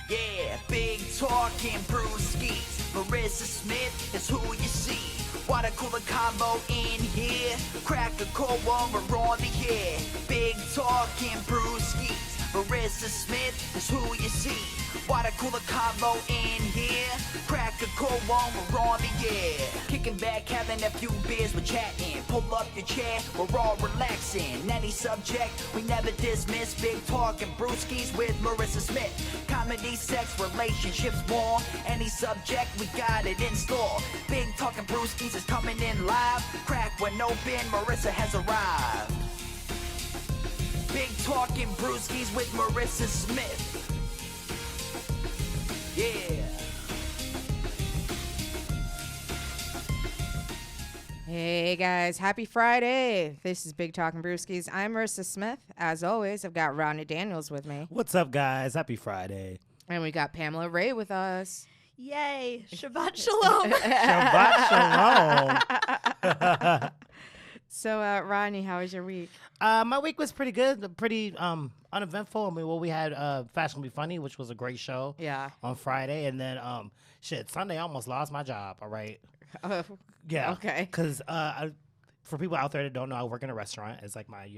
Yeah, big talking Brewskis. Marissa Smith is who you see. What a cooler combo in here. Crack a cold one, we're on the air. Big talking Brewskis. Marissa Smith is who you see. What a cooler combo in here. Crack a cold one, we're on the air. Kicking back, having a few beers, we're chatting. Pull up your chair, we're all relaxing. Any subject, we never dismiss. Big talking Brewskis with Marissa Smith. Comedy, sex, relationships, more. Any subject, we got it in store. Big talking Brewskis is coming in live. Crack one open, Marissa has arrived. Big talking Brewskis with Marissa Smith. Yeah. Hey guys, happy Friday. This is Big Talking Brewskis. I'm Marissa Smith. As always, I've got Rodney Daniels with me. What's up, guys? Happy Friday. And we got Pamela Ray with us. Yay. Shabbat shalom. Shabbat shalom. So, Rodney, how was your week? My week was pretty good, pretty uneventful. I mean, well, we had Fashion Be Funny, which was a great show. Yeah. On Friday, and then Sunday I almost lost my job. All right. Yeah. Okay. Because for people out there that don't know, I work in a restaurant. It's like my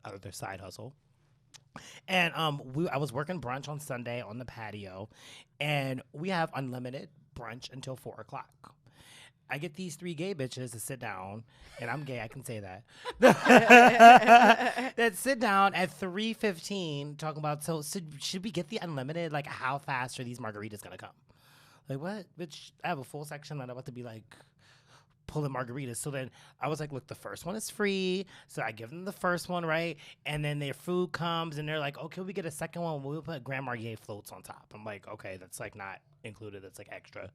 other side hustle. And I was working brunch on Sunday on the patio, and we have unlimited brunch until 4:00. I get these 3 gay bitches to sit down, and I'm gay, I can say that. That sit down at 3:15 talking about, so should we get the unlimited? Like, how fast are these margaritas gonna come? Like, what? Bitch, I have a full section that I'm about to be like pulling margaritas. So then I was like, look, the first one is free. So I give them the first one, right? And then their food comes and they're like, okay, we get a second one. We'll put Grand Marnier floats on top. I'm like, okay, that's like not included. That's like extra.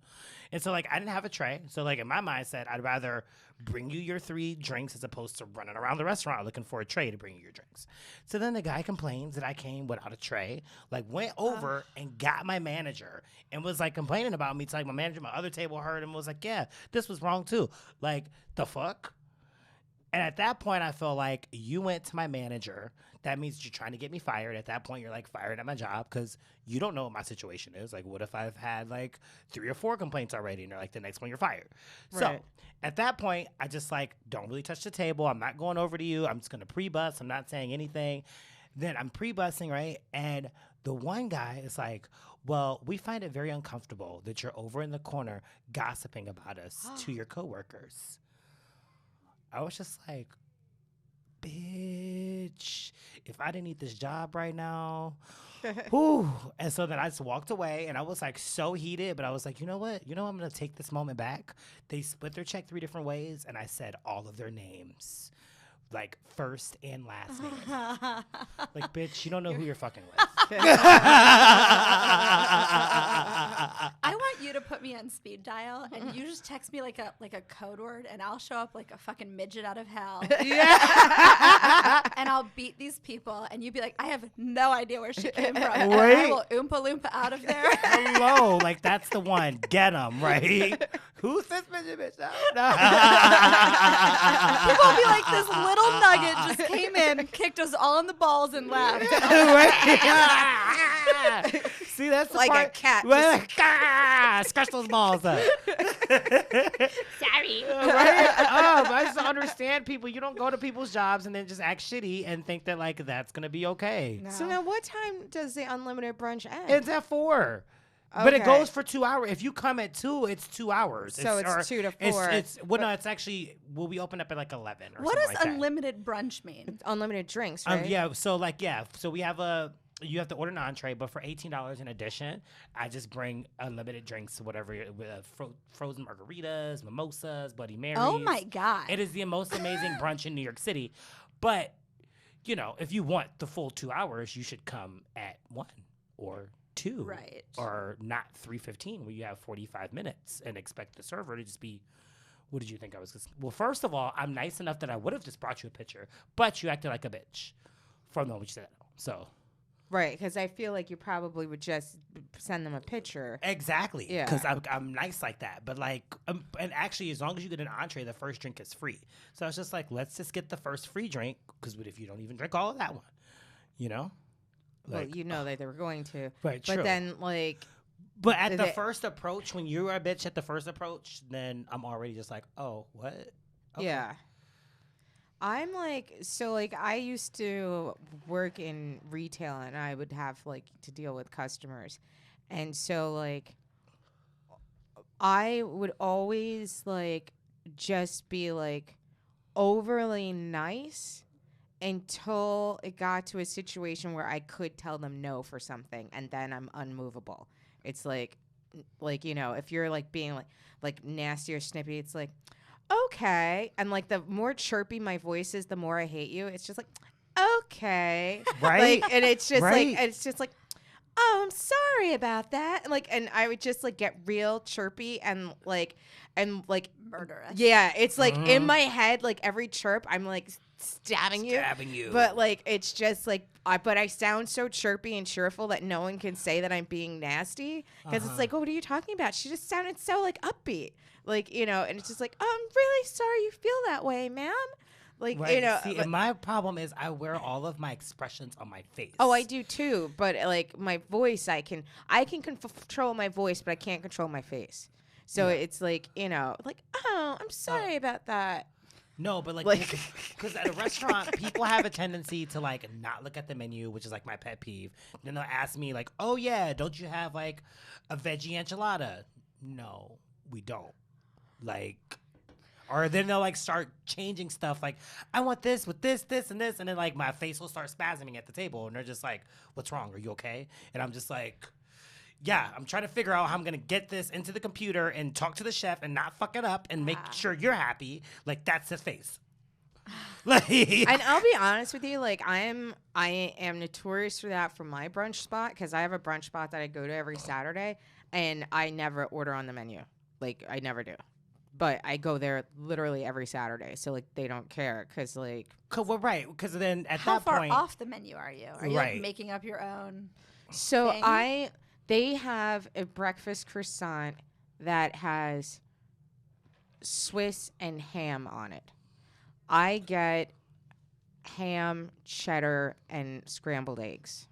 And so like I didn't have a tray. So like in my mindset, I'd rather bring you your 3 drinks as opposed to running around the restaurant looking for a tray to bring you your drinks. So then the guy complains that I came without a tray, like went over and got my manager and was like complaining about me. It's like my manager, my other table heard and was like, yeah, this was wrong too. Like, the fuck? And at that point, I felt like you went to my manager. That means you're trying to get me fired. At that point, you're like fired at my job because you don't know what my situation is. Like, what if I've had like 3 or 4 complaints already and they're like, the next one you're fired. Right. So at that point, I just like, don't really touch the table. I'm not going over to you. I'm just going to pre-bus. I'm not saying anything. Then I'm pre-busing, right? And the one guy is like, well, we find it very uncomfortable that you're over in the corner gossiping about us to your coworkers. I was just like, bitch, if I didn't need this job right now, whew. And so then I just walked away and I was like so heated, but I was like, you know what? I'm going to take this moment back. They split their check 3 different ways and I said all of their names. Like first and last name. Like, bitch, you don't know who you're fucking with. I want you to put me on speed dial and you just text me like a code word and I'll show up like a fucking midget out of hell. Yeah. And I'll beat these people and you'd be like, I have no idea where she came from. And I will oompa loompa out of there. Hello, like that's the one. Get him, right? Who's this midget bitch? No. People will be like, this little nugget just came in, kicked us all in the balls and left. See, that's the like part. a cat. Scratch those balls up. Sorry. Right? I just don't understand people. You don't go to people's jobs and then just act shitty and think that like that's gonna be okay. No. So now what time does the unlimited brunch end? It's at 4. Okay. But it goes for 2 hours. If you come at 2, it's 2 hours. So it's 2 to 4. No, it's actually, we open up at like 11 or What something does like unlimited brunch mean? It's unlimited drinks, right? So we have you have to order an entree, but for $18 in addition, I just bring unlimited drinks, whatever, frozen margaritas, mimosas, Bloody Marys. Oh my God. It is the most amazing brunch in New York City. But, if you want the full 2 hours, you should come at 1 or 2. Right. Or not 3:15 where you have 45 minutes and expect the server to just be, what did you think I was going to? Well, first of all, I'm nice enough that I would have just brought you a picture, but you acted like a bitch from the moment you said that. So. Right, because I feel like you probably would just send them a picture. Exactly. Yeah. Because I'm nice like that. But like, and actually, as long as you get an entree, the first drink is free. So it's just like, let's just get the first free drink. Because what if you don't even drink all of that one? You know? Well, you know that they were going to. Right, But true. then, like... But at the first approach, when you're a bitch at the first approach, then I'm already just like, oh, what? Okay. Yeah. I'm like, so like I used to work in retail and I would have like to deal with customers. And so like I would always like just be like overly nice until it got to a situation where I could tell them no for something and then I'm unmovable. It's like you know, if you're like being like nasty or snippy, it's like okay. And like the more chirpy my voice is, the more I hate you. It's just like, okay. Right. Like, and it's just Right. like, it's just like, oh, I'm sorry about that. Like, and I would just like get real chirpy and like Murderous. yeah, it's like in my head, like every chirp, I'm like stabbing you. But like, it's just like, but I sound so chirpy and cheerful that no one can say that I'm being nasty because it's like, oh, what are you talking about? She just sounded so like upbeat. Like, you know, and it's just like, oh, I'm really sorry you feel that way, ma'am. Like, Right. you know. See, and my problem is I wear all of my expressions on my face. Oh, I do too. But like my voice, I can control my voice, but I can't control my face. So it's like, you know, like, oh, I'm sorry about that. No, but like, Like- because at a restaurant, people have a tendency to like not look at the menu, which is like my pet peeve. Then they'll ask me like, "Oh yeah, don't you have like a veggie enchilada?" No, we don't. Like, or then they'll like start changing stuff. Like, I want this with this, this, and this, and then like my face will start spasming at the table, and they're just like, "What's wrong? Are you okay?" And I'm just like, yeah, I'm trying to figure out how I'm gonna get this into the computer and talk to the chef and not fuck it up and make sure you're happy. Like that's the face. Like, And I'll be honest with you, like I am notorious for that for my brunch spot because I have a brunch spot that I go to every Saturday, and I never order on the menu. Like I never do. But I go there literally every Saturday, so like they don't care because like well, right? Because then at How that far point, off the menu are you? Are you Right. like making up your own? so thing? they have a breakfast croissant that has Swiss and ham on it. I get ham, cheddar, and scrambled eggs.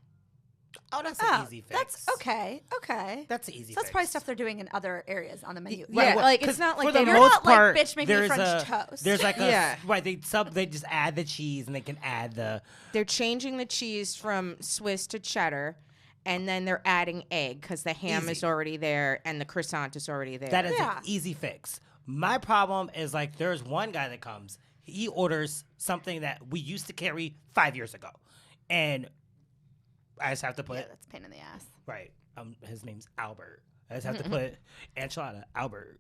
oh, that's an easy fix. That's okay. Okay. That's an easy. So that's fix. probably stuff they're doing in other areas on the menu. Yeah, well, like 'cause it's not for like the they You're most not like, part, "Bitch, make me there's French a, toast." There's like a Yeah. right. They just add the cheese and they can add the they're changing the cheese from Swiss to cheddar, and then they're adding egg because the ham is Easy. already there and the croissant is already there. that is Yeah. an easy fix. My problem is like there's one guy that comes. He orders something that we used to carry 5 years ago, and I just have to put Yeah, that's a pain in the ass. right. His name's Albert. I just have to put enchilada Albert.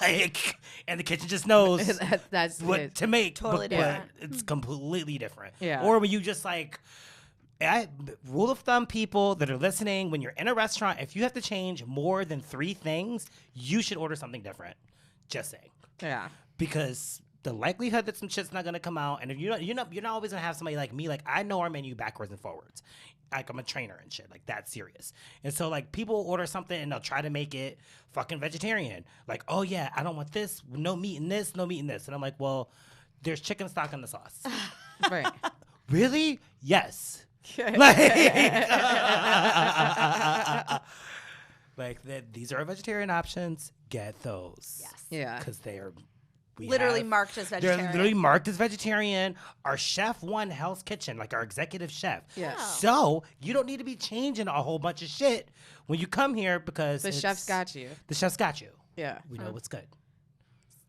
Like, and the kitchen just knows That's what it. to make. Totally but different. It's completely different. Yeah. Or when you just like, rule of thumb, people that are listening, when you're in a restaurant, if you have to change more than 3 things, you should order something different. Just saying. Yeah. Because the likelihood that some shit's not gonna come out, and if you're not always gonna have somebody like me. Like I know our menu backwards and forwards. Like I'm a trainer and shit. Like that's serious. And so like people order something and they'll try to make it fucking vegetarian. Like oh yeah, I don't want this. No meat in this. No meat in this. And I'm like, well, there's chicken stock in the sauce. Right. Really? Yes. Like these are vegetarian options. Get those. Yes. Yeah. Because they are. Literally marked as vegetarian. They're literally marked as vegetarian. Our chef won Hell's Kitchen, like our executive chef. Yeah. Oh. So you don't need to be changing a whole bunch of shit when you come here because The chef's got you. The chef's got you. Yeah. We know what's good.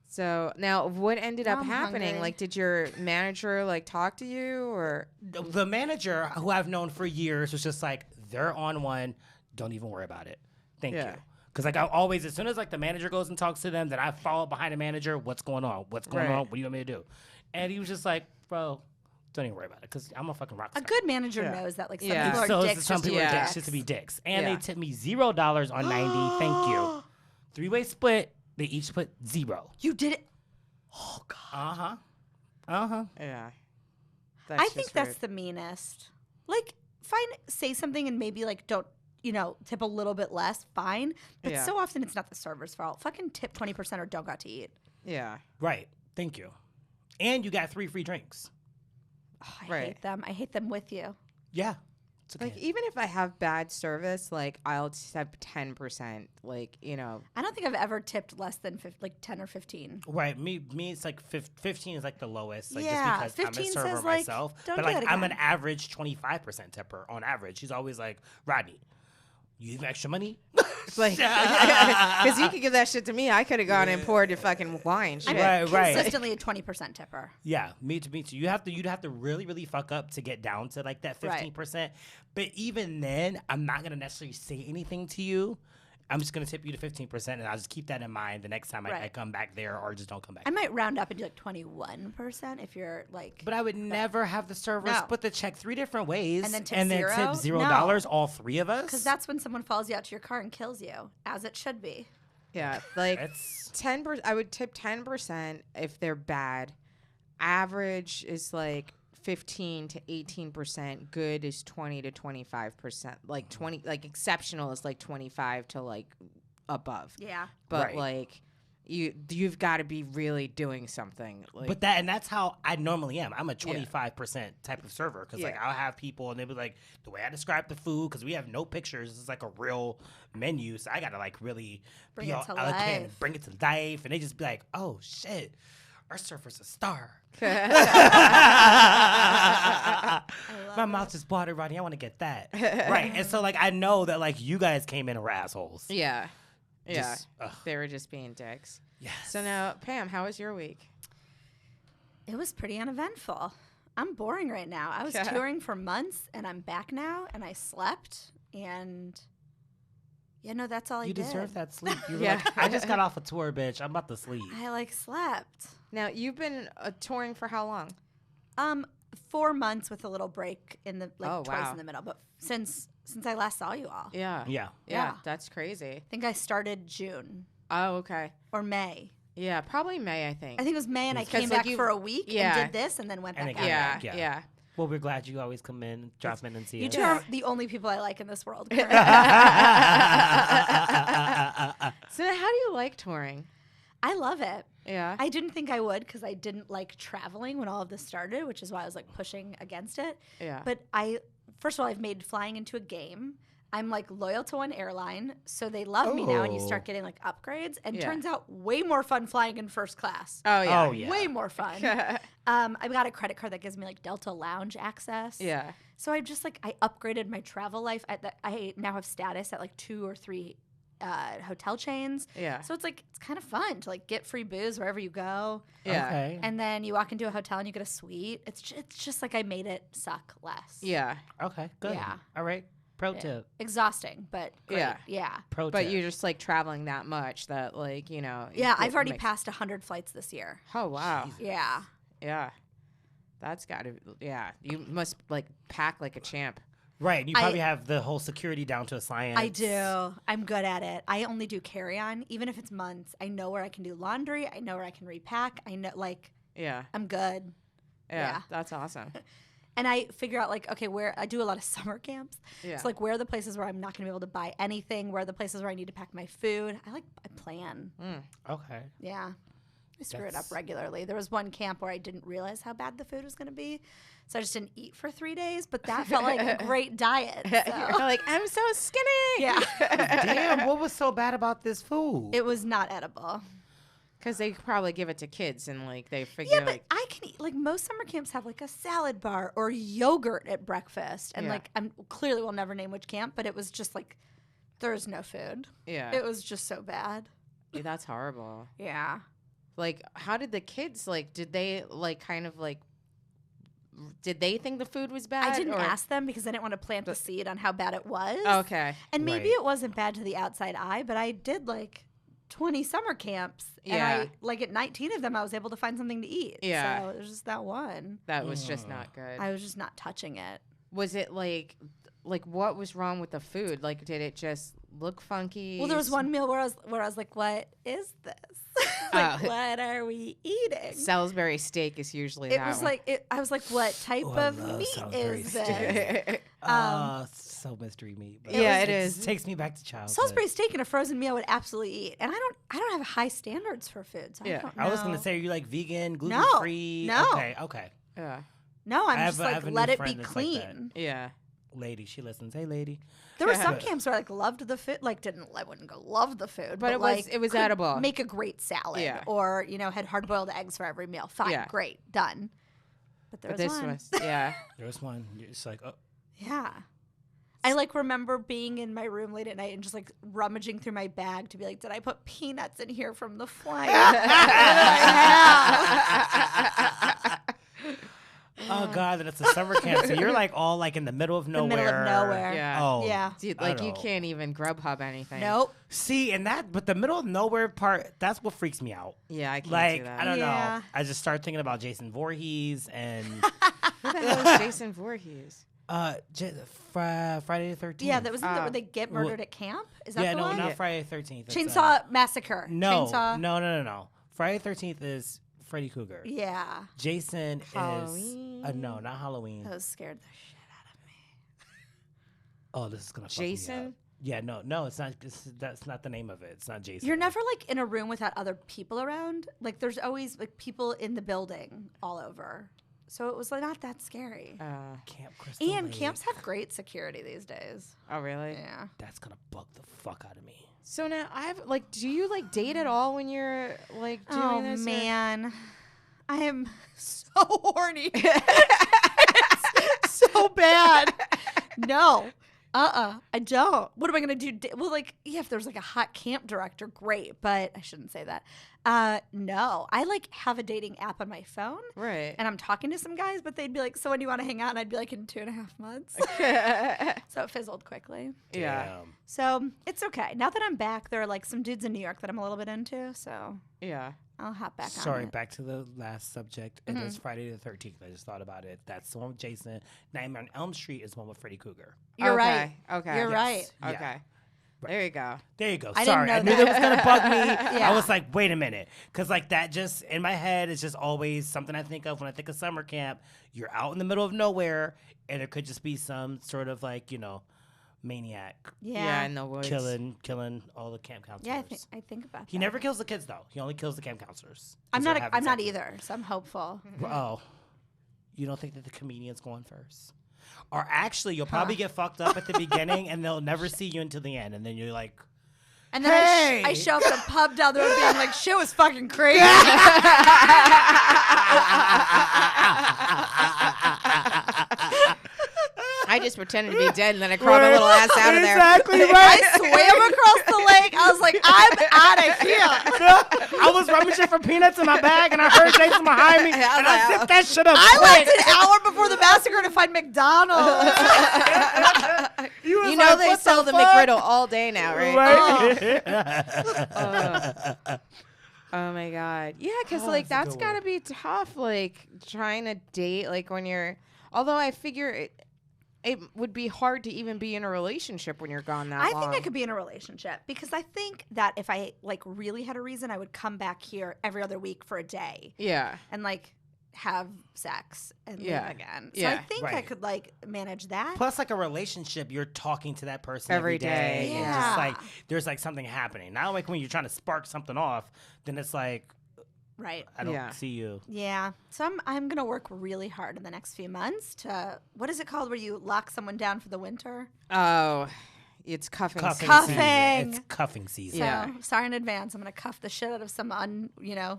So now, what ended up I'm happening? hungry. Like, did your manager like talk to you, or The manager, who I've known for years, was just like, they're on one. Don't even worry about it. Thank Yeah. you. Because like I always, as soon as like the manager goes and talks to them, then I follow behind the manager. What's going on? What's going Right. on? What do you want me to do? And he was just like, bro, don't even worry about it because I'm a fucking rock A star. good manager Yeah. knows that like some Yeah. people are So dicks. some just people to are be dicks just to be dicks. And Yeah. they tipped me $0 on 90. Thank you. 3-way split. They each put 0. You did it. Oh god. Uh-huh. Uh-huh. yeah? I think that's the meanest. Like fine, say something and maybe like don't, tip a little bit less, fine. But Yeah. so often it's not the server's fault. Fucking tip 20% or don't got to eat. Yeah. Right. Thank you. And you got 3 free drinks. Oh, I Right. hate them. I hate them with you. Yeah. It's okay. Like, even if I have bad service, like, I'll tip 10%. Like, I don't think I've ever tipped less than 10 or 15. Right. Me, it's like 15 is like the lowest. Like, Yeah, just because I'm a 15 server says, like, myself. don't But do like, that I'm an again. average 25% tipper on average. She's always like, Rodney, you have extra money? like, because you could give that shit to me. I could have gone and poured the fucking wine. Shit. Right. Consistently a 20% tipper. Yeah, me too. You'd have to really, really fuck up to get down to like that 15%. But even then, I'm not gonna necessarily say anything to you. I'm just gonna tip you to 15%, and I'll just keep that in mind the next time I come back there, or just don't come back. I might round up and do like 21% if you're like. But I would never have the servers No. put the check 3 different ways And then tip tip zero? $0, No. all 3 of us. Because that's when someone follows you out to your car and kills you, as it should be. Yeah, like That's 10%. I would tip 10% if they're bad. Average is like 15 to 18%. Good is 20 to 25%. Like 20, like exceptional is like 25 to like above. Yeah. But Right. like you've got to be really doing something. Like, But that's how I normally am. I'm a 25% type of server because like Yeah. I'll have people and they'll be like, the way I describe the food, because we have no pictures, it's like a real menu, so I gotta like really Bring be it all to eloquent, life. bring it to life, and they just be like, oh shit, our server's a star. My mouth just watered, Rodney. I want to get that right, and so like I know that like you guys came in are assholes. yeah. Yeah. Just, ugh. They were just being dicks. Yes. So now, Pam, how was your week? It was pretty uneventful. I'm boring right now. I was touring for months and I'm back now and I slept and that's all I You did. deserve that sleep. You were Yeah. like, I just got off a tour, bitch. I'm about to sleep. I slept. Now, you've been touring for how long? 4 months with a little break in the Oh, twice wow. in the middle, but since I last saw you all. Yeah. Yeah. Yeah, that's crazy. I think I started June Oh, okay. or May. Yeah, probably May, I think. I think it was May and I Because, came like, back you- for a week yeah. and did this and then went And back again. out. Yeah, Yeah. yeah. Well, we're glad you always come in, drop in, and see You us. two are the only people I like in this world. So now, how do you like touring? I love it. Yeah. I didn't think I would because I didn't like traveling when all of this started, which is why I was like pushing against it. Yeah. But first of all, I've made flying into a game. I'm like loyal to one airline, so they love me now, and you start getting like upgrades. And Yeah. turns out way more fun flying in first class. Oh, yeah. Oh, yeah. Way more fun. I've got a credit card that gives me like Delta Lounge access. Yeah. So I just I upgraded my travel life. I now have status at like 2 or 3 hotel chains. Yeah. So it's kind of fun to like get free booze wherever you go. Yeah. Okay. And then you walk into a hotel and you get a suite. It's just like I made it suck less. Yeah. Okay. Good. Yeah. All right. Pro tip. Exhausting, but great. Yeah. Yeah. Pro But tip. you're just like traveling that much that like, Yeah, it I've already makes- passed 100 flights this year. Oh, wow. Yeah. Yeah. That's got to, yeah. You must like pack like a champ. Right. And you probably have the whole security down to a science. I do. I'm good at it. I only do carry-on, even if it's months. I know where I can do laundry. I know where I can repack. I know, Yeah. I'm good. Yeah. Yeah. That's awesome. And I figure out okay, where I do a lot of summer camps. Yeah. So where are the places where I'm not going to be able to buy anything? Where are the places where I need to pack my food? I plan. Okay. Yeah. I screw it up That's- regularly. There was one camp where I didn't realize how bad the food was going to be. So I just didn't eat for 3 days, but that felt like a great diet. You're So. like, I'm so skinny. Yeah. Damn. What was so bad about this food? It was not edible. Because they probably give it to kids and like they figure Yeah, but like, I can eat, most summer camps have a salad bar or yogurt at breakfast. And Yeah. I'm clearly will never name which camp, but it was just there's no food. yeah. It was just so bad. Yeah, that's horrible. Yeah. Like, how did the kids did they did they think the food was bad? I didn't or- ask them because I didn't want to plant the seed on how bad it was. Okay. And maybe Right. it wasn't bad to the outside eye, but I did 20 summer camps. Yeah. And at 19 of them, I was able to find something to eat. Yeah. So it was just that one. That was just not good. I was just not touching it. Was it like what was wrong with the food? Like, did it just look funky. Well, there was one meal where I was like, "What is this? Like, Oh. what are we eating?" Salisbury steak is usually It that was one. like I was like, "What type Oh, I of love meat Salisbury is steak. this?" So mystery meat. But Yeah, it it is. just takes me back to childhood. Salisbury steak and a frozen meal I would absolutely eat, and I don't have high standards for food. So Yeah. I don't I was know. gonna say, are you like vegan, gluten free? no. Okay. Yeah. No, I'm I just have like a new let it be friend that's like that. clean. Yeah. Lady, she listens. Hey, lady. There were some camps where I like loved the food, like I wouldn't go love the food, But like, it was could edible. Make a great salad, Yeah. or had hard boiled eggs for every meal. Fine, Yeah. great, done. But there But was this one. was yeah. There was one. You're just like, oh. Yeah. I like remember being in my room late at night and just like rummaging through my bag to be like, did I put peanuts in here from the flight? What did I have? Oh God, and it's a summer camp, so you're like all like in the middle of The nowhere. middle of nowhere. Yeah. Oh, Yeah. Dude, I like you don't- can't even Grubhub anything. Nope. See, but the middle of nowhere part, that's what freaks me out. Yeah, I can't Like, do that. I don't Yeah. know. I just start thinking about Jason Voorhees and Who the hell is Jason Voorhees? Friday the 13th. Yeah, that was where they get Well, murdered at camp. Is that Yeah, the no, one? not Friday the 13th. It's, Chainsaw Massacre. No, Chainsaw. no. Friday the 13th is Freddy Krueger. Yeah. Jason is Halloween? no, not Halloween. That was scared the shit out of me. Oh, this is gonna fuck me up. Jason? Yeah, no, it's not. That's not the name of it. It's not Jason. You're never like in a room without other people around. Like there's always like people in the building all over. So it was like not that scary. Camp Crystal And Lake. camps have great security these days. Oh, really? Yeah. That's gonna bug the fuck out of me. So now I have like, do you like date at all when you're like doing Oh this? or- man, I am so horny. It's so bad. No. I don't. What am I gonna do? Well, like, yeah, if there's like a hot camp director, great. But I shouldn't say that. No, I like have a dating app on my phone, Right. and I'm talking to some guys, but they'd be like, "So when do you want to hang out?" And I'd be like, "In 2.5 months." So it fizzled quickly. Yeah. Damn. So it's okay. Now that I'm back, there are like some dudes in New York that I'm a little bit into. So Yeah. I'll hop back on. Sorry, it. back to the last subject. It is Friday the 13th. I just thought about it. That's the one with Jason. Nightmare on Elm Street is the one with Freddy Krueger. You're Okay, right. okay. You're Yes. right. Yeah. Okay. Right. There you go. There you go. I didn't Sorry, know I knew that. that was gonna bug me. Yeah. I was like, wait a minute, because like that just in my head is just always something I think of when I think of summer camp. You're out in the middle of nowhere, and it could just be some sort of like maniac Yeah, Yeah. in the woods. killing all the camp counselors. Yeah, I think about that. He never kills the kids though. He only kills the camp counselors. I'm 'Cause not. they're having I'm not sex. either. So I'm hopeful. Oh, you don't think that the comedian's going first? Or actually, you'll probably get fucked up at the beginning, and they'll never see you until the end, and then you're like, And then Hey! I show up at a pub down the road being like, shit was fucking crazy. I just pretended to be dead and then I crawled my little ass out of there. Exactly I right. swam across the lake. I was like, I'm out of here. I was rummaging for peanuts in my bag, and I heard Jason behind me, and I zipped that shit up. I quick. left an hour before the massacre to find McDonald's. You was You know like, they what sell the fuck? McGriddle all day now, right? Right. Oh my god. Yeah, because Oh, like that's a that's good gotta one. be tough. Like trying to date, like when you're. Although I figure it would be hard to even be in a relationship when you're gone that I long. think I could be in a relationship because I think that if I like really had a reason, I would come back here every other week for a day Yeah. and like have sex and Yeah. leave again. So I Yeah. think I Right. could like manage that. Plus, like a relationship, you're talking to that person Every every day. day. And Yeah. just like, there's like something happening. Not like when you're trying to spark something off, then it's like, Right. I don't Yeah. see you. Yeah. So I'm gonna work really hard in the next few months to what is it called where you lock someone down for the winter? Oh, it's cuffing. Cuffing. season. Cuffing. It's cuffing season. So Yeah. sorry in advance. I'm gonna cuff the shit out of some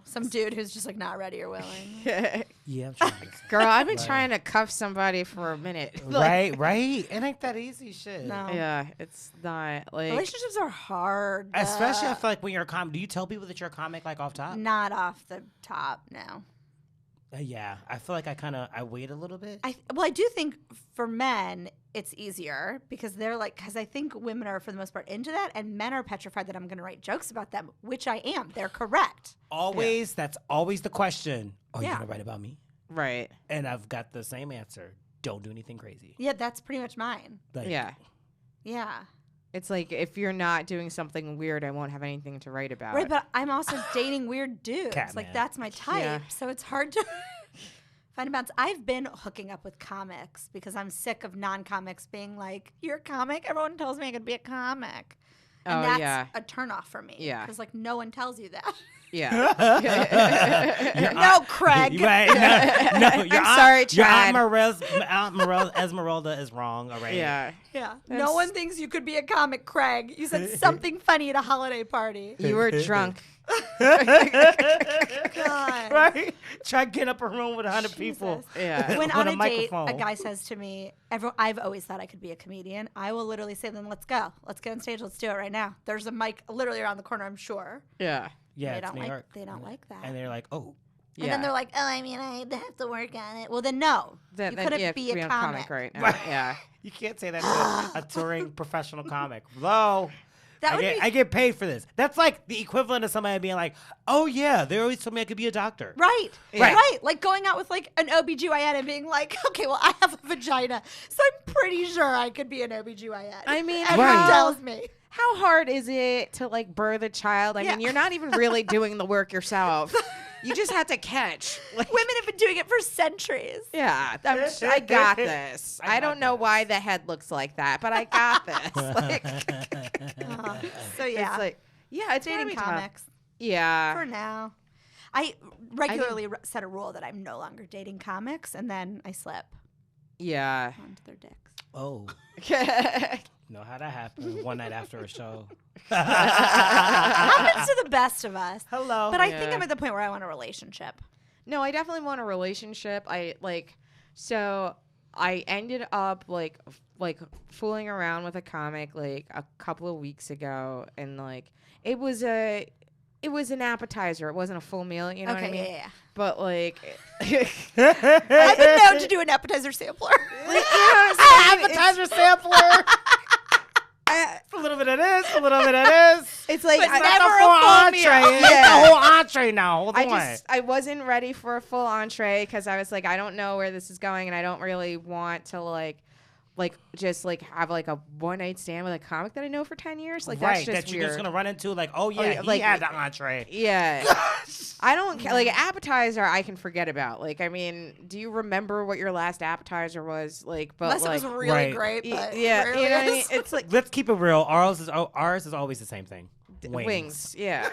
some dude who's just like not ready or willing. Yeah, I'm trying to Girl, I've been Right. trying to cuff somebody for a minute. Like, right? It ain't that easy shit. No. Yeah, it's not like. Relationships are hard. Especially, I feel like when you're a comic, do you tell people that you're a comic like off top? Not off the top, no. Yeah, I feel like I wait a little bit. I do think for men it's easier because because I think women are for the most part into that, and men are petrified that I'm going to write jokes about them, which I am. They're correct. Always, that's always the question. Are you Yeah. gonna write about me? Right. And I've got the same answer. Don't do anything crazy. Yeah, that's pretty much mine. Like, Yeah. Yeah. It's like if you're not doing something weird, I won't have anything to write about. Right, but I'm also dating weird dudes. Catman. Like that's my type. Yeah. So it's hard to find a balance. I've been hooking up with comics because I'm sick of non-comics being like, "You're a comic." Everyone tells me I could be a comic, and Oh, that's yeah. a turnoff for me. Yeah. because like no one tells you that. Yeah. No, Craig. No, your I'm sorry, Your Chad. Aunt Esmeralda is wrong already. Yeah. Yeah. No one thinks you could be a comic, Craig. You said something funny at a holiday party. You were drunk. God. Right? Try to get up a room with 100 people. Yeah. When With on a a date, microphone. a guy says to me, I've always thought I could be a comedian. I will literally say, then let's go. Let's get on stage. Let's do it right now. There's a mic literally around the corner, I'm sure. Yeah. Yeah, they it's don't New like York. they don't like that. And they're like, oh. And then they're like, oh, I mean, I have to work on it. Well, then no. You couldn't be a comic. right now. Right. Yeah. You can't say that to a touring professional comic. Though, That would be I get paid for this. That's like the equivalent of somebody being like, oh, yeah, they always told me I could be a doctor. right. Yeah. Right. Like going out with like an OBGYN and being like, okay, well, I have a vagina. So I'm pretty sure I could be an OBGYN. I mean, Everyone Right. tells me. how hard is it to like birth a child? I Yeah. mean, you're not even really doing the work yourself. You just have to catch. Like, Women have been doing it for centuries. yeah, I got this. I don't know why the head looks like that, but I got this. Like, So yeah, it's like, yeah, it's gotta dating be tough. comics Yeah. for now. I regularly set a rule that I'm no longer dating comics, and then I slip Yeah. onto their dicks. Oh. Know how that happened one night after a show. Happens to the best of us. Hello. But I think Yeah. I'm at the point where I want a relationship. No, I definitely want a relationship. So I ended up like fooling around with a comic like a couple of weeks ago, and like it was an appetizer. It wasn't a full meal. You know what I mean? Yeah. But like, I've been known to do an appetizer sampler. Appetizer sampler. A little bit of this, a little bit of this. It's like But I, never That's a a full full entree. meal. It's Yeah. the whole entree now. Hold on. I wasn't ready for a full entree because I was like, I don't know where this is going, and I don't really want to like just like have like a one night stand with a comic that I know for 10 years. Like that's right, just that you're weird. just gonna run into like, oh yeah, yeah, he like- had the entree. Yeah. I don't care. Like, appetizer, I can forget about. Like, I mean, do you remember what your last appetizer was? Like, but Unless like, it was really Right. great. But yeah, rarely you know what I mean? is. It's like Let's keep it real. Ours is always the same thing. wings. Yeah.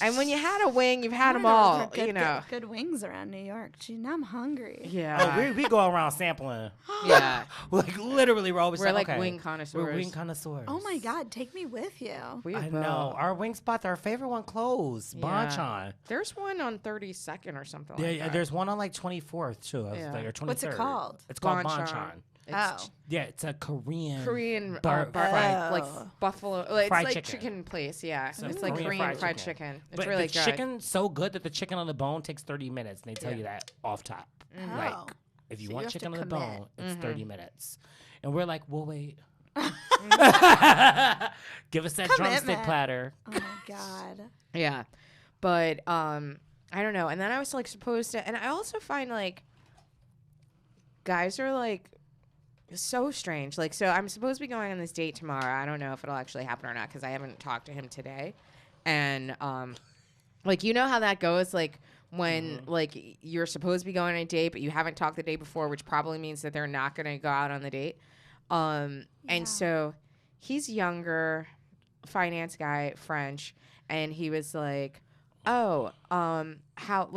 And when you had a wing, you've had them I don't know, all, there are good, you know. good wings around New York. Gee, now I'm hungry. Yeah. Oh, we go around sampling. yeah. Like literally, we're always We're like, like okay, wing connoisseurs. We're wing connoisseurs. Oh my God, take me with you. We I will. know our wing spot, our favorite one closed. Yeah. Bonchon. There's one on 32nd or something Yeah, like yeah. that. There's one on like 24th too. Yeah. Like, or 23rd. What's it called? It's called Bonchon. Bonchon. It's Oh. Yeah, it's a Korean. fried, like Oh. buffalo. It's Fried like chicken. chicken place. Yeah. So It's like Korean fried chicken. It's But really the good. chicken's so good that the chicken on the bone takes 30 minutes. And they tell Yeah. you that off top. Oh. Like, if you So you want have to chicken on the commit. bone, it's Mm-hmm. 30 minutes. And we're like, we'll wait. Give us that drumstick Commitment. platter. Oh my God. Yeah. But I don't know. And then I was like supposed to, and I also find like guys are like so strange. Like, so I'm supposed to be going on this date tomorrow. I don't know if it'll actually happen or not because I haven't talked to him today. And like, you know how that goes? Like when like you're supposed to be going on a date, but you haven't talked the day before, which probably means that they're not going to go out on the date. And so he's younger, finance guy, French, and he was like, "Oh, how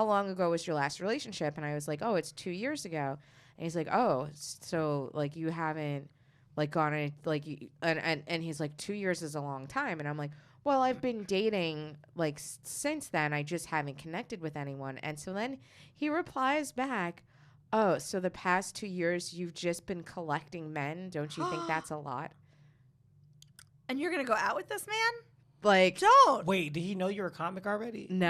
long ago was your last relationship?" And I was like, "Oh, it's 2 years ago." And he's like, "Oh, so like you haven't like gone on like you, and he's like 2 years is a long time." And I'm like, "Well, I've been dating like since then. I just haven't connected with anyone." And so then he replies back, "Oh, so the past 2 years you've just been collecting men? Don't you think that's a lot?" And you're going to go out with this man? Like, Don't. Wait, did he know you were a comic already? no,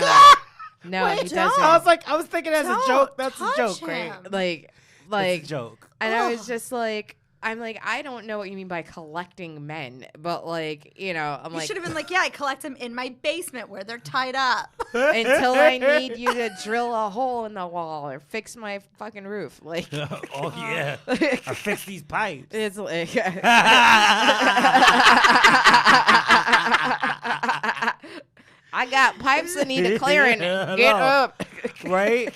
no, Wait, he don't. doesn't. I was thinking as a Don't joke. That's a touch joke, right? him. Like, That's a joke. and I Ugh. was just like, I'm like, I don't know what you mean by collecting men, but like, you know, I'm You like, should have been like, yeah, I collect them in my basement where they're tied up. until I need you to drill a hole in the wall or fix my fucking roof. Like, Oh yeah, I fix these pipes. it's like, I got pipes that need a clearing. Get Hello. up. Right?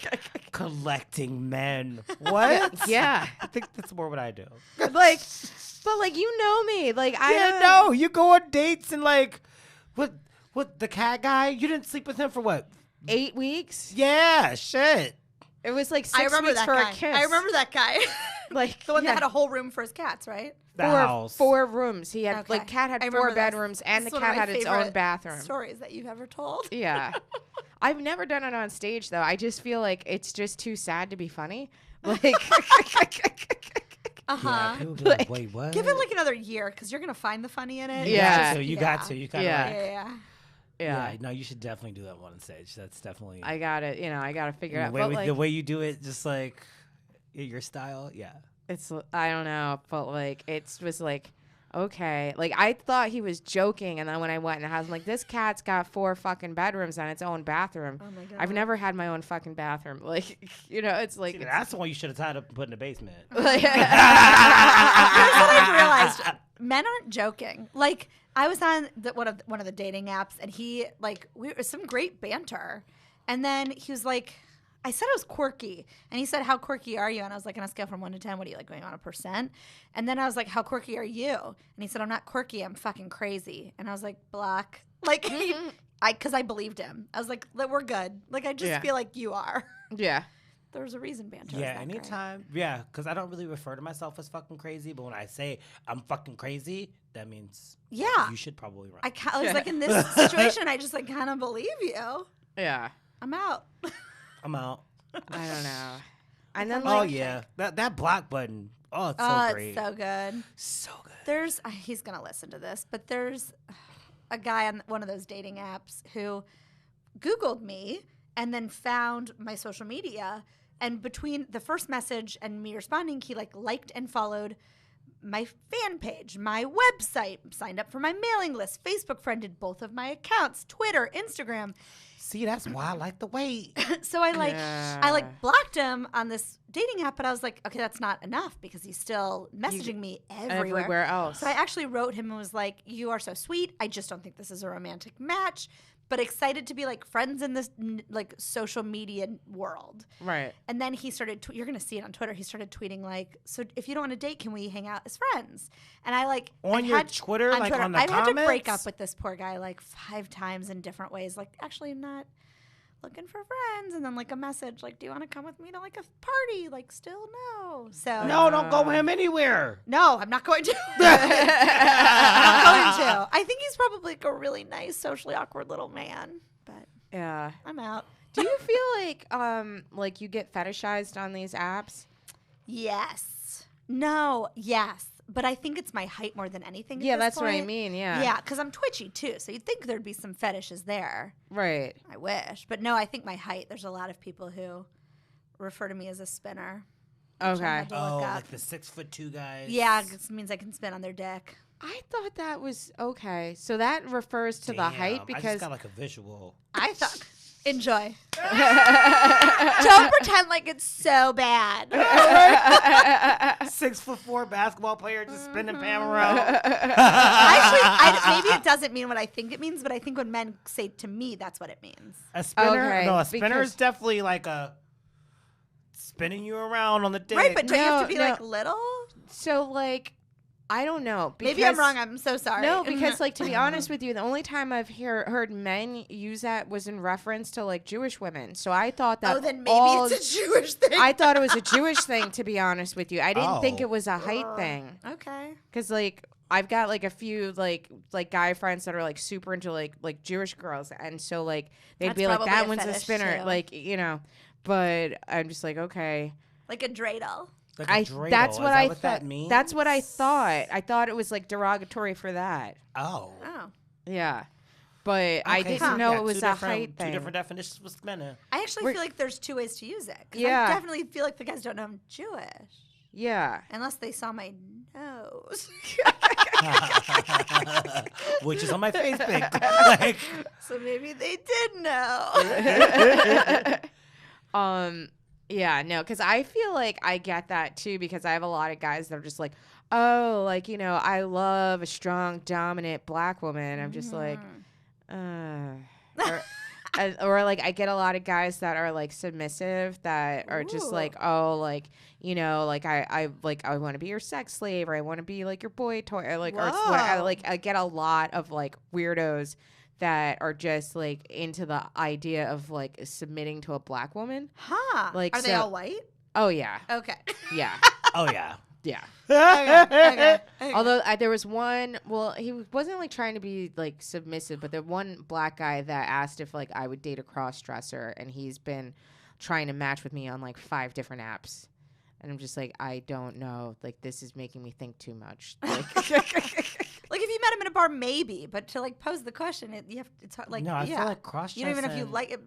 Collecting men. What? Yeah. I think that's more what I do. Like, but like, you know me. Like, I Yeah, don't- no, you go on dates and like, what the cat guy? You didn't sleep with him for what? 8 weeks. Yeah, shit. It was like 6 I remember weeks that for guy. a kiss. I remember that guy. Like The one yeah. that had a whole room for his cats, right? The house. Four rooms. He had Okay. like cat had I 4 remember this. bedrooms and This the is one of cat my had its own favorite bathroom. Stories that you've ever told. Yeah. I've never done it on stage though. I just feel like it's just too sad to be funny. Like Uh huh. Yeah, people be like, wait, what? Give it like another year because you're gonna find the funny in it. You Yeah. got to. You got to. You got to. Yeah. Like, Yeah. yeah. No, you should definitely do that one on stage. That's definitely I got it. You know, I got to figure it out. the way, But like, the way you do it, just like your style. Yeah. it's I don't know, but like it was like okay, like I thought he was joking, and then when I went in the house, I'm like, this cat's got 4 fucking bedrooms and its own bathroom. Oh my god. I've never had my own fucking bathroom. Like, you know, it's like See, that's the one you should have tied up and put in the basement. like Here's what I've realized: men aren't joking. Like I was on one of the dating apps, and he we were some great banter, and then he was like, I said I was quirky, and he said, "How quirky are you?" And I was like, on a scale from 1 to 10, what are you like going on a percent? And then I was like, "How quirky are you?" And he said, "I'm not quirky, I'm fucking crazy." And I was like, "Block." Like, because I believed him. I was like, "We're good." Like, I just Yeah. feel like you are. yeah. There's a reason banter. is Yeah, that great. anytime. Yeah, because I don't really refer to myself as fucking crazy, but when I say I'm fucking crazy, that means Yeah. you should probably run. I was like, in this situation, I just like kind of believe you. Yeah. I'm out. I'm out. I don't know. And then Oh like yeah, that block button. Oh, it's so Oh, great. it's so good. So good. There's he's gonna listen to this, but there's a guy on one of those dating apps who Googled me and then found my social media, and between the first message and me responding, he liked and followed my fan page, my website, signed up for my mailing list, Facebook friended both of my accounts, Twitter, Instagram. See, that's why I like the wait. So I Yeah. blocked him on this dating app, but I was like, okay, that's not enough because he's still messaging me everywhere else. So I actually wrote him and was like, "You are so sweet. I just don't think this is a romantic match, but excited to be like friends in this social media world." Right. And then he started. You're gonna see it on Twitter. He started tweeting like, "So if you don't want to date, can we hang out as friends?" And I On I've your had- Twitter, like, on the I've had to break comments? up with this poor guy like 5 times in different ways. Like, actually, I'm not looking for friends, and then like a message like, "Do you want to come with me to like a party?" Like, still no. So No, don't go with him anywhere. no, I'm not going to. I'm not going to. I think he's probably like a really nice, socially awkward little man, but Yeah. I'm out. Do you feel like you get fetishized on these apps? Yes. No. Yes. But I think it's my height more than anything. at Yeah, this that's what I point. mean. Yeah. Yeah, because I'm twitchy too, so you'd think there'd be some fetishes there. Right. I wish, but no. I think my height. There's a lot of people who refer to me as a spinner. which I Okay. had to Oh, look up. like the 6'2" guys. Yeah, it means I can spin on their dick. I thought that was okay. So that refers to the height Damn, I just because got like a visual. I thought. Enjoy. Don't pretend like it's so bad. 6'4" basketball player just spinning Pam around. Actually, maybe it doesn't mean what I think it means, but I think when men say to me, that's what it means. A spinner? Okay, No, a spinner is because- definitely like a spinning you around on the dick. Right, but don't you have to be No, like little? so like I don't know. Maybe I'm because- wrong. I'm so sorry. No, because like to be honest with you, the only time I've heard men use that was in reference to like Jewish women. So I thought that then maybe all- it's a Jewish thing. I thought it was a Jewish thing, to be honest with you. I didn't think Oh. it was a height thing. Okay. Because like I've got like a few like guy friends that are like super into like Jewish girls, and so like they'd That's be like, probably that a one's a fetish, spinner, too. like But I'm just like, okay. Like a dreidel. Like a dreidel. That's Is what that I what thought. that means? That's what I thought. I thought it was like derogatory for that. Oh. Oh. Yeah, but I Okay, didn't so know yeah, it was two a different- height thing. Two different definitions for spinner. I actually We're- feel like there's 2 ways to use it. 'Cause Yeah. I definitely feel like the guys don't know I'm Jewish. Yeah. Unless they saw my nose. Which is on my face pic. Like, So maybe they did know. Yeah, no, because I feel like I get that too, because I have a lot of guys that are just like, oh, like, you know, I love a strong, dominant black woman. I'm just like, or like I get a lot of guys that are like submissive that are just like, oh, like, you know, like I want to be your sex slave, or I want to be like your boy toy, or like, or it's what I get a lot of like weirdos that are just like into the idea of like submitting to a black woman. Huh. Like, are they all white? Oh yeah. Okay. Yeah. oh yeah. Yeah. Okay. Although there was one, well, he wasn't like trying to be like submissive, but the one black guy that asked if like I would date a cross dresser, and he's been trying to match with me on like 5 different apps. And I'm just like, I don't know. Like, this is making me think too much. Like, Like if you met him in a bar, maybe, but to like pose the question, it's hard, like No, I feel like cross you don't even know if you like it.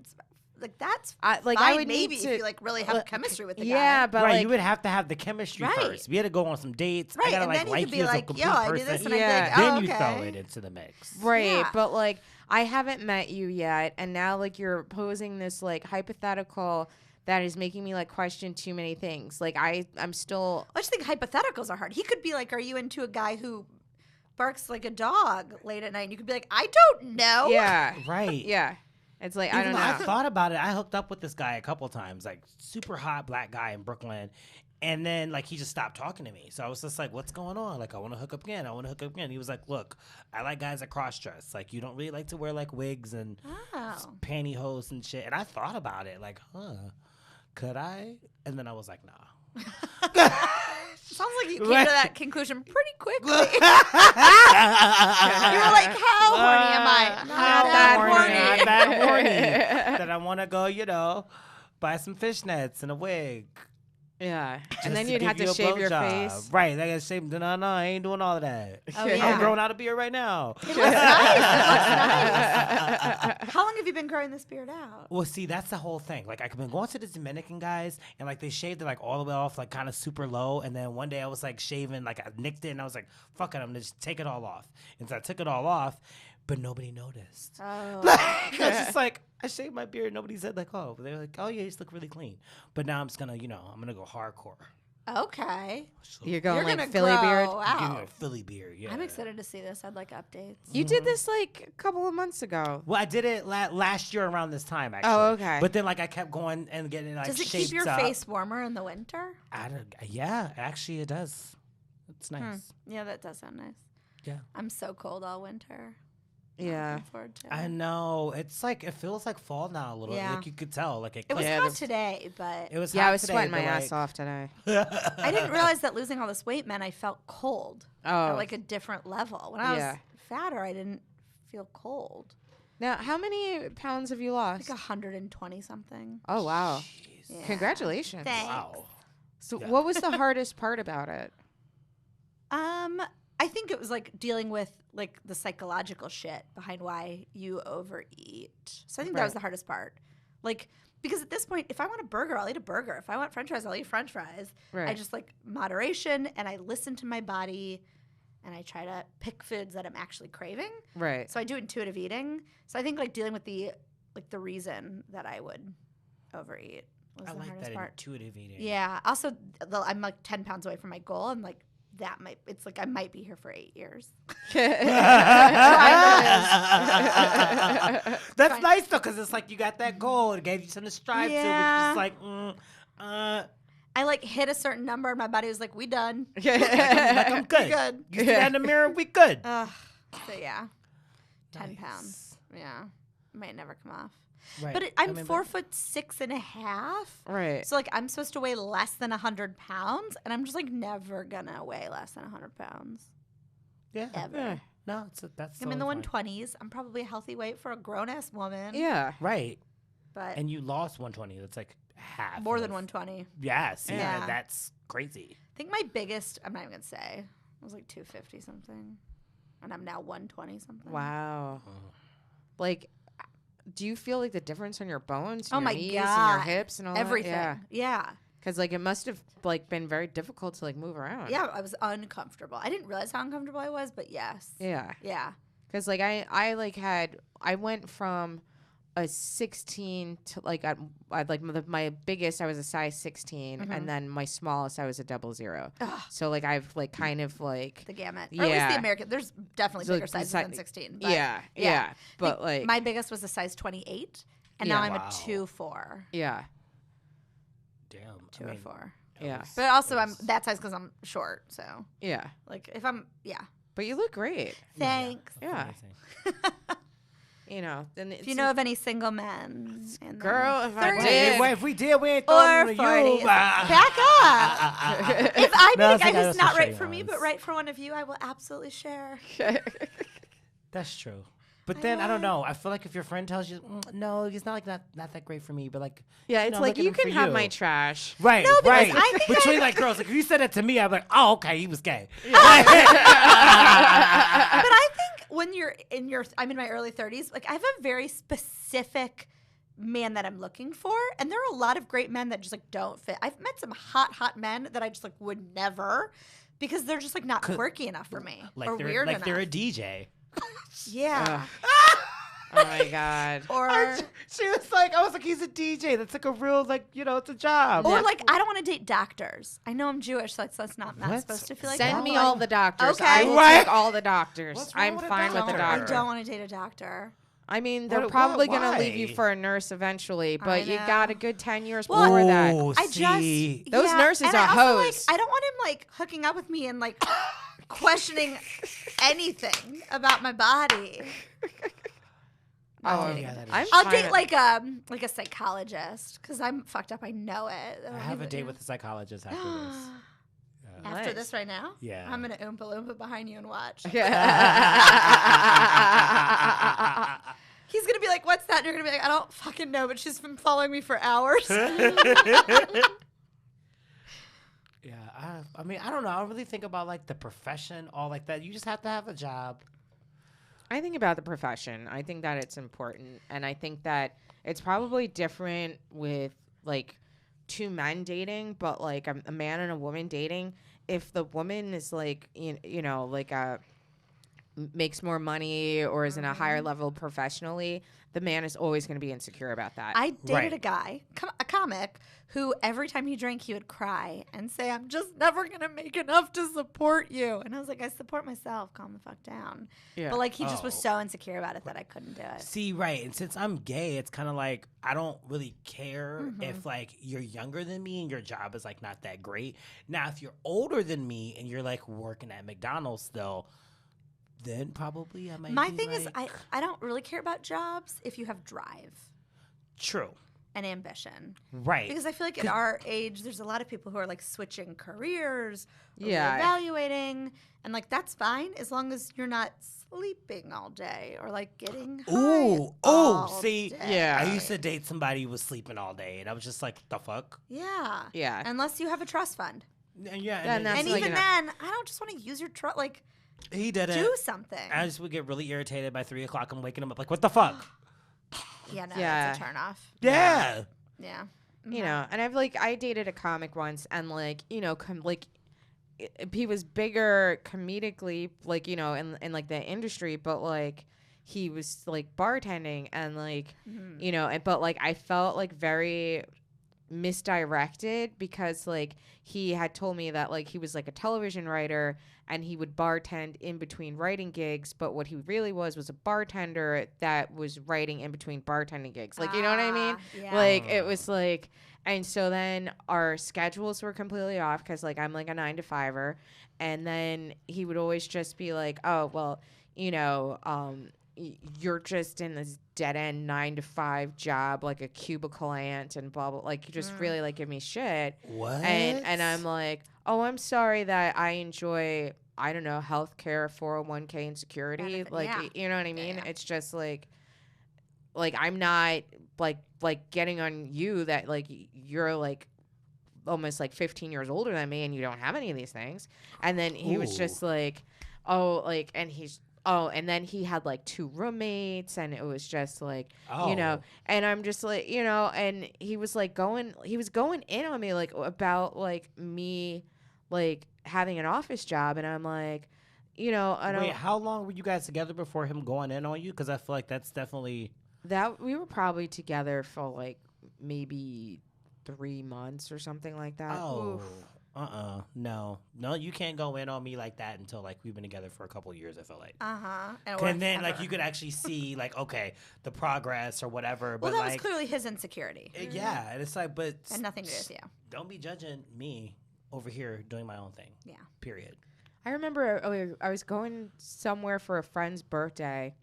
Like that's I fine, would maybe need to, if you like really have chemistry with the yeah, guy. but right, like, you would have to have the chemistry Right. first. We had to go on some dates. Right, I gotta and then like you could be you as a like, complete yo, I person. do this, and Yeah. I'd be like, Then oh, you okay. throw it into the mix. right, Yeah. but like I haven't met you yet, and now like you're posing this like hypothetical that is making me like question too many things. Like I'm still I just think hypotheticals are hard. He could be like, are you into a guy who barks like a dog late at night? And you could be like, I don't know. yeah, Right. yeah. It's like I Even don't though know. I thought about it. I hooked up with this guy a couple times, like super hot black guy in Brooklyn. And then like he just stopped talking to me. So I was just like, what's going on? Like I want to hook up again. I want to hook up again. He was like, look, I like guys that cross dress. Like you don't really like to wear like wigs and Oh. pantyhose and shit. And I thought about it, like, could I? And then I was like, nah. Sounds like you came to that conclusion pretty quickly. You were like, how horny am I? Not that horny. Not that horny. That I want to go, buy some fishnets and a wig. Yeah, Just and then you'd give have to you a shave your blowjob. face. Right, I gotta shave. No, I ain't doing all of that. Oh, yeah. I'm growing out a beard right now. It looks nice. How long have you been growing this beard out? Well, see, that's the whole thing. Like, I've been going to the Dominican guys, and like they shaved it like all the way off, like kind of super low. And then one day I was like shaving, like I nicked it, and I was like, "Fuck it, I'm gonna just take it all off." And so I took it all off, but nobody noticed. Oh. I was just like, I shaved my beard. Nobody said like, "Oh," they were like, "Oh yeah, you just look really clean." But now I'm just gonna, I'm gonna go hardcore. Okay. So You're going You're like gonna Philly grow beard. give me out. a Philly beard. Yeah, I'm excited to see this. I'd like updates. You did this like a couple of months ago. Well, I did it last year around this time, actually. Oh, okay. But then, like, I kept going and getting like Does it shaped keep your up. face warmer in the winter? Yeah, actually, it does. It's nice. Yeah, that does sound nice. Yeah. I'm so cold all winter. Yeah. Looking forward to it. I know. It's like it feels like fall now a little. Yeah. Like you could tell. Like It was clicked. Yeah, hot this- today, but It was. Yeah, hot I was today, sweating my but, ass like- off today. I didn't realize that losing all this weight meant I felt cold Oh, at like a different level. When I Yeah. was fatter, I didn't feel cold. now how many pounds have you lost? Like 120 something. Oh wow! Jeez. Yeah. Congratulations. Thanks. Wow. So, Yeah. what was the hardest part about it? I think it was like dealing with like the psychological shit behind why you overeat. So I think that was Right. the hardest part. Like, because at this point, if I want a burger, I'll eat a burger. If I want french fries, I'll eat french fries. I Right. just like moderation, and I listen to my body, and I try to pick foods that I'm actually craving. Right. So I do intuitive eating. So I think like dealing with the reason that I would overeat was I the like hardest that part. intuitive eating. Yeah. Also, I'm like 10 pounds away from my goal, and like it's like I might be here for 8 years. That's nice though, because it's like you got that goal. It gave you something to strive to. But Yeah. just like, I like hit a certain number, and my body was like, "We done." like I'm good. Good. You see that in the mirror? We good. Ugh. So yeah, 10 Nice. pounds. Yeah, might never come off. Right. But I'm 4'6.5". Right. So like I'm supposed to weigh less than 100 pounds, and I'm just like never gonna weigh less than 100 pounds Yeah. ever. Yeah. No, that's. I'm in the totally fine. 120s. I'm probably a healthy weight for a grown ass woman. Yeah. Right. but And you lost 120. That's like half. more than of- 120. Yes. Yeah. Yeah. That's crazy. I think my biggest, I'm not even gonna say, was like 250 something, and I'm now 120 something. Wow. Like, do you feel like the difference in your bones, Oh and my your knees, and your God. hips, and all Everything. that? Yeah. Because like it must have like been very difficult to like move around. Yeah, I was uncomfortable. I didn't realize how uncomfortable I was, but yes. Yeah. Yeah. Because like I went from a 16 to like I like my biggest I was a size 16 and then my smallest I was a 00. Ugh. So like I've like kind of like The gamut. Or at least Yeah. the American. There's definitely So, bigger like, sizes the than si- 16. But yeah. But Like, like my biggest was a size 28, and now Yeah. I'm Wow. a 2'4". yeah. Damn. Two or four. Yeah. But also, I'm that size because I'm short. So, Yeah. like, if I'm, But you look great. thanks. Yeah. You know, then If you know of any single men, in Girl, their if I 30s did- If we did, we ain't or throwing 40s, you. back up. If I No, meet it's a like guy I who's was not so right shitty for me, ones. but right for one of you, I will absolutely share. That's true. But then I don't know. I feel like if your friend tells you, no, he's not like not that great for me, but like Yeah, it's I'm like looking you for can have you. my trash. Right, No, because right. I think Between like girls, like if you said it to me, I'm like, oh, okay, he was gay. But I think when you're I'm in my early 30s, like I have a very specific man that I'm looking for, and there are a lot of great men that just like don't fit. I've met some hot men that I just like would never, because they're just like not quirky enough for me Like or they're weird like enough. they're a DJ. Yeah. Oh my god. Or She was like, I was like, he's a DJ. That's like a real like, it's a job. like I don't want to date doctors. I know I'm Jewish, so that's not What? supposed to feel like Send that. me but all the doctors. Okay. I will Right? take all the doctors. What's wrong I'm with a fine with the doctor? I doctor. don't want to date a doctor. I mean, they're What- probably why? going to leave you for a nurse eventually, I but you know. got a good 10 years Well, before that. Oh, I see. just Those nurses and are I also, hoes. Like, I don't want him like hooking up with me and like questioning anything about my body. Oh, yeah, that is I'm I'll fine date with- like a psychologist because I'm fucked up. I know it. I have a date with a psychologist after this. After Nice. this right now. Yeah. I'm gonna oompa loompa behind you and watch. He's gonna be like, "What's that?" And you're gonna be like, "I don't fucking know," but she's been following me for hours. Yeah, I mean, I don't know. I don't really think about like the profession, all like that. You just have to have a job. I think about the profession. I think that it's important. And I think that it's probably different with like two men dating, but like a man and a woman dating. If the woman is like, you know, like makes more money or is in a higher level professionally, the man is always going to be insecure about that. I dated Right. a guy, a comic, who every time he drank, he would cry and say, "I'm just never gonna make enough to support you." And I was like, "I support myself. Calm the fuck down." Yeah. But like, he just was Oh. so insecure about it that I couldn't do it. See, right. And since I'm gay, it's kind of like I don't really care if like you're younger than me and your job is like not that great. Now, if you're older than me and you're like working at McDonald's still, then probably I might. My be thing is, like, I don't really care about jobs if you have drive true, and ambition. right? Because I feel like at our age, there's a lot of people who are like switching careers, or Yeah. evaluating, and like that's fine as long as you're not sleeping all day or like getting high Ooh, all see, day. Yeah. I used to date somebody who was sleeping all day, and I was just like, the fuck? Yeah. Yeah. Unless you have a trust fund. And yeah, And that's And like even an- then, I don't just want to use your trust. Like, he didn't. do something. I just would get really irritated by 3 o'clock. I'm waking him up like, what the fuck? Yeah, no, Yeah. that's a turn off. Yeah. Yeah. You know, and I dated a comic once, and like, you know, he was bigger comedically, like, you know, in like the industry, but like he was like bartending and like, you know, but like I felt like very misdirected because like he had told me that like he was like a television writer and he would bartend in between writing gigs, but what he really was a bartender that was writing in between bartending gigs. Like, you know what I mean? Yeah. Like it was like, and so then our schedules were completely off because like I'm like a 9 to 5er, and then he would always just be like, oh well, you know, you're just in this dead end 9 to 5 job, like a cubicle ant, and blah blah. Like you just really like give me shit. What? And I'm like, oh, I'm sorry that I enjoy, I don't know, healthcare, 401k, and security. Benefit, Like yeah. you know what I mean? yeah. It's just like I'm not like getting on you that like you're like almost like 15 years older than me and you don't have any of these things. And then he was Ooh. just like, oh, like, and he's Oh, and then he had like 2 roommates, and it was just like, Oh. and I'm just like, and he was going in on me like about like me like having an office job, and I'm like, I don't. Wait, how long were you guys together before him going in on you? Because I feel like that's definitely. That we were probably together for like maybe 3 months or something like that. Oh. No, you can't go in on me like that until like we've been together for a couple of years. I feel like. And then like you could actually see like okay the progress or whatever. Well, but that like, was clearly his insecurity. Yeah, and it's like, but Had nothing to do with you. Don't be judging me over here doing my own thing. Yeah. Period. I remember I was going somewhere for a friend's birthday,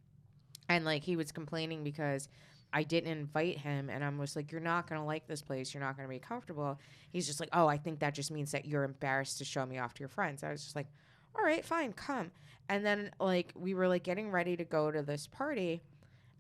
and like he was complaining because I didn't invite him, and I was like, "You're not gonna like this place. You're not gonna be comfortable." He's just like, "Oh, I think that just means that you're embarrassed to show me off to your friends." I was just like, "All right, fine, come." And then like we were like getting ready to go to this party,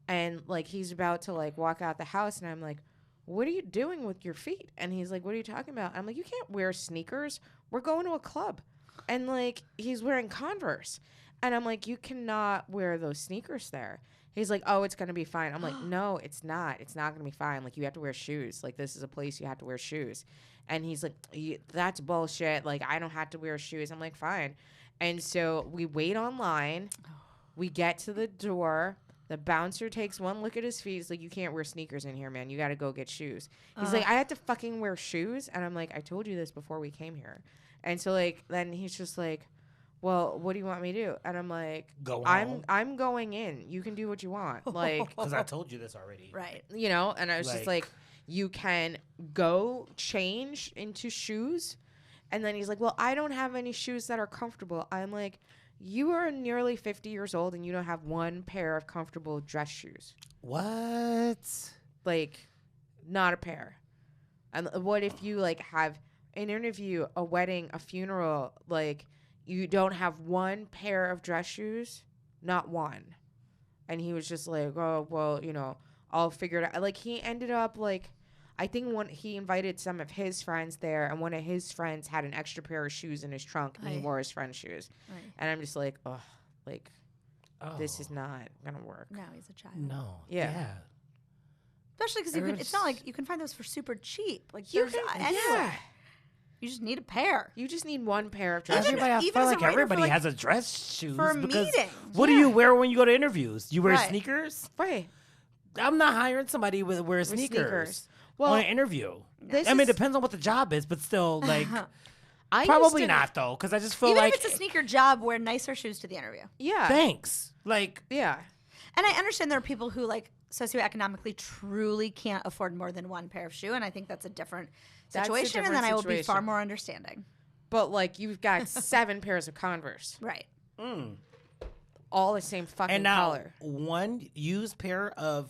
and like he's about to like walk out the house, and I'm like, "What are you doing with your feet?" And he's like, "What are you talking about?" I'm like, "You can't wear sneakers. We're going to a club." And like he's wearing Converse, and I'm like, "You cannot wear those sneakers there." He's like, "Oh, it's gonna be fine." I'm like, "No, it's not. It's not gonna be fine. Like, you have to wear shoes. Like, this is a place you have to wear shoes." And he's like, "That's bullshit. Like, I don't have to wear shoes." I'm like, "Fine." And so we wait online. We get to the door. The bouncer takes one look at his feet. He's like, "You can't wear sneakers in here, man. You got to go get shoes." He's like, "I had to fucking wear shoes." And I'm like, "I told you this before we came here." And so like then he's just like, "Well, what do you want me to do?" And I'm like, Go home. I'm going in. You can do what you want." Like, Because I told you this already. Right. and I was just like, "You can go change into shoes." And then he's like, "Well, I don't have any shoes that are comfortable." I'm like, "You are nearly 50 years old and you don't have one pair of comfortable dress shoes." What? Like, not a pair. And what if you like have an interview, a wedding, a funeral, like you don't have one pair of dress shoes? Not one. And he was just like, "Oh, well, I'll figure it out." Like he ended up like, I think he invited some of his friends there, and one of his friends had an extra pair of shoes in his trunk, and he wore his friend's shoes. Right. And I'm just like, oh, like, this is not gonna work. No, he's a child. No. Yeah. Especially because it's not like you can find those for super cheap. Like You there's can, anywhere. yeah. You just need a pair. You just need one pair of dress shoes. Everybody, I even feel as a like writer for, everybody like, has a dress shoes. for a because meeting. What do you wear when you go to interviews? You wear Right. sneakers? Right. I'm not hiring somebody with wear sneakers. Well, on an interview. this I mean, it is- depends on what the job is, but still, like, I probably used to- not though, because I just feel Even like if it's a sneaker job, wear nicer shoes to the interview. Yeah. thanks. Like, Yeah. And I understand there are people who like socioeconomically truly can't afford more than one pair of shoe, and I think that's a different That's a situation. And different then I will be situation. far more understanding. But like you've got 7 pairs of Converse, Right. all the same fucking and now color. one used pair of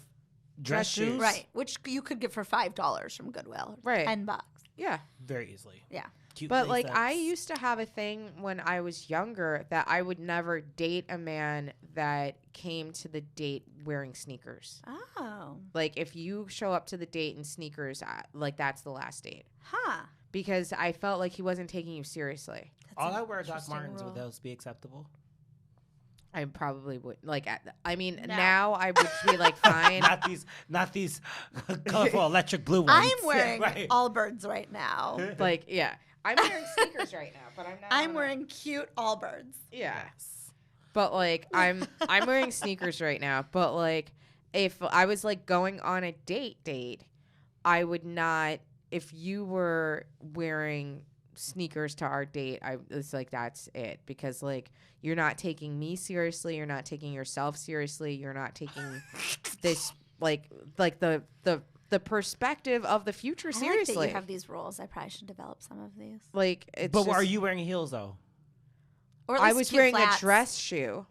dress Dress shoes. shoes, Right. Which you could get for $5 from Goodwill. Right. $10. Yeah. very easily. Yeah. Cute But lace like I ups. used to have a thing when I was younger that I would never date a man that came to the date wearing sneakers. Oh. Like if you show up to the date in sneakers, like that's the last date. Huh. Because I felt like he wasn't taking you seriously. all I wear Doc interesting Martens. rule. Would those be acceptable? I probably would like. I mean, No. now I would be like, fine. not these colorful electric blue ones. I'm wearing Right. Allbirds right now. Like, yeah, I'm wearing sneakers right now, but I'm not. I'm wearing cute Allbirds. Yeah. But like I'm wearing sneakers right now. But like if I was like going on a date, I would not. If you were wearing sneakers to our date, it's like that's it, because like you're not taking me seriously, you're not taking yourself seriously, you're not taking this like the perspective of the future I like seriously. that you have these rules. I probably should develop some of these. Like it's But just, are you wearing heels though? Or at I least was cute wearing flats. a dress shoe,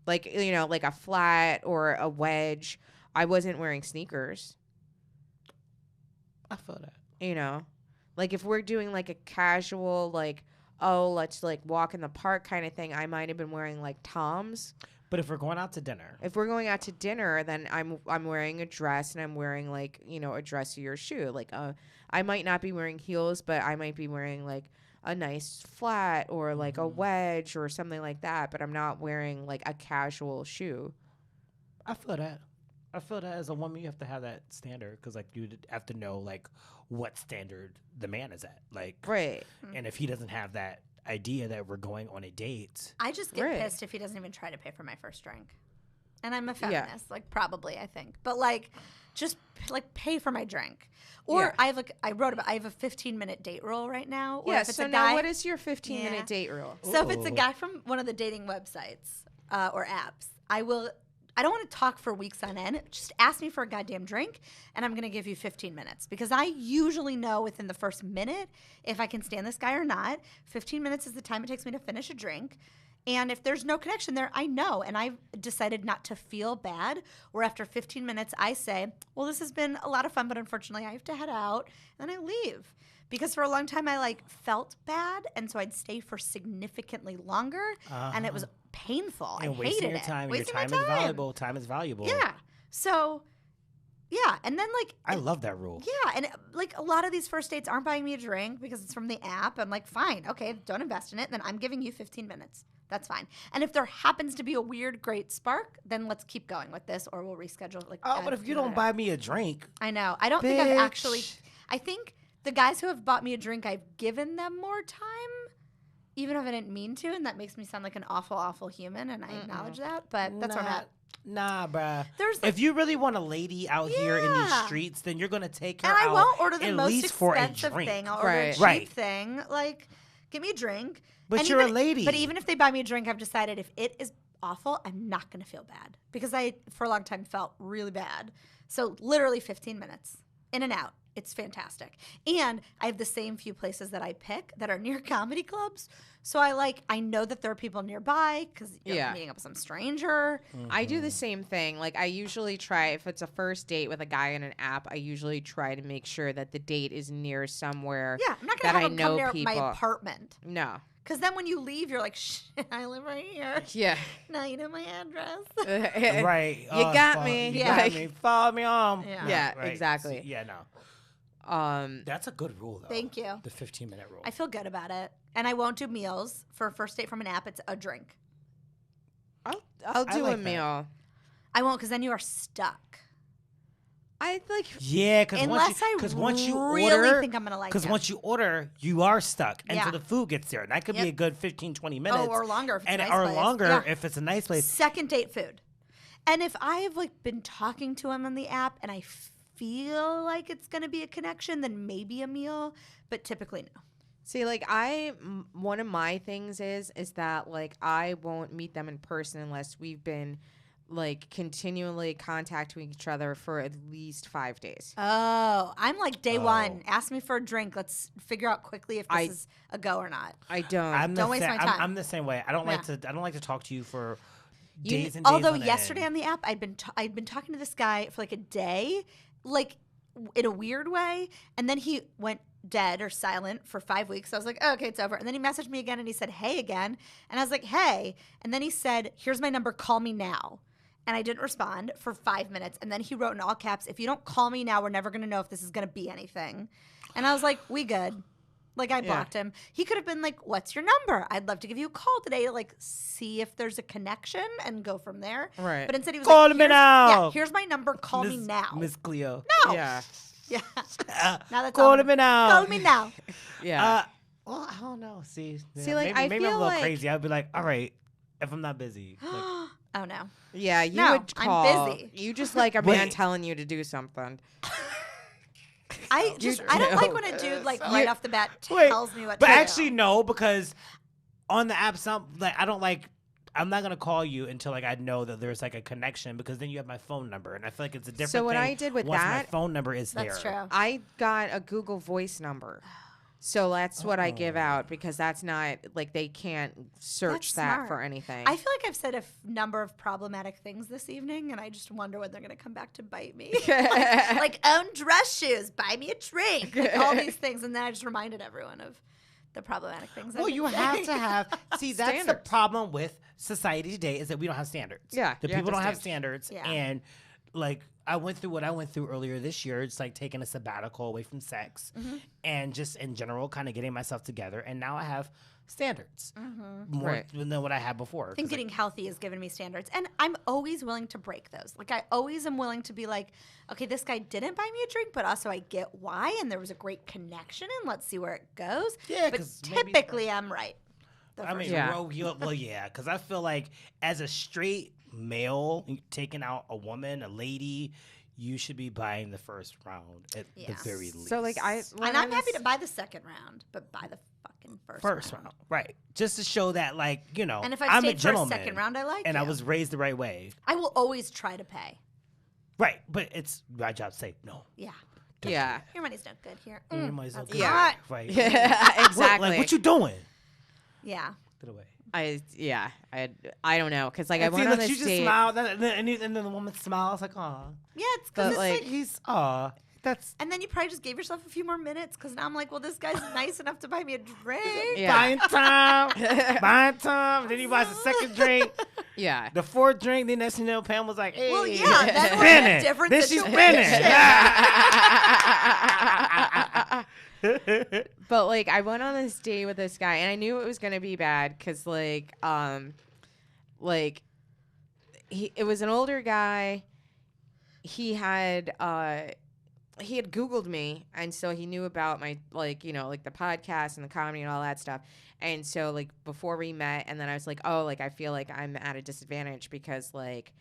like like a flat or a wedge. I wasn't wearing sneakers. I feel that. Like if we're doing like a casual like, oh, let's like walk in the park kind of thing, I might have been wearing like Toms. But if we're going out to dinner, If we're going out to dinner, then I'm wearing a dress and I'm wearing like a dressier shoe. Like I might not be wearing heels, but I might be wearing like a nice flat or like a wedge or something like that, but I'm not wearing like a casual shoe. I feel that. I feel that as a woman, you have to have that standard because, like, you have to know, like, what standard the man is at. Like, Right. And if he doesn't have that idea that we're going on a date. I just get Right. pissed if he doesn't even try to pay for my first drink. And I'm a feminist, like probably, I think. But like just like pay for my drink. Or Yeah. I have like I have a 15-minute date rule right now. Or Yeah, if it's so a now guy, what is your 15-minute Yeah. date rule? So if it's a Ooh. guy from one of the dating websites or apps, I don't want to talk for weeks on end. Just ask me for a goddamn drink, and I'm going to give you 15 minutes. Because I usually know within the first minute if I can stand this guy or not. 15 minutes is the time it takes me to finish a drink. And if there's no connection there, I know. And I've decided not to feel bad, where after 15 minutes, I say, well, this has been a lot of fun, but unfortunately, I have to head out. And then I leave. Because for a long time, I like felt bad. And so I'd stay for significantly longer. And it was painful. And I wasting hated your it. time. Wasting Your my time is valuable. Time is valuable. Yeah. So, yeah. And then like, I love that rule. yeah. And like a lot of these first dates aren't buying me a drink because it's from the app. I'm like, fine. Okay. Don't invest in it. Then I'm giving you 15 minutes. That's fine. And if there happens to be a weird, great spark, then let's keep going with this or we'll reschedule. Like, Oh, but if you don't buy me a drink, I know. I don't think I've actually, Bitch. I think the guys who have bought me a drink, I've given them more time, even if I didn't mean to. And that makes me sound like an awful, awful human. And I acknowledge that. But that's where I'm at. Nah, bruh. There's if you really want a lady out here in these Yeah. streets, then you're gonna take her And I out won't order the at most least for a expensive drink. thing. I'll order a Right. cheap Right. thing. Like, give me a drink. But And you're a even- lady. But even if they buy me a drink, I've decided if it is awful, I'm not going to feel bad. Because I, for a long time, felt really bad. So literally 15 minutes, in and out. It's fantastic. And I have the same few places that I pick that are near comedy clubs. So I know that there are people nearby because you're Yeah. meeting up with some stranger. I do the same thing. Like I usually try, if it's a first date with a guy in an app, I usually try to make sure that the date is near somewhere Yeah, I'm not that going to I have them come know near people. my apartment. No. Because then when you leave, you're like, shit, I live right here. Yeah. Now you know my address. Right. You got follow- me. You Yeah. got me. Follow me home. Yeah. Yeah, Right. exactly. Yeah, no. Um, That's a good rule, though. Thank you. The 15-minute rule. I feel good about it. And I won't do meals. For a first date from an app, it's a drink. I'll do like a that. meal. I won't because then you are stuck. I like. Yeah, because Unless I once you really order, think I'm going to like because it. once you order, you are stuck until Yeah. the food gets there. And that could be Yep. a good 15, 20 minutes. Oh, or longer if it's and a nice or place. longer Yeah. if it's a nice place. Second date food. And if I have like been talking to him on the app and I feel like it's going to be a connection, then maybe a meal, but typically no. See, like one of my things is that like I won't meet them in person unless we've been like continually contacting each other for at least 5 days. Oh, I'm like day Oh. one. Ask me for a drink. Let's figure out quickly if this is a go or not. I don't. Don't waste my time. I'm the same way. I don't like Yeah. to. I don't like to talk to you for You- days and days. Although on yesterday end. on the app, I'd been talking to this guy for like a day, like in a weird way, and then he went dead or silent for 5 weeks. So I was like, oh, okay, it's over. And then he messaged me again and he said, hey again, and I was like, hey, and then he said, here's my number, call me now. And I didn't respond for 5 minutes. And then he wrote in all caps, if you don't call me now, we're never going to know if this is going to be anything. And I was like, we good. Like, I blocked him. He could have been like, what's your number? I'd love to give you a call today to, like, see if there's a connection and go from there. Right. But instead he was Call like, me now. Yeah, here's my number. Call me Miss- now. Miss Cleo. No. Yeah. Yeah. Now that's Call all. me now. Call me now. Yeah. Well, I don't know. See, like, maybe, I maybe I'm a feel little like- crazy. I'd be like, all right, if I'm not busy. Like, Oh, no. Yeah, you No, would I'm call. busy. You just like a man Wait. telling you to do something. I don't like when a dude, like, right off the bat wait, tells me what but to do. actually, no, because on the app, I don't like. I'm not gonna call you until like I know that there's like a connection because then you have my phone number and I feel like it's a different. So what thing I did with once that- my phone number is That's there. true. I got a Google Voice number. So that's what I give out because that's not like they can't search That's that smart. for anything. I feel like I've said a number of problematic things this evening, and I just wonder when they're going to come back to bite me. like own dress shoes, buy me a drink, like all these things. And then I just reminded everyone of the problematic things. I've Well, been you have saying. to have. See, that's the Standards. problem with society today is that we don't have standards. Yeah, the you have people to don't have stand. standards, Yeah. and like I went through what I went through earlier this year. It's like taking a sabbatical away from sex and just in general kind of getting myself together. And now I have standards more than what I had before. I think getting healthy has given me standards. And I'm always willing to break those. Like, I always am willing to be like, okay, this guy didn't buy me a drink, but also I get why. And there was a great connection, and let's see where it goes. Yeah, but 'cause maybe- typically I'm right. I mean, Yeah. well, yeah, because I feel like as a straight male taking out a woman, a lady, you should be buying the first round at the very least. So like And I'm happy to buy the second round, but buy the fucking first round. Right? Just to show that, like, you know, And if I I'm a stayed for a gentleman, second round, I like and I you. was raised the right way. I will always try to pay. Right, but it's my job to say no. Yeah. Yeah. Your money's no good here. Your money's that's okay. Yeah. Right. Exactly. Like, what you doing? Yeah. Get away. I don't know, because like I And see, went on look, this you just date. smile, and then the woman smiles like, "Aw." Yeah, it's because But, it's like, like, He's that's and then you probably just gave yourself a few more minutes because now I'm like, well, this guy's nice enough to buy me a drink. Yeah. buying time, buying time. And then he buys the second drink, Yeah. the fourth drink. Then next thing you know, Pam was like, "Hey, Well, yeah, then we're in a spinning." different Then she's situation. spinning. But like I went on this date with this guy, and I knew it was gonna be bad because like it was an older guy. He had Googled me, and so he knew about my like the podcast and the comedy and all that stuff. And so like before we met, and then I was like, oh, like I feel like I'm at a disadvantage because like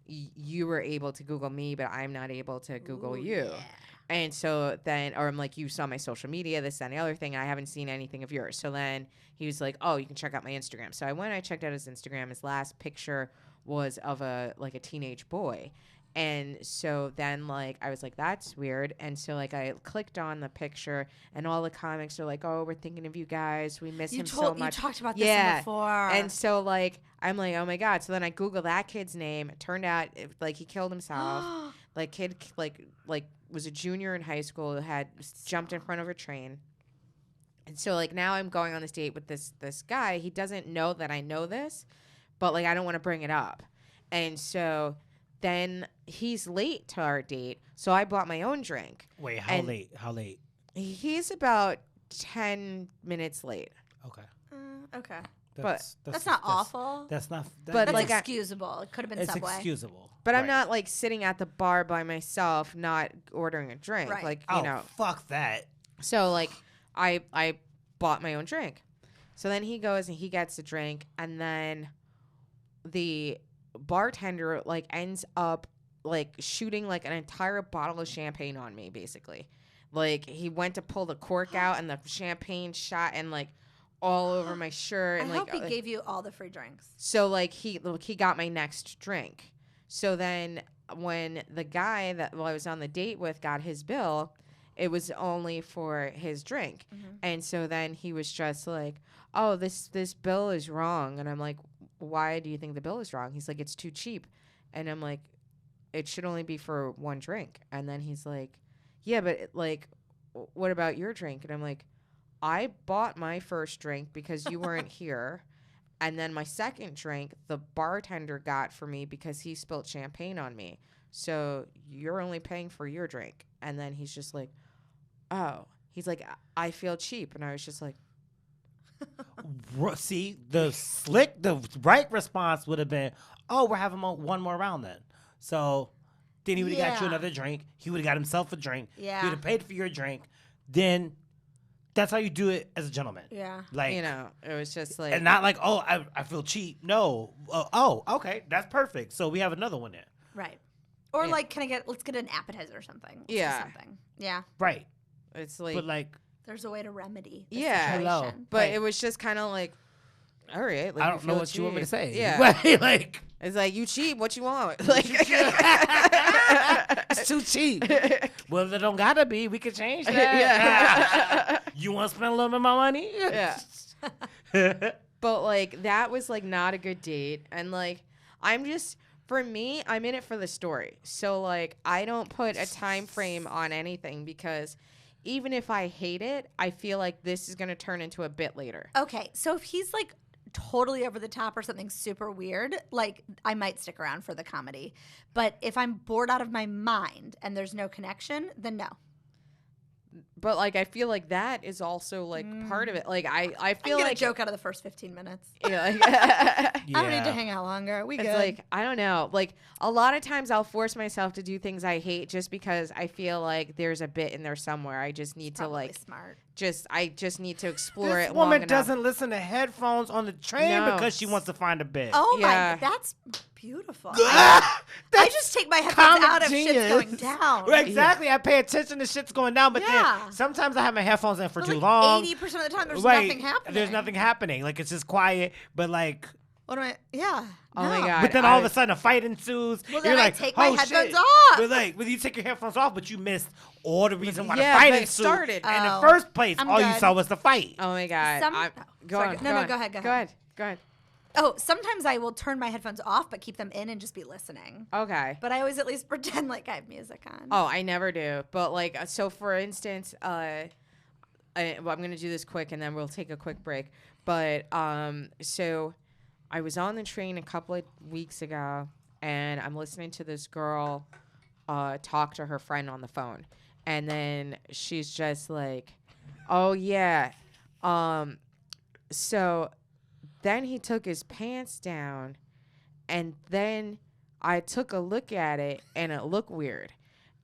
you were able to Google me, but I'm not able to Google you. Yeah. And so then, or I'm like, you saw my social media, this, and the other thing. I haven't seen anything of yours. So then he was like, oh, you can check out my Instagram. So I went, I checked out his Instagram. His last picture was of a teenage boy. And so then like I was like, that's weird. And so like I clicked on the picture, and all the comics are like, oh, we're thinking of you guys. We miss him so much. You talked about this before. And so like I'm like, oh my God. So then I Googled that kid's name. It turned out like he killed himself. Like kid like was a junior in high school, had jumped in front of a train. And so like now I'm going on this date with this guy. He doesn't know that I know this, but like I don't want to bring it up. And so then he's late to our date, so I bought my own drink. Wait, how late? He's about 10 minutes late. Okay. Okay. That's not awful. That's not. But, That's like, excusable. It could have been it's Subway. excusable. But I'm Right. not like sitting at the bar by myself, not ordering a drink. Right. Like, Oh, fuck that. So like I bought my own drink. So then he goes and he gets a drink, and then the bartender like ends up like shooting like an entire bottle of champagne on me, basically. Like he went to pull the cork out, and the champagne shot and like all over my shirt. I And hope like he gave you all the free drinks. so like he got my next drink. So then when the guy that I was on the date with got his bill, it was only for his drink. And so then he was just like, oh, this bill is wrong. And I'm like, why do you think the bill is wrong? He's like, it's too cheap. And I'm like, it should only be for one drink. And then he's like, yeah, but like, what about your drink? And I'm like, I bought my first drink because you weren't here. And then my second drink, the bartender got for me because he spilled champagne on me. So you're only paying for your drink. And then he's just like, oh. He's like, I feel cheap. And I was just like, See, the right response would have been, oh, we're having one more round then. So then he would have got you Yeah. another drink. He would have got himself a drink. Yeah. He would have paid for your drink. Then that's how you do it as a gentleman. Yeah. Like, it was just like. and not like, oh, I feel cheap. No. Oh, okay. That's perfect. So we have another one there. Right. Or Yeah. like, let's get an appetizer or something. Let's do Yeah. something. Yeah. Right. It's like. But like, There's a way to remedy the Yeah. Hello. situation. But Right. it was just kind of like, all right. Like, I don't know feel what you want me to cheap. say. Yeah. Like, It's like, you cheap. What you want? Like. it's too cheap. Well, it don't gotta be. We could change that. Yeah. You want to spend a little bit more money? Yeah. But like that was like not a good date, and like for me, I'm in it for the story. So like I don't put a time frame on anything because even if I hate it, I feel like this is gonna turn into a bit later. Okay, so if he's like totally over the top or something super weird, like I might stick around for the comedy. But if I'm bored out of my mind and there's no connection, then no. But like I feel like that is also like part of it. Like I feel I'm gonna like joke out of the first 15 minutes. yeah, like, I don't need to hang out longer. We it's good. like I don't know. Like a lot of times I'll force myself to do things I hate just because I feel like there's a bit in there somewhere. I just need to Probably like smart. I just need to explore This it. long woman enough. doesn't listen to headphones on the train No. because she wants to find a bit. Oh Yeah. my, that's beautiful. Ah, I just take my headphones comic out if shit's genius. going down. Right, exactly. I pay attention to shit's going down, but Yeah. then sometimes I have my headphones in for But too like long. 80% of the time, there's Right, nothing happening. There's nothing happening. Like it's just quiet, but like. What am I? Yeah. Oh my no. God. But then all of a sudden a fight ensues. Well, You're then I like, take my oh, headphones shit. off. But like, you take your headphones off, but you missed all the reason why Yeah, the fight but it ensued. started. In the Oh. first place, I'm all you good. saw was the fight. Oh my God. Go Sorry, on. no, on. go ahead, go Go ahead. ahead. Go ahead. Oh, sometimes I will turn my headphones off, but keep them in and just be listening. Okay. But I always at least pretend like I have music on. Oh, I never do. But like, so for instance, well, I'm gonna do this quick, and then we'll take a quick break. But so I was on the train a couple of weeks ago, and I'm listening to this girl talk to her friend on the phone, and then she's just like, "Oh yeah, so." Then he took his pants down, and then I took a look at it, and it looked weird.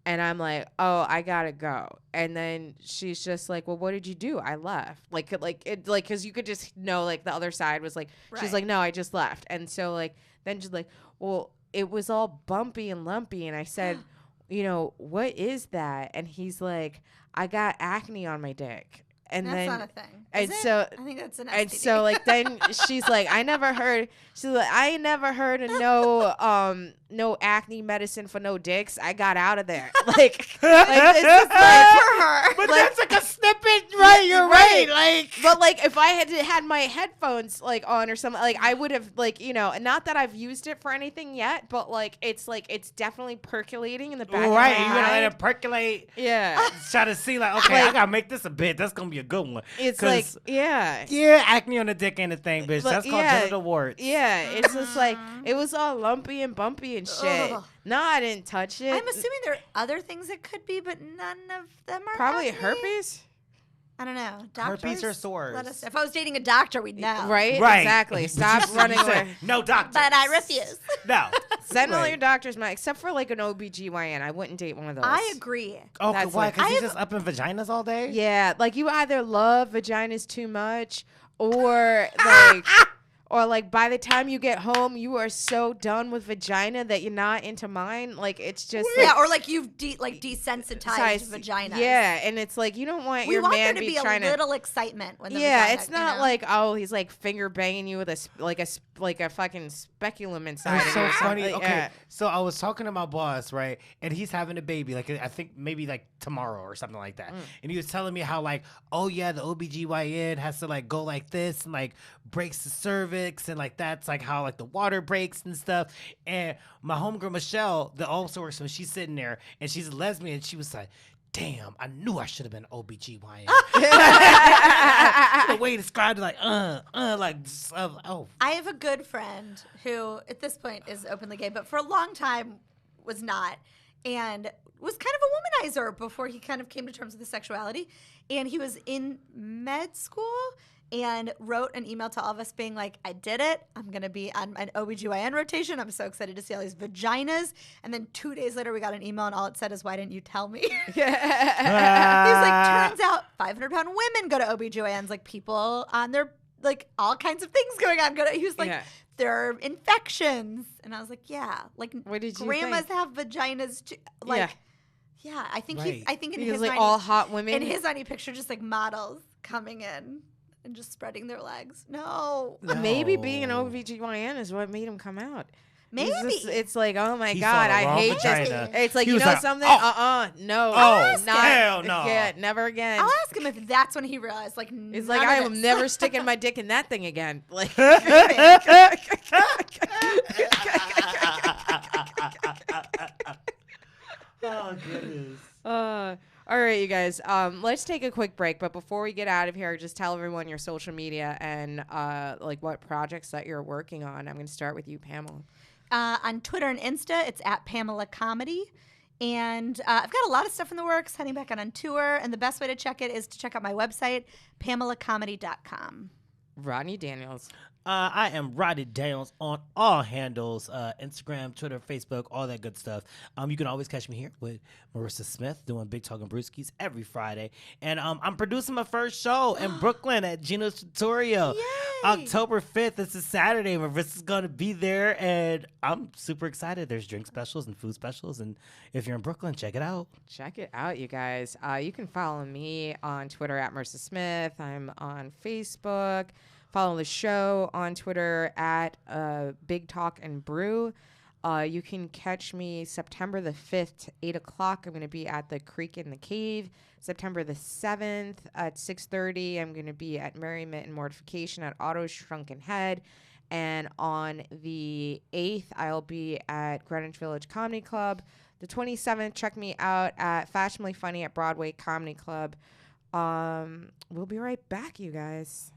And I'm like, oh, I gotta go. And then she's just like, well, what did you do? I left. Because you could just know, like, the other side was like, she's Right. like, no, I just left. And so, like, then she's like, well, it was all bumpy and lumpy. And I said, you know, what is that? And he's like, I got acne on my dick. And That's then not a thing. and Is it? so I think that's an STD. and so like then she's like, I never heard of no acne medicine for no dicks. I got out of there. Like it's just like for her. But like- that's like a snippet, right? You're right. Like, but like if I had my headphones like on or something, like I would have like, you know, and not that I've used it for anything yet, but like it's definitely percolating in the back. right, of you're my gonna let mind. it percolate. Yeah. Try to see, like, okay, Like- I gotta make this a bit. That's gonna be a good one. It's 'Cause, like yeah. yeah, acne on the dick ain't a thing, bitch. But That's called yeah, genital warts. Yeah, it's just like it was all lumpy and bumpy and shit. Ugh. No, I didn't touch it. I'm assuming there are other things it could be, but none of them are Probably acne? herpes. I don't know. Herpes or Doctors? sores? Let us. If I was dating a doctor, we'd know. Right? Right. Exactly. But Stop you running said, away. no doctor. But I refuse. No. Send all Right. your doctors, except for like an OBGYN. I wouldn't date one of those. I agree. Oh, That's why? like- Because he's I have- just up in vaginas all day? Yeah, like you either love vaginas too much or like or like by the time you get home you are so done with vagina that you're not into mine. Like it's just Yeah, or like you've desensitized size- vaginas. Yeah, and it's like you don't want We your want man there to be trying a little excitement when the Yeah, vagina, it's not you know? like oh he's like finger banging you with a fucking speculum inside. It's of so you or funny. something. Okay, Yeah. so I was talking to my boss, right, and he's having a baby, like I think maybe like tomorrow or something like that. And he was telling me how like, oh yeah, the OBGYN has to like go like this and like breaks the cervix and like that's like how like the water breaks and stuff. And my homegirl Michelle, that also works, so she's sitting there and she's a lesbian, and she was like, damn, I knew I should have been OBGYN. The way he described it, like, oh. I have a good friend who, at this point, is openly gay, but for a long time was not, and was kind of a womanizer before he kind of came to terms with his sexuality. And he was in med school and wrote an email to all of us being like, I did it. I'm going to be on an OBGYN rotation. I'm so excited to see all these vaginas. And then 2 days later, we got an email, and all it said is, why didn't you tell me? He's like, turns out 500-pound women go to OBGYNs, like people on their, like all kinds of things going on. He was like, Yeah. there are infections. And I was like, yeah, like What did you grandmas think? have vaginas too. Like, yeah, I think Right. I think in Because his like mind, all hot women. in his mind, he pictured just like models coming in and just spreading their legs. No. Maybe being an No. OBGYN is what made him come out. Maybe. It's like, oh my He God, saw the I wrong hate vagina. this. It's like, He you was know like, something? oh. No. Oh, not, hell no. Yeah, never again. I'll ask him if that's when he realized, like, It's like, I am never sticking my dick in that thing again. Like, Oh, goodness. All right, you guys. Let's take a quick break. But before we get out of here, just tell everyone your social media and like what projects that you're working on. I'm going to start with you, Pamela. On Twitter and Insta, it's at Pamela Comedy. And I've got a lot of stuff in the works, heading back on tour. And the best way to check it is to check out my website, PamelaComedy.com. Rodney Daniels. I am Roddy Daniels on all handles, Instagram, Twitter, Facebook, all that good stuff. You can always catch me here with Marissa Smith doing Big Talk and Brewskis every Friday. And I'm producing my first show in Brooklyn at Gino's Tutorial. Yay! October 5th. It's a Saturday. Marissa's going to be there, and I'm super excited. There's drink specials and food specials. And if you're in Brooklyn, check it out. Check it out, you guys. You can follow me on Twitter at Marissa Smith. I'm on Facebook. Follow the show on Twitter at Big Talk and Brew. You can catch me September the 5th, 8 o'clock. I'm going to be at the Creek in the Cave. September the 7th at 6:30, I'm going to be at Merriment and Mortification at Otto's Shrunken Head. And on the 8th, I'll be at Greenwich Village Comedy Club. The 27th, check me out at Fashionably Funny at Broadway Comedy Club. We'll be right back, you guys.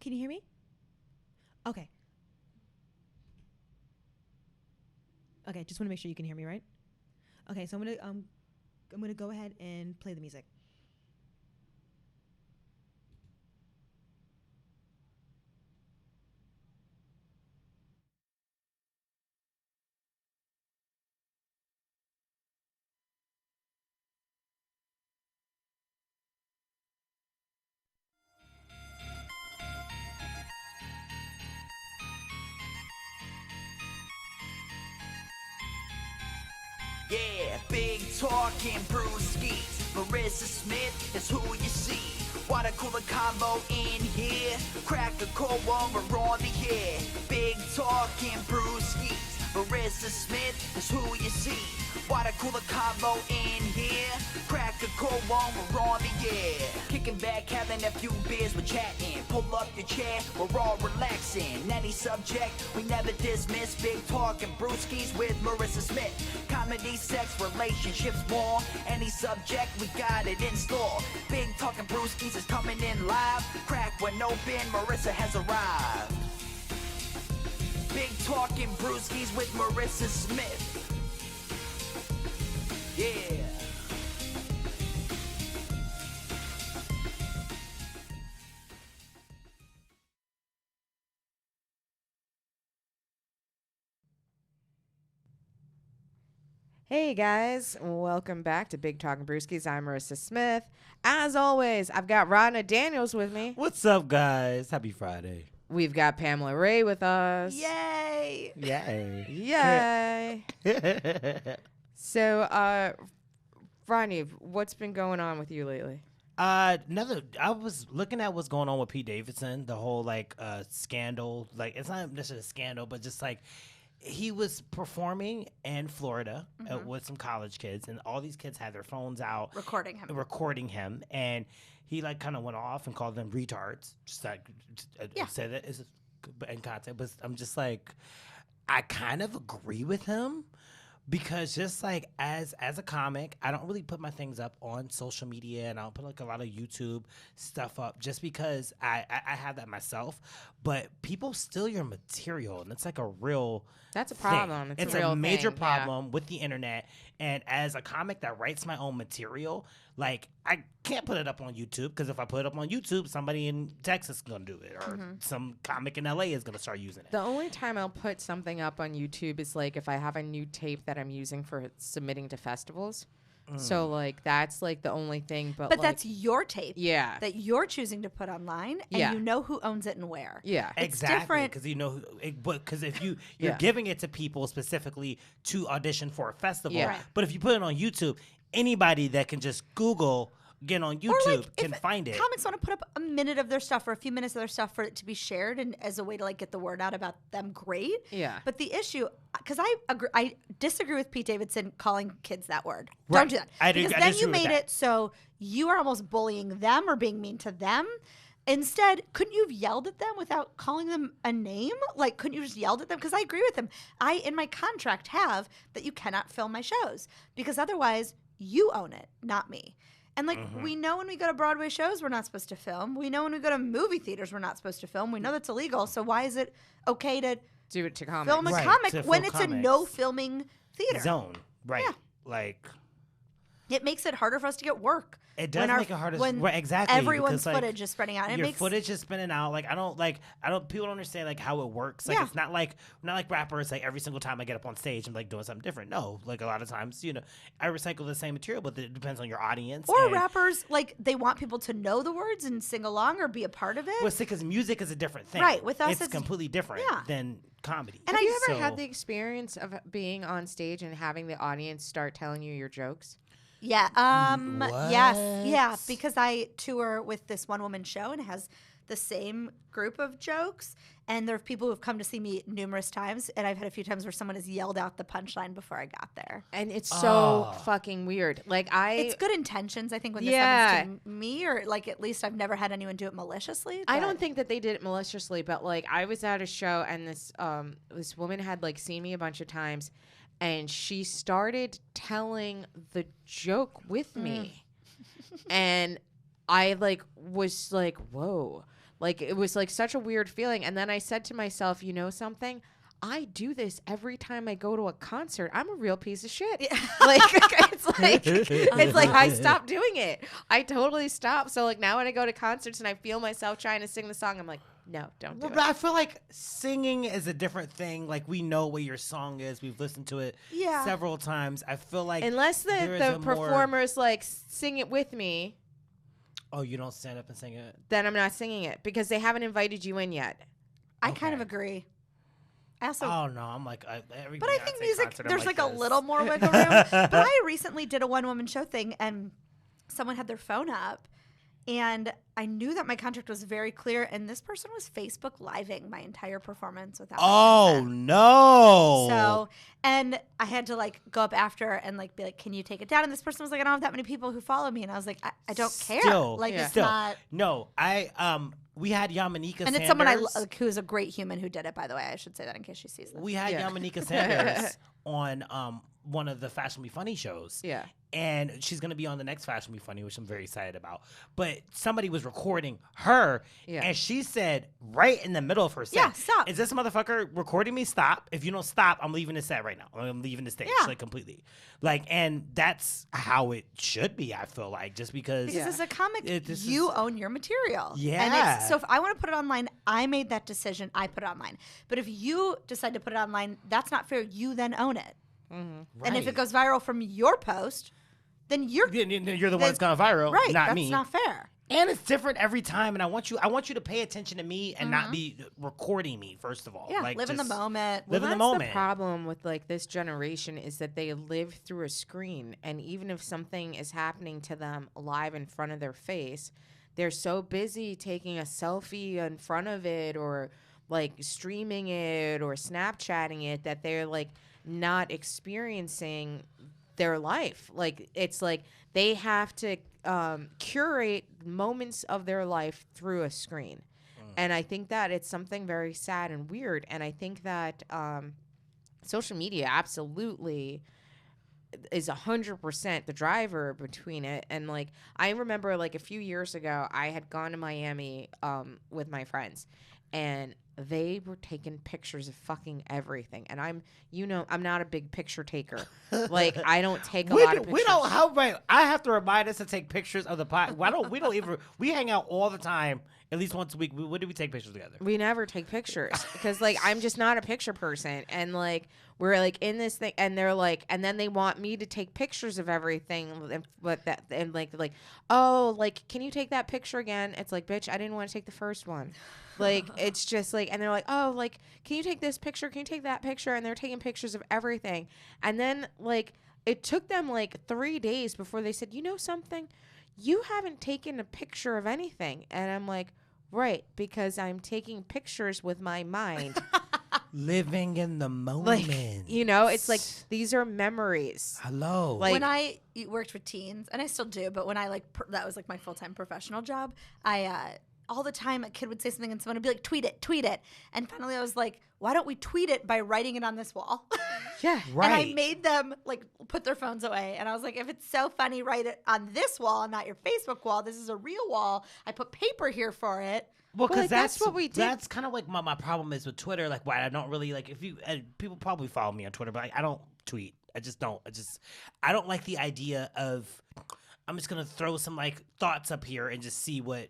Can you hear me? Okay. Okay, just want to make sure you can hear me, right? Okay, so I'm gonna go ahead and play the music. Yeah, big talking Brewskis. Marissa Smith is who you see. Water cooler combo in here. Crack a cold one, we're on the air. Big talking Brewskis. Marissa Smith is who you see. Water cooler combo in here. Crack a cold one, we're on the air. Kicking back, having a few beers, we're chatting. Pull up your chair, we're all relaxing. Any subject, we never dismiss. Big talking Brewskis with Marissa Smith. Comedy, sex, relationships, more. Any subject, we got it in store. Big talking Brewskis is coming in live. Crack one open, Marissa has arrived. Big talking Brewskis with Marissa Smith. Yeah. Hey guys, welcome back to Big Talking Brewskis. I'm Marissa Smith. As always, I've got Rodna Daniels with me. What's up, guys? Happy Friday. We've got Pamela Ray with us. Yay! Yay. Yay. So, Rodney, what's been going on with you lately? I was looking at what's going on with Pete Davidson, the whole scandal. Like, it's not necessarily a scandal, but just like he was performing in Florida with some college kids, and all these kids had their phones out Recording him. and he like kind of went off and called them retards. Just like said it in context, but I'm just like, I kind of agree with him. Because just like as a comic, I don't really put my things up on social media, and I don't put like a lot of YouTube stuff up just because I have that myself. But people steal your material, and it's like a real That's a thing. problem. It's a real major thing, yeah. problem with the internet. And as a comic that writes my own material, like I can't put it up on YouTube because if I put it up on YouTube, somebody in Texas is gonna do it, or some comic in LA is gonna start using it. The only time I'll put something up on YouTube is like if I have a new tape that I'm using for submitting to festivals. So like that's like the only thing. But like, that's your tape. Yeah. That you're choosing to put online, and Yeah. you know who owns it and where. Yeah. It's Exactly, different. because you know, because if you're Yeah. giving it to people specifically to audition for a festival, Yeah. Right. but if you put it on YouTube, anybody that can just Google, get on YouTube, can if find it. Comics want to put up a minute of their stuff or a few minutes of their stuff for it to be shared and as a way to like get the word out about them, great. Yeah. But the issue, because I disagree with Pete Davidson calling kids that word. Right. Don't do that. I do- Because I then disagree you with made that. it so you are almost bullying them or being mean to them. Instead, couldn't you have yelled at them without calling them a name? Like, couldn't you just yelled at them? Because I agree with him. I, in my contract, have that you cannot film my shows because otherwise you own it, not me. And like we know when we go to Broadway shows, we're not supposed to film. We know when we go to movie theaters, we're not supposed to film. We know that's illegal. So why is it okay to Do it to comics. film a Right, comic to when film it's a comics. no filming theater? Zone, right? Yeah. Like It makes it harder for us to get work. it does when make it harder. when Right, exactly. Everyone's because, like, footage is spreading out. It your makes footage is spinning out. Like I don't. People don't understand like how it works. Like Yeah. it's not like rappers. Like every single time I get up on stage, I'm like doing something different. No, like a lot of times, I recycle the same material, but it depends on your audience. or and, rappers like they want people to know the words and sing along or be a part of it. Well, because music is a different thing. Right, with us, it's it's- completely different yeah. than comedy. Have you ever So- had the experience of being on stage and having the audience start telling you your jokes? Yeah. Yes. Yeah. What? Because I tour with this one woman show and it has the same group of jokes. And there are people who have come to see me numerous times. And I've had a few times where someone has yelled out the punchline before I got there. And it's so Oh. fucking weird. Like It's good intentions, I think, when this Yeah. happens to me, or like at least I've never had anyone do it maliciously. I but- don't think that they did it maliciously, but like I was at a show and this woman had like seen me a bunch of times and she started telling the joke with me. And I like was like, whoa. Like, it was like such a weird feeling. And then I said to myself, you know something? I do this every time I go to a concert. I'm a real piece of shit. Yeah. Like, it's like I stopped doing it. I totally stopped. So like now when I go to concerts and I feel myself trying to sing the song, I'm like, no, don't do But it. I feel like singing is a different thing. Like, we know what your song is. We've listened to it Yeah. several times. I feel like Unless there is the a more- performers like sing it with me, Oh, you don't stand up and sing it? then I'm not singing it because they haven't invited you in yet. I kind of Okay. agree. I also Oh no, I'm like every But I think music, concert, I'm there's like a this. little more wiggle room. But I recently did a one-woman show thing, and someone had their phone up, and I knew that my contract was very clear, and this person was Facebook Living my entire performance without my Oh consent. no! So, and I had to like go up after and like be like, "Can you take it down?" And this person was like, "I don't have that many people who follow me," and I was like, "I don't care. Still, Like, Yeah. it's Still, not." no, we had Yamanika And Sanders. it's someone who is a great human who did it. By the way, I should say that in case she sees this. We had Yeah. Yamanika Sanders on one of the Fashion Be Funny shows. Yeah. And she's going to be on the next Fashion Be Funny, which I'm very excited about. But somebody was recording her, Yeah. and she said right in the middle of her set, Yeah, stop. Is this motherfucker recording me? Stop. If you don't stop, I'm leaving the set right now. I'm leaving the stage, Yeah. like, completely. Like, and that's how it should be, I feel like, just because. Because as a comic, this you is- own your material. Yeah. And so if I want to put it online, I made that decision. I put it online. But if you decide to put it online, that's not fair. You then own it. And if it Right. goes viral from your post, then you're You're the one that's gone viral, right. not that's me. not fair. And it's different every time, and I want you to pay attention to me and not Mm-hmm. be recording me. First of all, Yeah, like, live in the just moment. Live in the that's moment. The problem with like this generation is that they live through a screen, and even if something is happening to them live in front of their face, they're so busy taking a selfie in front of it or like streaming it or Snapchatting it that they're like not experiencing their life. Like it's like they have to curate moments of their life through a screen. And I think that it's something very sad and weird. And I think that social media absolutely is 100% the driver between it. And like I remember like a few years ago, I had gone to Miami with my friends, and they were taking pictures of fucking everything. And I'm not a big picture taker. Like I don't take a lot of pictures. We don't. How right? I have to remind us to take pictures of the pot. Why don't we don't even? We hang out all the time, at least once a week. When do we take pictures together? We never take pictures because like I'm just not a picture person, and like we're like in this thing, and they're like, and then they want me to take pictures of everything, and like oh, like can you take that picture again? It's like, bitch, I didn't want to take the first one. Like it's just like, and they're like, oh, like can you take this picture? Can you take that picture? And they're taking pictures of everything, and then like it took them like 3 days before they said, you know something, you haven't taken a picture of anything, and I'm like. Right, because I'm taking pictures with my mind. Living in the Like, moment. you know, it's like these are memories. Hello. Like- when I worked with teens, and I still do, but when I like that was like my full-time professional job, I all the time a kid would say something and someone would be like, tweet it. And finally I was like, why don't we tweet it by writing it on this wall? Yeah. Right. And I made them like put their phones away. And I was like, if it's so funny, write it on this wall, not your Facebook wall. This is a real wall. I put paper here for it. Well, because like, that's what we did. That's kind of like my problem is with Twitter. Like, why I don't really like if you people probably follow me on Twitter, but like, I don't tweet. I just don't. I don't like the idea of I'm just gonna throw some like thoughts up here and just see what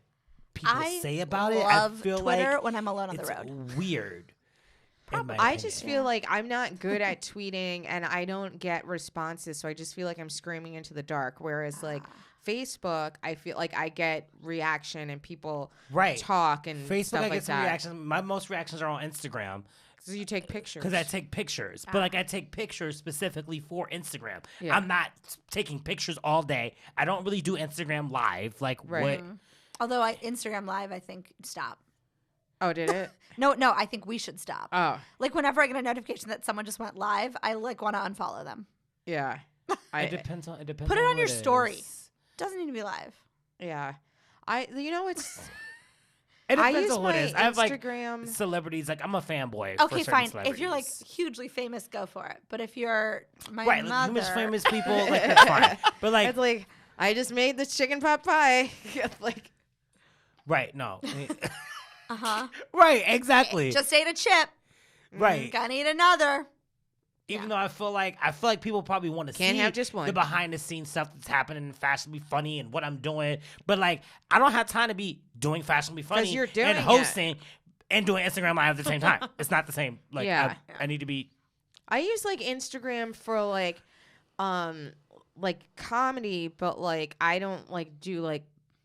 people I say about it. love I feel Twitter like when I'm alone on the it's road. weird. in my I opinion. just feel like I'm not good at tweeting and I don't get responses. So I just feel like I'm screaming into the dark. Whereas like Facebook, I feel like I get reaction and people Right. talk and Facebook, stuff I like get some that. reactions. My most reactions are on Instagram. So you take pictures. Because I take pictures, but like I take pictures specifically for Instagram. Yeah. I'm not taking pictures all day. I don't really do Instagram live. Like Right. what? Although Instagram Live, I think stop. Oh, did it? No, I think we should stop. Oh, Like whenever I get a notification that someone just went live, I like want to unfollow them. yeah. It depends on. It depends. Put it on who your story. is. Doesn't need to be live. Yeah. It's It I depends use on who it my is. I have like Instagram. celebrities. Like I'm a fanboy. for Okay, certain fine. If you're like celebrities. hugely famous, go for it. But if you're my right, mother, like famous people, like that's fine. But like, It's like I just made this chicken pot pie. Like right? No. Right, exactly. Just ate a chip. Right. Gonna eat another. Even though I feel like people probably want to Can't see have just one. the behind the scenes stuff that's happening in Fashion Be Funny and what I'm doing, but like I don't have time to be doing Fashion Be Funny you're doing and it. hosting and doing Instagram Live at the same time. It's not the same. Like Yeah. I need to be. I use like Instagram for like comedy, but like I don't like do like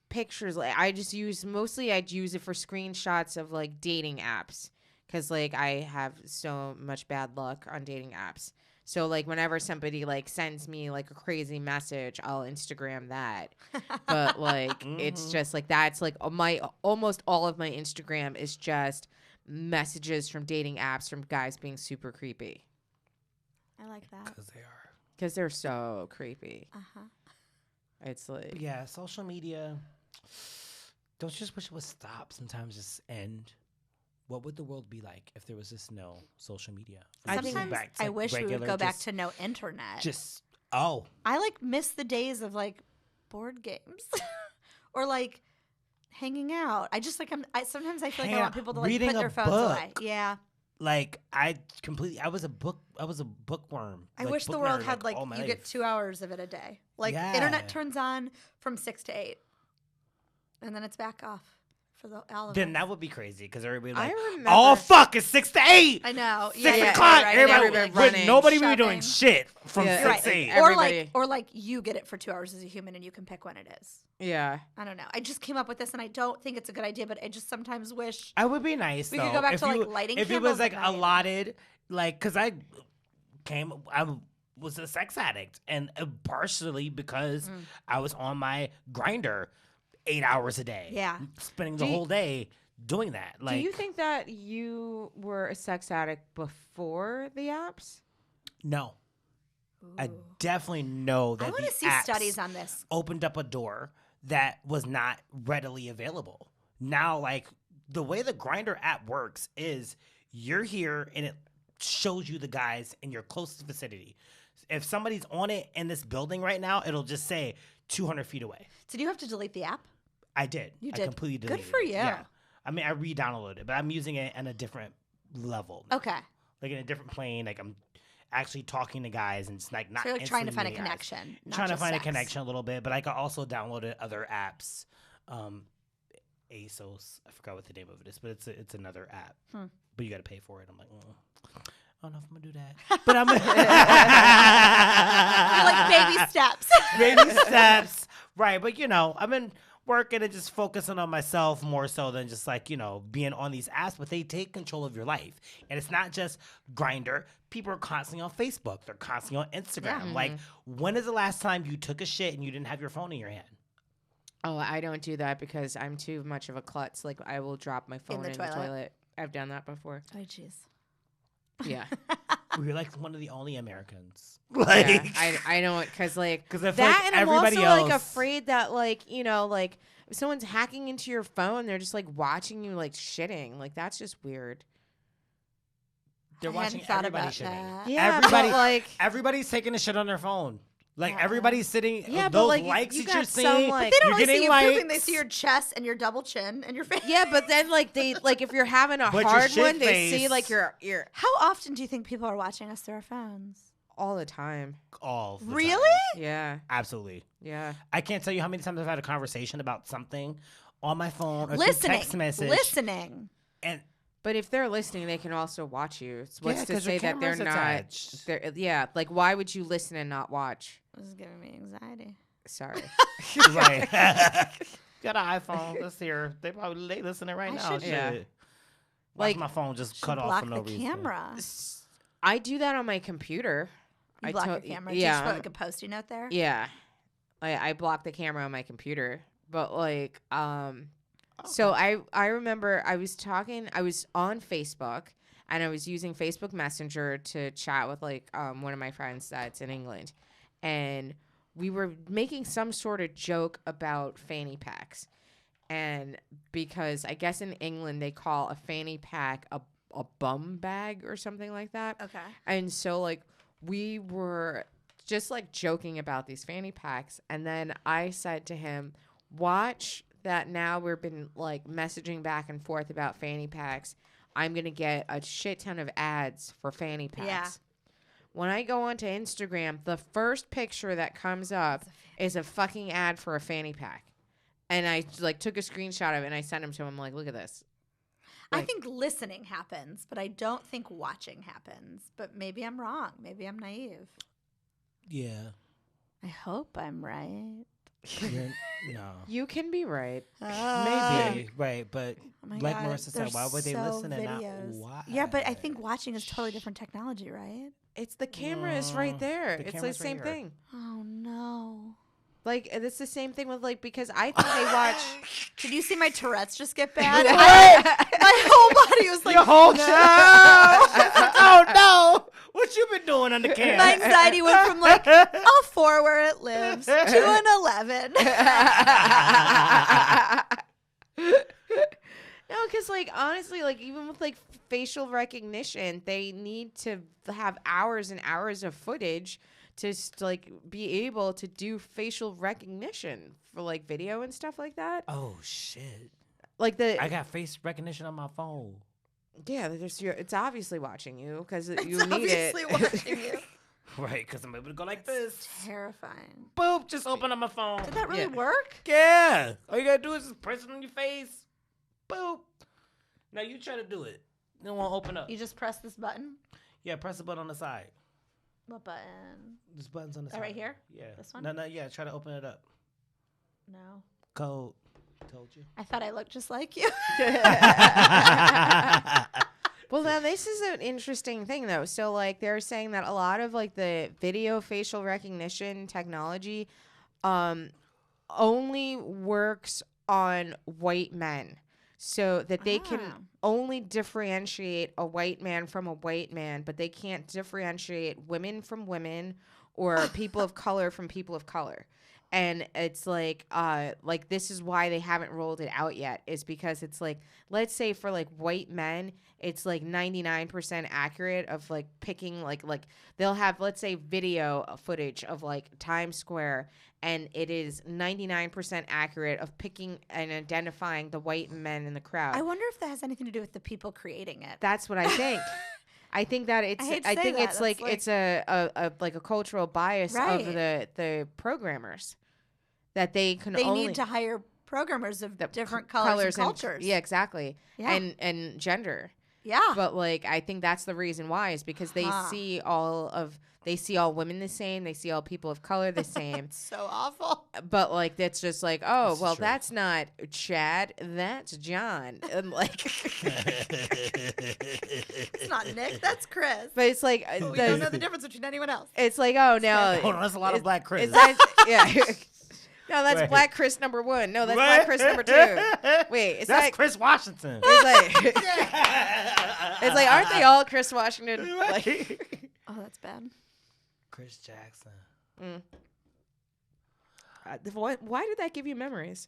pictures. Like I just use I'd use it for screenshots of like dating apps because like I have so much bad luck on dating apps. So like whenever somebody like sends me like a crazy message, I'll Instagram that. But like it's just like that's like my almost all of my Instagram is just messages from dating apps from guys being super creepy. I like that. Because they are. Because they're so creepy. It's like But yeah, social media. Don't you just wish it would stop? Sometimes just end. What would the world be like if there was just no social media? Sometimes I wish we would go back to no internet. I like miss the days of like board games or like hanging out. I just like sometimes I feel like I want people to like reading put their a phones book. away. Yeah. Like I was a bookworm. I like, wish the book world nerd, had like all my you life. get 2 hours of it a day. Like Yeah. internet turns on from 6 to 8, and then it's back off for all of Then us. that would be crazy because everybody would I like, remember- oh fuck, it's 6 to 8. I know. 6 yeah, o'clock. right, Everybody, everybody but running, nobody would be doing shoving. shit from Yeah. 6 Right. to 8. Everybody- Or like you get it for 2 hours as a human, and you can pick when it is. yeah. I don't know. I just came up with this, and I don't think it's a good idea, but I just sometimes wish. I would be nice. We though, could go back if to, like, you- lighting If it candles was like at night. allotted, like, because I was a sex addict, and partially because I was on my grinder 8 hours a day. Yeah. spending the Do you- whole day doing that. Like, Do you think that you were a sex addict before the apps? no, I definitely know that I want the to see apps studies on this. opened up a door that was not readily available. Now, like the way the Grinder app works is you're here and it shows you the guys in your closest vicinity. If somebody's on it in this building right now, it'll just say 200 feet away. Did you have to delete the app? I did. You I did. completely Good deleted for it. you. Yeah. I mean, I re-downloaded it, but I'm using it on a different level. now. Okay. Like in a different plane. Like I'm actually talking to guys and it's like not So you're like trying to instantly find a meeting guys. connection. not Trying to just find sex. a connection a little bit, but I could also downloaded other apps. ASOS, I forgot what the name of it is, but it's another app. But you got to pay for it. I'm like, I don't know if I'm gonna do that, but I'm You're like baby steps. baby steps, right? But I've been working and just focusing on myself more so than just like being on these apps. But they take control of your life, and it's not just Grinder. People are constantly on Facebook. They're constantly on Instagram. Yeah. Like, when is the last time you took a shit and you didn't have your phone in your hand? Oh, I don't do that because I'm too much of a klutz. Like I will drop my phone the in the toilet? toilet. I've done that before. Oh jeez. Yeah. We're like one of the only Americans. Yeah, Like, I don't because like 'Cause I feel that, like and I'm everybody also like else- afraid that like like if someone's hacking into your phone, they're just like watching you like shitting. Like that's just weird. they're I watching hadn't thought everybody about shitting. that. Yeah, Everybody- but like Everybody's taking a shit on their phone. Like everybody's sitting. Yeah, but, those like, likes you that you're got some, seeing. like- They don't you're really see getting you likes. pooping. They see your chest and your double chin and your face. yeah, but then like they like if you're having a But your hard shit one, they see face- like your How often do you think people are watching us through our phones? all the time. all. The Really? time. Yeah, Absolutely. yeah. I can't tell you how many times I've had a conversation about something on my phone or through Listening. text message. Listening. And But if they're listening, they can also watch you. What's Yeah, to 'cause your say that they're camera's not? attached. They're, yeah, like why would you listen and not watch? This is giving me anxiety. Sorry. right. Got an iPhone. Let's hear. They probably listening right I now. should- Shit. Yeah. Watch Like- my phone just Should cut off block for no the reason. camera. I do that on my computer. You I block to- your camera. Yeah, Just put like a post-it note there. yeah. I block the camera on my computer, but like so I remember I was on Facebook and I was using Facebook Messenger to chat with like one of my friends that's in England, and we were making some sort of joke about fanny packs, and because I guess in England they call a fanny pack a bum bag or something like that. Okay. And so like we were just like joking about these fanny packs, and then I said to him, watch that now we've been like messaging back and forth about fanny packs, I'm gonna get a shit ton of ads for fanny packs. Yeah. When I go onto Instagram, the first picture that comes up is a fucking ad for a fanny pack. And I like took a screenshot of it and I sent him to him like, look at this. I Like- think listening happens, but I don't think watching happens. But maybe I'm wrong. Maybe I'm naive. Yeah. I hope I'm right. No. You can be right. Maybe. Right. But Oh my like God, Marissa said, they're why would they so listen and not videos. watch? Yeah, but I think watching is totally different technology, right? It's the camera is right there. the It's the camera's right same here. thing. Oh no. Like it's the same thing with like because I think they watch. Did you see my Tourette's just get bad? My whole body was like, Your whole Oh no! What you been doing on the camera? my anxiety went from like a 4 where it lives to an 11. No, because like honestly, like even with like facial recognition, they need to have hours and hours of footage to like be able to do facial recognition for like video and stuff like that. Oh shit! Like I got face recognition on my phone. yeah, it's obviously watching you because you It's need obviously it. watching you. Right, because I'm able to go like this. Terrifying. Boop! Just open up my phone. Did that really Yeah. work? Yeah. All you gotta do is just press it on your face. Boop. Now you try to do it. It won't open up. You just press this button? Yeah, press the button on the side. What button? This button's on the That side. right here? Yeah. This one? No, yeah. Try to open it up. No. Code. Told you. I thought I looked just like you. Well, now this is an interesting thing though. So like they're saying that a lot of like the video facial recognition technology only works on white men. So that they can Ah. only differentiate a white man from a white man, but they can't differentiate women from women or people of color from people of color. And it's like this is why they haven't rolled it out yet, is because it's like, let's say for like white men, it's like 99% accurate of like picking like they'll have, let's say, video footage of like Times Square, and it is 99% accurate of picking and identifying the white men in the crowd. I wonder if that has anything to do with the people creating it. That's what I think. I think that it's. hate to I say think that. it's That's like like- it's a like a cultural bias Right. of the programmers that they can They only need to hire programmers of the different c- colors and and- cultures. yeah, exactly. Yeah. And gender. Yeah. But like I think that's the reason why is because they Huh. see all women the same, they see all people of color the same. so awful. But like that's just like, oh, This is well, true. that's not Chad, that's John. And like It's not Nick, that's Chris. but it's like But we don't know the difference between anyone else. it's like, oh no. Hold on, that's a lot of black Chris. Is that, yeah. No, that's Right. Black Chris number 1. No, that's Black Chris number 2. Wait, it's That's like Chris Washington. it's like it's like aren't they all Chris Washington? Like, Oh, that's bad. Chris Jackson. why did that give you memories?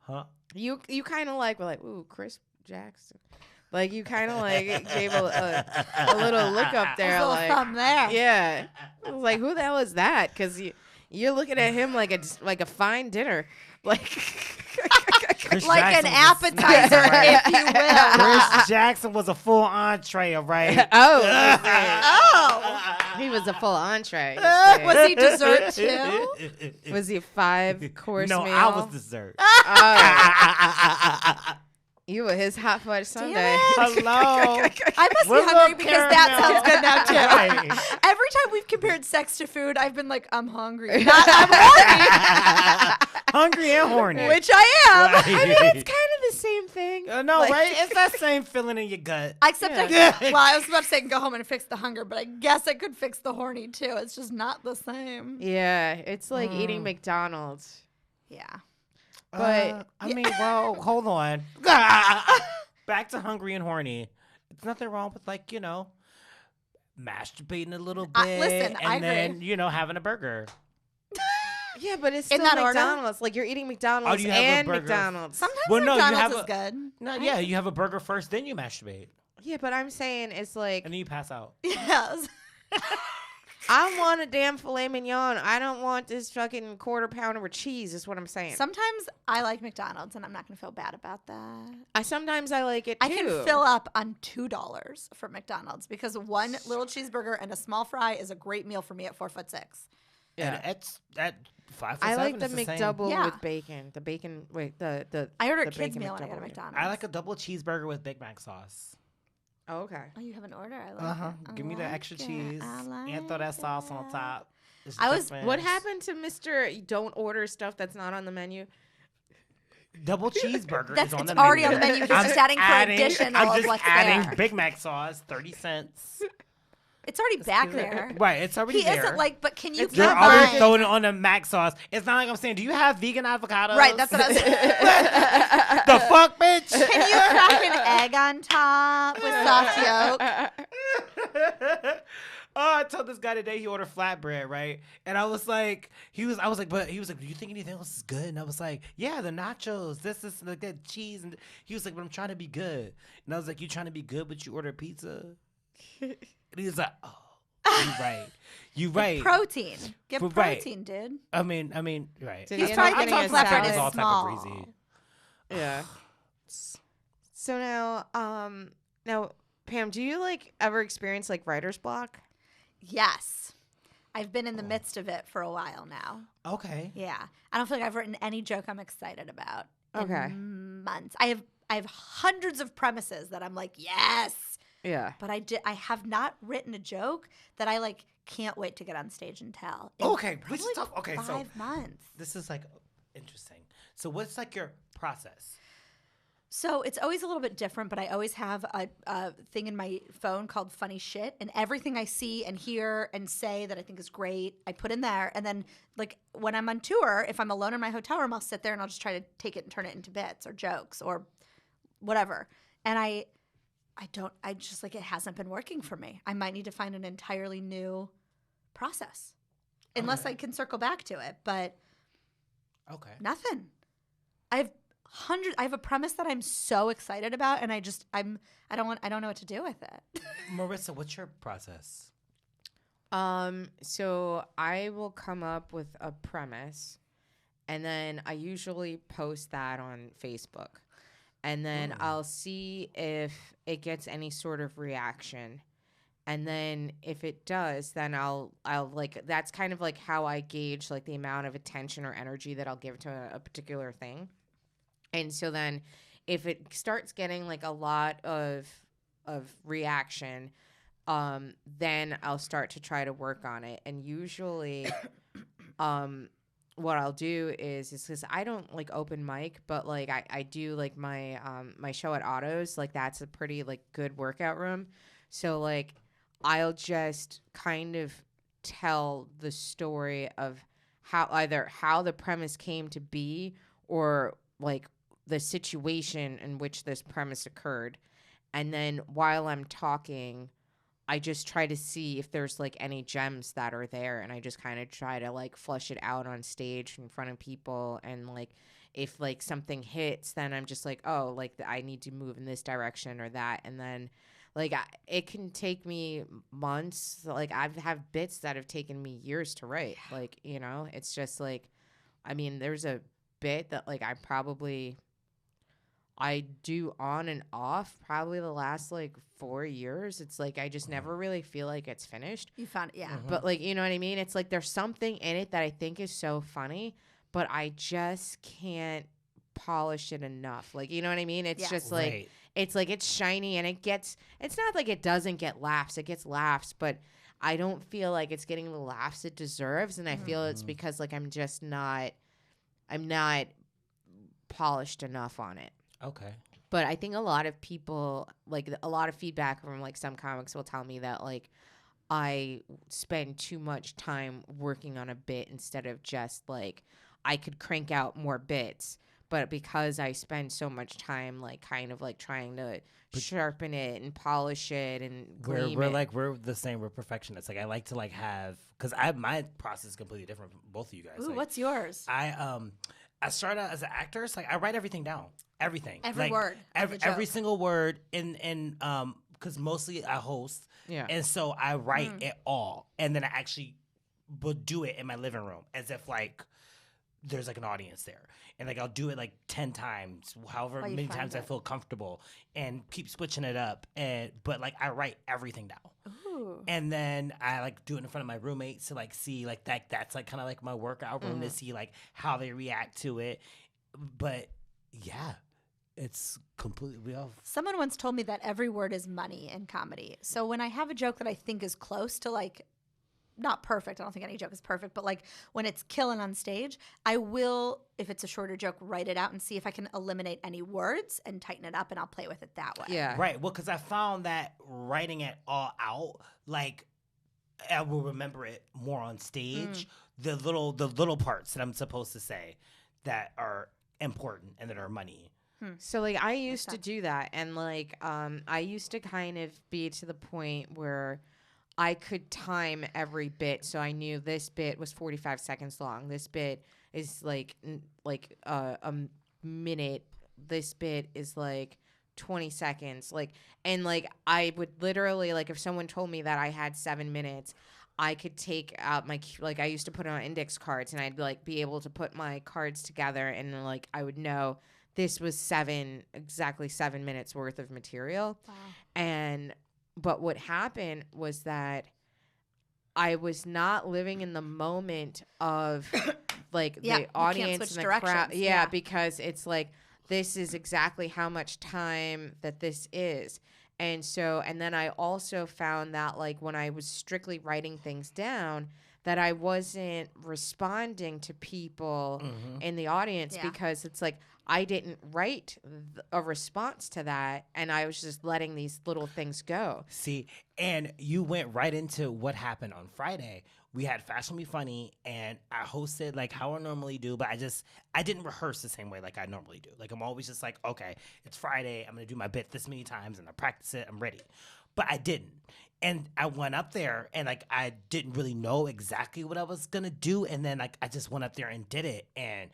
Huh? You kind of like were like, ooh, Chris Jackson. Like you kind of like gave a little look up there, There's a little like thumb there. yeah. I was like, who the hell is that? Because you're looking at him like a fine dinner, like. Chris Like Jackson an was a appetizer, snack, right? if you will. Chris Jackson was a full entree, all right? Oh, Oh. he was a full entree. Was he dessert too? Was he a 5-course no, meal? I was dessert. Oh, you were his hot fudge sundae. Hello. I must With be hungry little because that caramel. sounds good now too. Right. Every time we've compared sex to food, I've been like, I'm hungry. Not I'm horny, Hungry and horny. which I am. Right. I mean, it's kind of the same thing. No, Like- right? It's that same feeling in your gut. Except Yeah. I was about to say go home and fix the hunger, but I guess I could fix the horny too. It's just not the same. Yeah, it's like eating McDonald's. Yeah. But I mean, well, hold on. Back to hungry and horny. There's nothing wrong with, like, masturbating a little bit listen, I and then, having a burger. yeah, but it's In still that order? McDonald's. Like you're eating McDonald's you have a and burger? McDonald's. Sometimes Well, no, you McDonald's have is good. No, yeah, you have a burger first, then you masturbate. Yeah, but I'm saying it's like And then you pass out. Yes. I want a damn filet mignon. I don't want this fucking quarter pounder with cheese. Is what I'm saying. Sometimes I like McDonald's, and I'm not gonna feel bad about that. Sometimes I like it too. I can fill up on $2 for McDonald's because one little cheeseburger and a small fry is a great meal for me at 4'6". Yeah, and it's at 5 I like $7, the it's same. McDouble Yeah. with bacon. The bacon. Wait, the. I order a the kids bacon meal when I go to McDouble. McDonald's. I like a double cheeseburger with Big Mac sauce. Oh, okay. Oh, you have an order? I like Uh-huh. it. I Give me the like extra it. cheese I and throw that like sauce on it. top. It's I was- different. What happened to Mr. Don't order stuff that's not on the menu? Double cheeseburger That's is on it's the already menu. on the menu. He's I'm just adding for additional I'm of just what's adding there. Big Mac sauce, 30 cents. It's already back there. Right, it's already He there. isn't like, but can you It's They're not already buying- throwing it on the Mac sauce. It's not like I'm saying, do you have vegan avocados? Right, that's what I was saying. The fuck, bitch? Can you crack an egg on top with soft yolk? Oh, I told this guy today he ordered flatbread, right? And I was like, do you think anything else is good? And I was like, yeah, the nachos, this is like that cheese. And he was like, but I'm trying to be good. And I was like, you trying to be good, but you order pizza? And he was like, oh, you right. You right. Protein. Get But right. protein, dude. I mean, right. Did He's he end probably up thinking getting a flatbread salad? is all type of small. greasy. Yeah. So now, Pam, do you like ever experience like writer's block? Yes. I've been in the midst of it for a while now. Okay. Yeah. I don't feel like I've written any joke I'm excited about in Okay. months. I have hundreds of premises that I'm like, yes. Yeah. But I have not written a joke that I like can't wait to get on stage and tell. in Okay, we should probably talk. Okay, so 5 months. this is like interesting. So what's like your process? So it's always a little bit different, but I always have a thing in my phone called funny shit, and everything I see and hear and say that I think is great, I put in there. And then like when I'm on tour, if I'm alone in my hotel room, I'll sit there and I'll just try to take it and turn it into bits or jokes or whatever. And I just like, it hasn't been working for me. I might need to find an entirely new process unless I can circle back to it, but Okay. nothing. I have a premise that I'm so excited about, and I don't know what to do with it. Marissa, what's your process? So I will come up with a premise, and then I usually post that on Facebook, and then I'll see if it gets any sort of reaction. And then if it does, then I'll like, that's kind of like how I gauge like the amount of attention or energy that I'll give to a particular thing. And so then if it starts getting like a lot of reaction, then I'll start to try to work on it. And usually what I'll do is because I don't like open mic, but like I do like my my show at Otto's, like that's a pretty like good workout room. So like I'll just kind of tell the story of how the premise came to be, or like the situation in which this premise occurred. And then while I'm talking, I just try to see if there's like any gems that are there, and I just kind of try to like flush it out on stage in front of people. And like if like something hits, then I'm just like, oh, like I need to move in this direction or that. And then like it can take me months. Like I've have bits that have taken me years to write. Like, you know, it's just like, I mean, there's a bit that like I do on and off probably the last like 4 years. It's like I just never really feel like it's finished. You found it, yeah. But like, you know what I mean? It's like there's something in it that I think is so funny, but I just can't polish it enough. Like, you know what I mean? It's Yeah. just like Right. it's like it's shiny, and it's not like it doesn't get laughs. It gets laughs, but I don't feel like it's getting the laughs it deserves, and I feel it's because like I'm not polished enough on it. Okay. But I think a lot of people, like a lot of feedback from like some comics will tell me that like I spend too much time working on a bit instead of just like I could crank out more bits. But because I spend so much time like kind of like trying to sharpen it and polish it and gleam it. We're the same. We're perfectionists. Like I like to like have, because my process is completely different from both of you guys. Ooh, Like, what's yours? I started out as an actor. So like I write everything down. Everything. Every Like, word of the Every joke. single word in because mostly I host. Yeah. And so I write it all. And then I actually will do it in my living room as if like there's like an audience there. And like I'll do it like 10 times, however While you many find times I it. feel comfortable, and keep switching it up. But like I write everything down. Ooh. And then I like do it in front of my roommates to like see like that's like kind of like my workout room to see like how they react to it. But yeah, it's completely off. Someone once told me that every word is money in comedy. So when I have a joke that I think is close to like, not perfect, I don't think any joke is perfect, but like when it's killing on stage, I will, if it's a shorter joke, write it out and see if I can eliminate any words and tighten it up, and I'll play with it that way. Yeah. Right. Well, because I found that writing it all out, like I will remember it more on stage. The little parts that I'm supposed to say that are important and that are money. So like I used to do that, and like I used to kind of be to the point where I could time every bit, so I knew this bit was 45 seconds long. This bit is like a minute. This bit is like 20 seconds. Like, and like I would literally, like, if someone told me that I had 7 minutes, I could take out my, like, I used to put it on index cards, and I'd like be able to put my cards together, and like I would know this was exactly 7 minutes worth of material. Wow. But what happened was that I was not living in the moment of like Yeah, you the can't audience switch and the crowd. directions. Yeah, Yeah. because it's like this is exactly how much time that this is. And so, and then I also found that like when I was strictly writing things down, that I wasn't responding to people in the audience Yeah. because it's like I didn't write a response to that, and I was just letting these little things go. See, and you went right into what happened on Friday. We had Fashion Be Funny, and I hosted like how I normally do, but I didn't rehearse the same way like I normally do. Like I'm always just like, okay, it's Friday, I'm gonna do my bit this many times, and I practice it, I'm ready. But I didn't. And I went up there, and like I didn't really know exactly what I was gonna do, and then like I just went up there and did it, and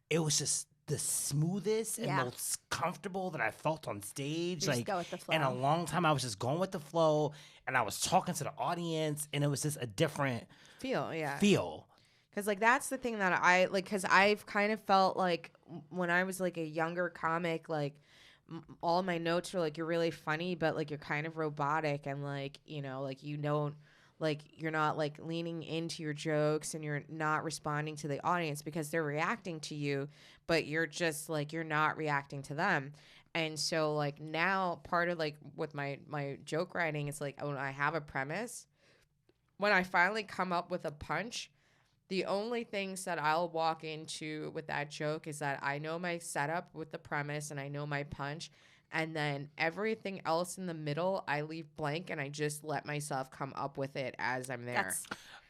it was just the smoothest and Yeah. most comfortable that I felt on stage. You just like go with the flow. in a long time, I was just going with the flow, and I was talking to the audience, and it was just a different Yeah. feel. Because, like, that's the thing that I, like, because I've kind of felt like when I was, like, a younger comic, like, all my notes were, like, you're really funny, but, like, you're kind of robotic and, like, you know, like, you don't, like, you're not, like, leaning into your jokes and you're not responding to the audience because they're reacting to you, but you're just, like, you're not reacting to them. And so, like, now part of, like, with my joke writing is, like, when I have a premise, when I finally come up with a punch, the only things that I'll walk into with that joke is that I know my setup with the premise and I know my punch. And then everything else in the middle, I leave blank and I just let myself come up with it as I'm there. That's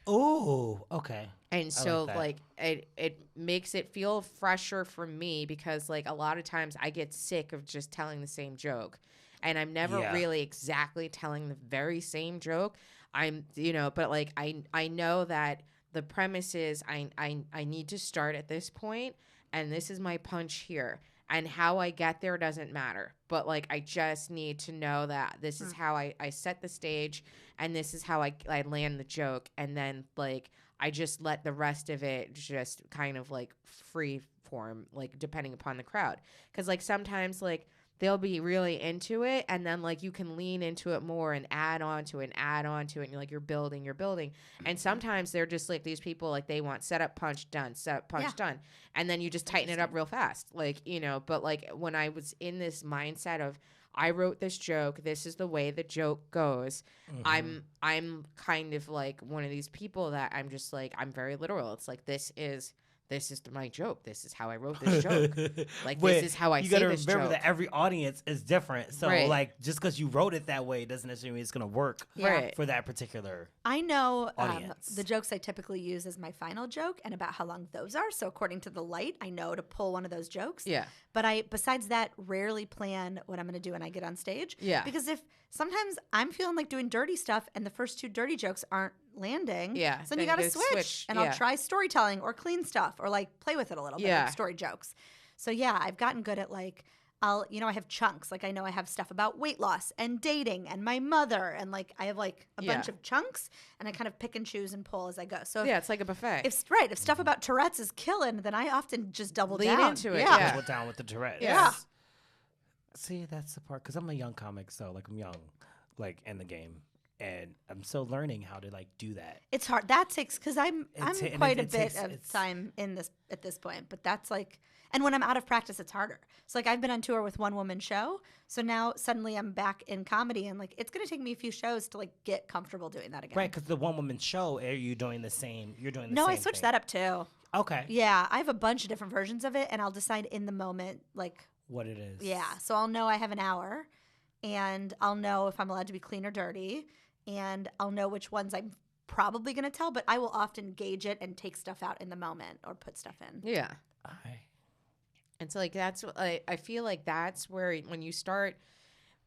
Oh, okay. And so that. like it makes it feel fresher for me because like a lot of times I get sick of just telling the same joke. And I'm never Yeah. really exactly telling the very same joke. I'm, you know, but like I know that the premise is I need to start at this point and this is my punch here. And how I get there doesn't matter. But like I just need to know that this is how I set the stage and this is how I land the joke. And then like I just let the rest of it just kind of like free form, like depending upon the crowd. Because like sometimes like they'll be really into it and then like you can lean into it more and add on to it and you're like you're building and sometimes they're just like these people like they want setup punch done setup punch done and then you just tighten it up real fast, like, you know. But like when I was in this mindset of I wrote this joke, this is the way the joke goes, I'm kind of like one of these people that I'm just like I'm very literal. It's like this is my joke. This is how I wrote this joke. Like, But this is how I you say gotta this remember joke. that every audience is different. So, Right. like, just because you wrote it that way doesn't necessarily mean it's gonna work Right. for that particular. I know Audience. the jokes I typically use as my final joke and about how long those are. So according to the light, I know to pull one of those jokes. Yeah. But I, besides that, rarely plan what I'm going to do when I get on stage. Yeah. Because if sometimes I'm feeling like doing dirty stuff and the first two dirty jokes aren't landing. Yeah, So then you then got to go switch. switch, And yeah. I'll try storytelling or clean stuff or like play with it a little bit, Yeah. like story jokes. So yeah, I've gotten good at like, I have chunks. Like I know I have stuff about weight loss and dating and my mother, and like I have like a bunch of chunks, and I kind of pick and choose and pull as I go. So Yeah, it's like a buffet. if stuff about Tourette's is killing, then I often just double Lean down into it, Yeah. yeah. Double down with the Tourette's. Yeah. See, that's the part, because I'm a young comic, so like I'm young, like in the game, and I'm still learning how to like do that. It's hard. That takes because I'm It's- and quite it a bit takes- of it's- time in this at this point, but that's like, and when I'm out of practice, it's harder. So like I've been on tour with one woman show, so now suddenly I'm back in comedy, and like it's gonna take me a few shows to like get comfortable doing that again. Right, because the one woman show, are you doing the same? You're doing the No, same I switched thing. that up too. Okay. Yeah, I have a bunch of different versions of it, and I'll decide in the moment like. What it is. Yeah, so I'll know I have an hour, and I'll know if I'm allowed to be clean or dirty, and I'll know which ones I'm probably going to tell, but I will often gauge it and take stuff out in the moment or put stuff in. Yeah. Okay. It's like that's I feel like that's where when you start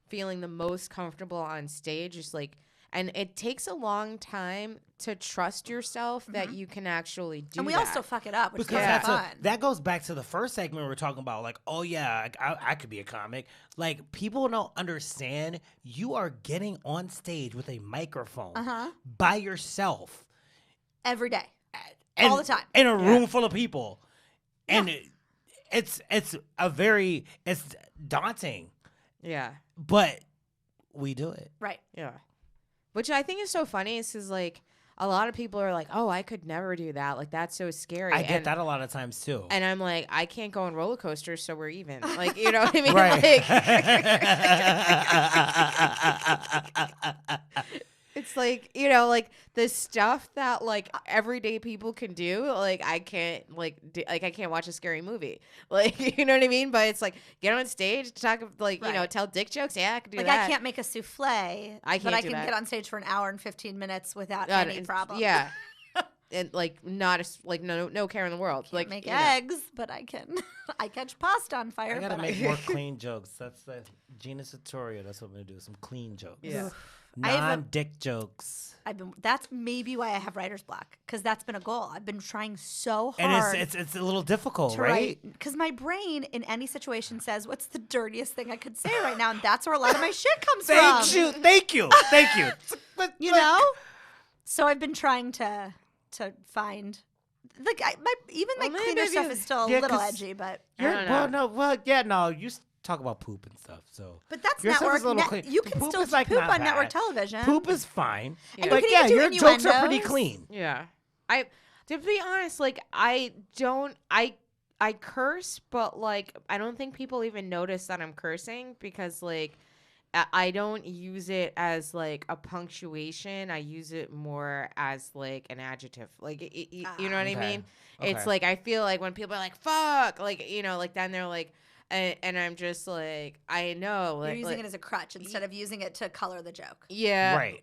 feeling the most comfortable on stage is like, and it takes a long time to trust yourself that you can actually do And we that. all still fuck it up, which Because is that's fun. that goes back to the first segment we were talking about, like, oh yeah, I could be a comic. Like, people don't understand you are getting on stage with a microphone by yourself Every day. and, All the time. in a room full of people, and it's daunting, Yeah. but we do it. Right. Yeah. Which I think is so funny is because, like, a lot of people are like, oh, I could never do that. Like, that's so scary. I get and, that a lot of times too. And I'm like, I can't go on roller coasters, so we're even. Like, you know what I mean? Right. Like, it's like, you know, like the stuff that like everyday people can do. Like, I can't I can't watch a scary movie. Like, you know what I mean? But it's like get on stage, talk like you know, Right. tell dick jokes. Yeah, I can do Like that. I can't make a souffle, I but can't I do can that. get on stage for an hour and 15 minutes without God, any it's- problem. Yeah. And like not like no care in the world. Can't like make you know. eggs, but I can. I catch pasta on fire. I gotta but make more clean jokes. That's the Gina Sartoria. That's what I'm gonna do. Some clean jokes. Yeah. I have a- Non-dick jokes. That's maybe why I have writer's block, because that's been a goal. I've been trying so And hard it's a little difficult, to right? write, because my brain in any situation says, "What's the dirtiest thing I could say right now?" And that's where a lot of my shit comes from. Thank you. But, You know. So I've been trying to find like even my Well, maybe cleaner if stuff you- is still a Yeah, little 'cause edgy, but don't know. No. You talk about poop and stuff. So, that's your stuff network. is a little clean. You can Poop still is, like, poop not on network bad. television. Poop is fine. Yeah. And Like, you can yeah, even do your jokes are pretty innuendos. clean. Yeah. To be honest, like I curse, but like I don't think people even notice that I'm cursing because like I don't use it as like a punctuation. I use it more as like an adjective. Like you know what I Okay. mean? It's Okay. like I feel like when people are like fuck, like you know, like then they're like and I'm just like I know You're like, using like it as a crutch instead of using it to color the joke. yeah. Right.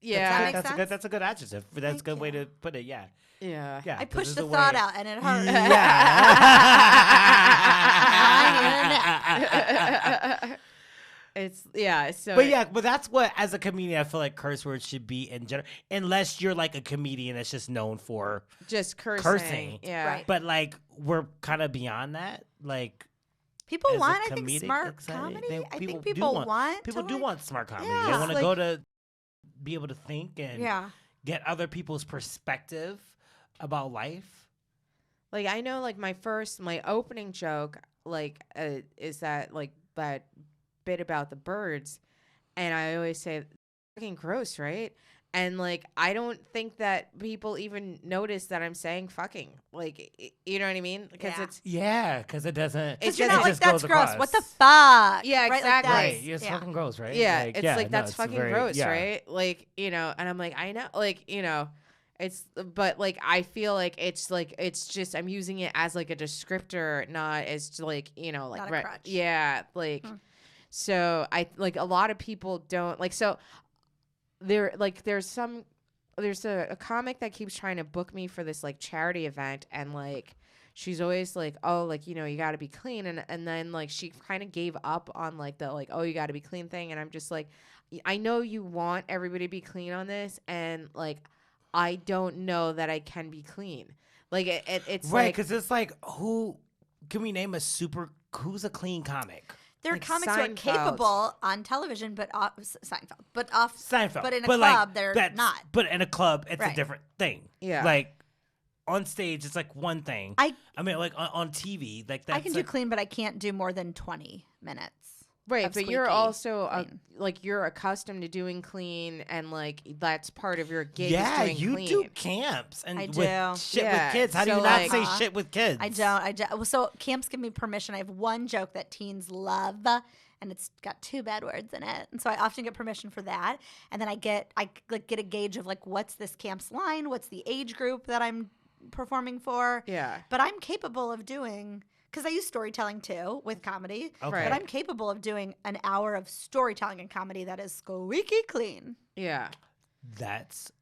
Yeah. make That's a sense? good. That's a good adjective. That's a Thank good way you. to put it. Yeah. yeah. Yeah. I 'cause pushed it's the a thought way- out and it hurt. Yeah. It's yeah, so But that's what, as a comedian, I feel like curse words should be in general, unless you're like a comedian that's just known for. just cursing. Yeah. Right. But like, we're kind of beyond that. Like, People as a want, I think, comedic smart excited, comedy. they- I think do people want. people to do like- want smart comedy. Yeah. They want to Like- go to be able to think and Yeah. get other people's perspective about life. Like I know like my opening joke like is that like that bit about the birds and I always say fucking gross, right? And like I don't think that people even notice that I'm saying fucking. Like you know what I mean? Because Yeah. it's Yeah, because it doesn't. It's Because you're just- not like, just that's goes gross. across. What the fuck? Yeah, Right, like, exactly. that's- Right, it's fucking gross, right? yeah, Like, it's yeah, like no, that's it's fucking very- gross, yeah. right? Like, you know, and I'm like, I know, like, you know, it's but like I feel like it's just I'm using it as like a descriptor, not as like, you know, like Not a crutch. yeah, like so I like a lot of people don't like so there's a comic that keeps trying to book me for this like charity event and like she's always like, oh, like, you know, you got to be clean. And then like she kind of gave up on like the like, oh, you got to be clean thing. And I'm just like, I know you want everybody to be clean on this. And like, I don't know that I can be clean. Like it's Right, like, because it's like, who can we name a super who's a clean comic? There are Like comics who are Seinfeld. capable on television, but off Seinfeld, but off Seinfeld. but in a But, club they're that's- not. But in a club, it's a Right. different thing. Yeah. Like on stage, it's like one thing. I mean, like on TV, like that's I can do like, clean, but I can't do more than 20 minutes. Right, of but you're squeaky also clean. like you're accustomed to doing clean, and like that's part of your gig. yeah, is doing you clean. do camps and I with do. shit Yeah, with kids. How do so, you not like- say shit with kids? I don't. Well, so camps give me permission. I have one joke that teens love, and it's got 2 bad words in it, and so I often get permission for that. And then I get a gauge of like what's this camp's line, what's the age group that I'm performing for. Yeah. But I'm capable of doing, because I use storytelling too with comedy. Okay. But I'm capable of doing an hour of storytelling and comedy that is squeaky clean. Yeah. That's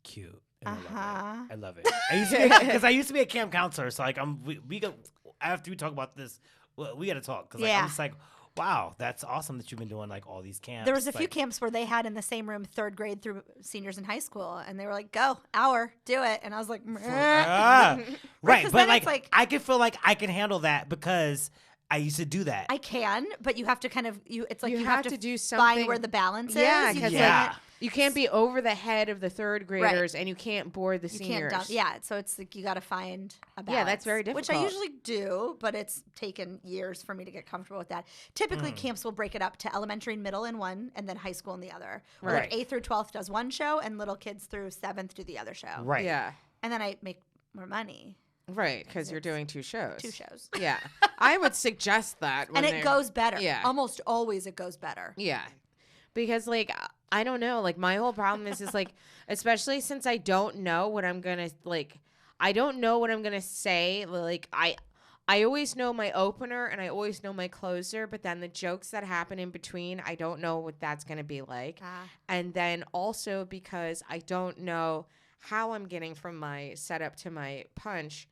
cute. And Uh-huh. I love it. I used to because I used to be a camp counselor, so like we go after we talk about this, we got to talk because Yeah. I'm just like, wow, that's awesome that you've been doing like all these camps. There was a few like, camps where they had in the same room 3rd grade through seniors in high school, and they were like, "Go, hour, do it," and I was like, "Meh." Ah, right, 'cause but then it's like like- I can feel like I can handle that because I used to do that. I can, but you have to kind of It's like You you, have have to do find something- where the balance Yeah, is. You because Yeah. can't- you can't be over the head of the 3rd graders, and you can't bore the You seniors. can't dump. Yeah, so it's like you got to find a balance. Yeah, that's very Which I difficult. usually do, but it's taken years for me to get comfortable with that. Typically, camps will break it up to elementary and middle in one, and then high school in the other. Or Right. like 8th through 12th does one show, and little kids through 7th do the other show. right. Yeah. And then I make more money. Right, because you're doing 2 shows. 2 shows. Yeah. I would suggest that. When And it they're- goes better. Yeah. Almost always it goes better. Yeah. Because like I don't know, like my whole problem is like especially since I don't know what I'm going to I don't know what I'm going to say. Like I always know my opener and I always know my closer, but then the jokes that happen in between, I don't know what that's going to be like. Ah. And then also because I don't know how I'm getting from my setup to my punch,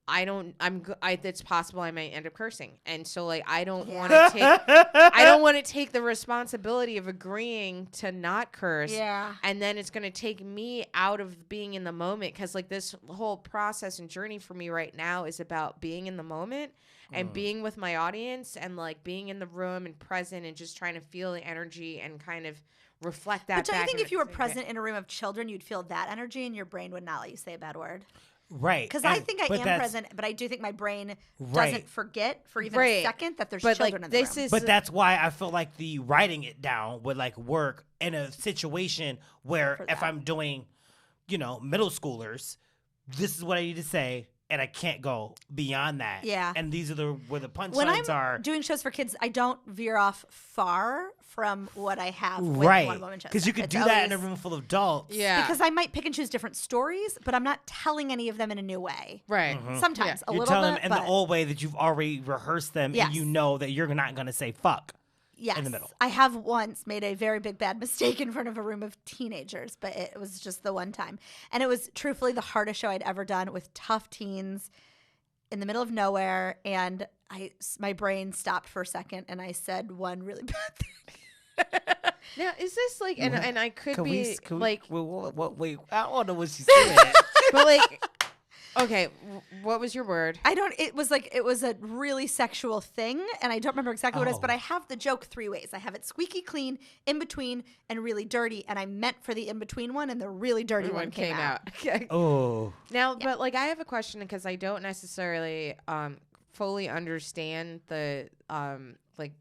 it's possible I might end up cursing. And so like I don't want to take I don't want to take the responsibility of agreeing to not curse. Yeah. And then it's going to take me out of being in the moment, cuz like this whole process and journey for me right now is about being in the moment and being with my audience and like being in the room and present and just trying to feel the energy and kind of reflect that But don't you back think in if you were the- present in a room of children, you'd feel that energy and your brain would not let you say a bad word? Right. Because I And- think I but am that's- present, but I do think my brain Right. doesn't forget for even Right. a second that there's But children like in the this room. is But that's why I feel like the writing it down would like work in a situation where For if that. I'm doing, middle schoolers, this is what I need to say, and I can't go beyond that. Yeah. And these are where the when punchlines I'm are. doing shows for kids, I don't veer off far from what I have with Right. one-woman shows. Because you could It's do that in a always- room full of adults. yeah. Because I might pick and choose different stories, but I'm not telling any of them in a new way. right. Sometimes a You're little telling bit, them in but the old way that you've already rehearsed them Yes. and you know that you're not going to say fuck. yes, in the middle. I have once made a very big bad mistake in front of a room of teenagers, but it was just the one time. And it was truthfully the hardest show I'd ever done with tough teens in the middle of nowhere. And my brain stopped for a second and I said one really bad thing. Now, is this like, and I could be like, Wait, I don't know what she said. but like, okay, what was your word? It was a really sexual thing, and I don't remember exactly what it is, but Oh. I have the joke 3 ways. I have it squeaky clean, in between, and really dirty, and I meant for the in between one, and the really dirty one came out. Okay. Oh. Now, but like, I have a question because I don't necessarily fully understand the like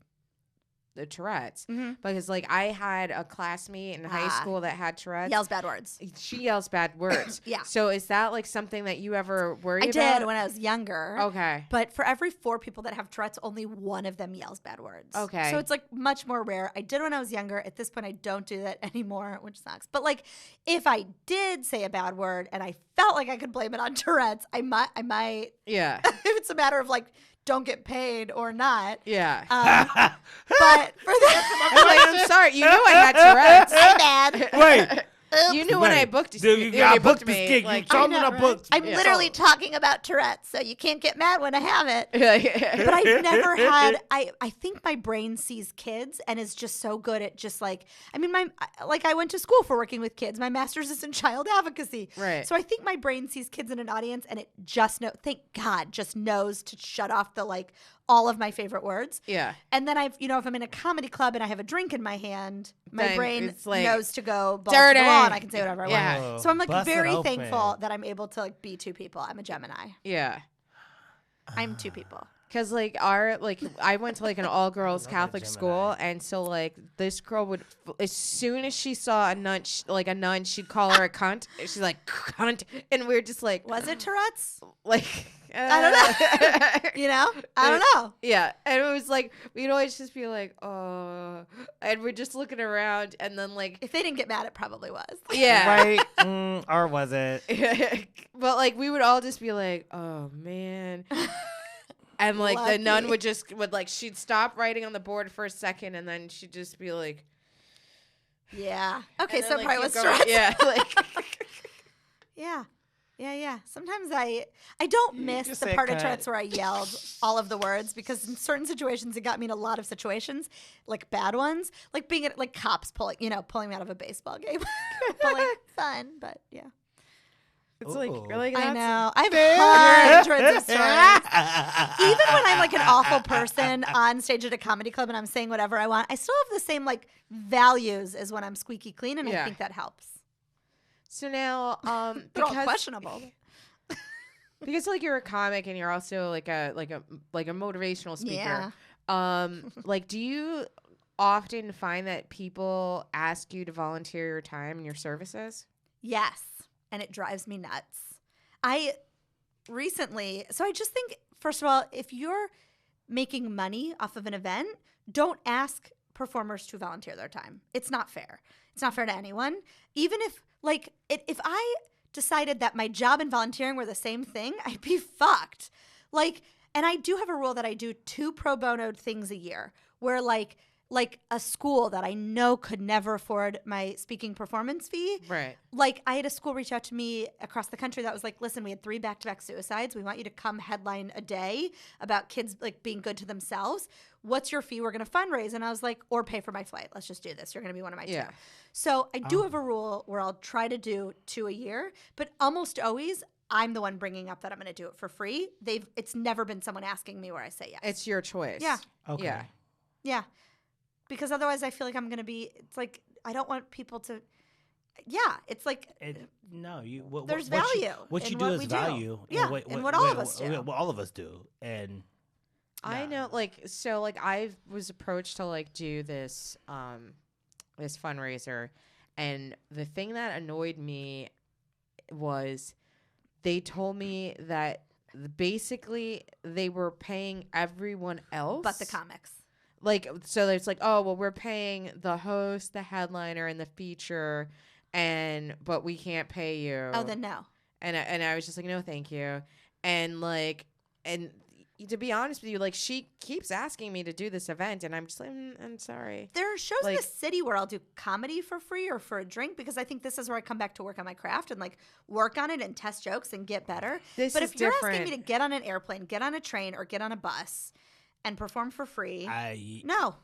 the Tourette's because like I had a classmate in high school that had Tourette's. Yells bad words. She yells bad words. Yeah. So is that like something that you ever worry I about? did when I was younger. Okay. But for every 4 people that have Tourette's, only one of them yells bad words. Okay. So it's like much more rare. I did when I was younger. At this point, I don't do that anymore, which sucks. But like, if I did say a bad word and I felt like I could blame it on Tourette's, I might. Yeah. If it's a matter of like, don't get paid or not. Yeah. But for that, I'm like, I'm sorry. You knew I had Tourette's. I'm bad. Wait. You knew when I booked Dude, you I booked booked this me. gig. Like, You told me I booked. I'm Yeah. literally talking about Tourette's, so you can't get mad when I have it. But I've never had. I think my brain sees kids and is just so good at just like. I mean, I went to school for working with kids. My master's is in child advocacy. Right. So I think my brain sees kids in an audience and it just thank God, just knows to shut off the like all of my favorite words. Yeah. And then if I'm in a comedy club and I have a drink in my hand, my Then brain it's like, knows to go balls to dirty. the wall and I can say whatever I Yeah. want. So I'm like Bust it very open. thankful that I'm able to like be two people. I'm a Gemini. Yeah. I'm two people. Cause like I went to like an all girls love Catholic that school, Gemini. and so like this girl would as soon as she saw a nun, she'd call her a cunt. She's like cunt, and we are just like Was it Tourette's? like I don't know. You know? I don't know. Yeah, and it was like we'd always just be like, oh, and we're just looking around, and then like If they didn't get mad, it probably was. yeah, Right? Or was it? but like we would all just be like, oh man. And like the nun Lucky. she'd stop writing on the board for a second, and then she'd just be like, Yeah. Okay, and so then, it like, probably was keep going. Tourette's. Yeah, like Yeah. Yeah. Sometimes I don't miss just the say part of cut. Tourette's where I yelled all of the words because in certain situations it got me in a lot of situations, like bad ones, like being at like cops pulling me out of a baseball game. But like fun, but yeah. it's like Ooh. really I that's- know. I've hundreds of stories. Even when I'm like an awful person on stage at a comedy club and I'm saying whatever I want, I still have the same like values as when I'm squeaky clean, and I Yeah. think that helps. So now, They're all because questionable. because like you're a comic and you're also like a motivational speaker. Yeah. Like, do you often find that people ask you to volunteer your time and your services? Yes. And it drives me nuts. I just think, first of all, if you're making money off of an event, don't ask performers to volunteer their time. It's not fair. It's not fair to anyone. Even if, if I decided that my job and volunteering were the same thing, I'd be fucked. And I do have a rule that I do 2 pro bono things a year where like a school that I know could never afford my speaking performance fee. Right. Like I had a school reach out to me across the country that was like, listen, we had 3 back-to-back suicides. We want you to come headline a day about kids like being good to themselves. What's your fee? We're going to fundraise. And I was like, or pay for my flight. Let's just do this. You're going to be one of my 2. So I do have a rule where I'll try to do 2 a year, but almost always I'm the one bringing up that I'm going to do it for free. It's never been someone asking me where I say yes. It's your choice. Yeah. Okay. Yeah. Yeah. Because otherwise I feel like I'm going to be, it's like, I don't want people to, it's like, No, there's what value What you in do what is we do. value. Yeah, and what all of us do. What all of us do, and I know, I was approached to like do this this fundraiser, and the thing that annoyed me was they told me that basically they were paying everyone else but the comics. Like, so it's like, oh well, we're paying the host, the headliner, and the feature, but we can't pay you. Oh, then no. And I was just like, no, thank you. And like, and to be honest with you, like she keeps asking me to do this event, and I'm just like, I'm sorry. There are shows in Like- the city where I'll do comedy for free or for a drink because I think this is where I come back to work on my craft and like work on it and test jokes and get better. This but is if you're different. asking me to get on an airplane, get on a train, or get on a bus and perform for free, no.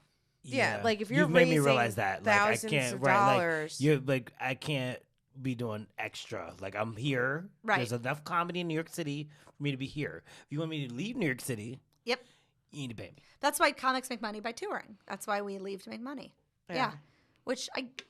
Yeah, like if you're you've made me raising realize that like I thousands can't of right dollars. like you're like I can't be doing extra. Like I'm here. Right. There's enough comedy in New York City for me to be here. If you want me to leave New York City, Yep. you need to pay me. That's why comics make money by touring. That's why we leave to make money. Yeah. Yeah. Which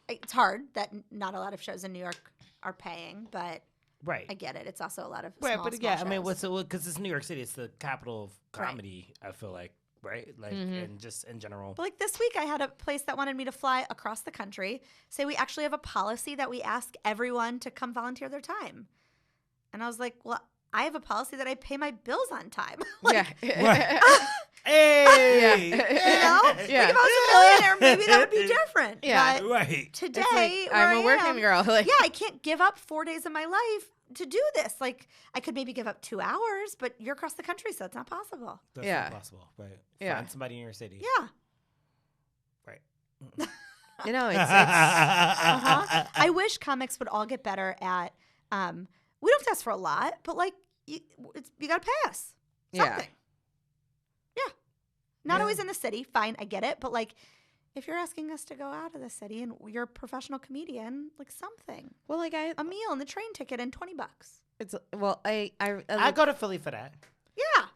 it's hard that not a lot of shows in New York are paying, but Right. I get it. It's also a lot of Right, small, but small yeah, I mean, shows. because it's New York City, it's the capital of Right. comedy. I feel like, right, like, Mm-hmm. and just in general. But like this week, I had a place that wanted me to fly across the country. Say we actually have a policy that we ask everyone to come volunteer their time, and I was like, well, I have a policy that I pay my bills on time. Like, yeah. Right. Hey, You know? Yeah. Like if I was a millionaire, maybe that would be different. Yeah. But right. today, It's like, where I'm a I working am, girl. Like, yeah, I can't give up 4 days of my life to do this. Like I could maybe give up 2 hours, but you're across the country, so it's not possible. That's Yeah. not possible, right? Yeah. Find somebody in your city. Yeah. Right. you know, it's Uh-huh. I wish comics would all get better at. We don't have to ask for a lot, but like you got to pay us Yeah. something. Yeah. Not Yeah. always in the city. Fine, I get it, but like. If you're asking us to go out of the city and you're a professional comedian, like something, well, like a meal and the train ticket and $20. it's well, I I go to Philly for that. Yeah.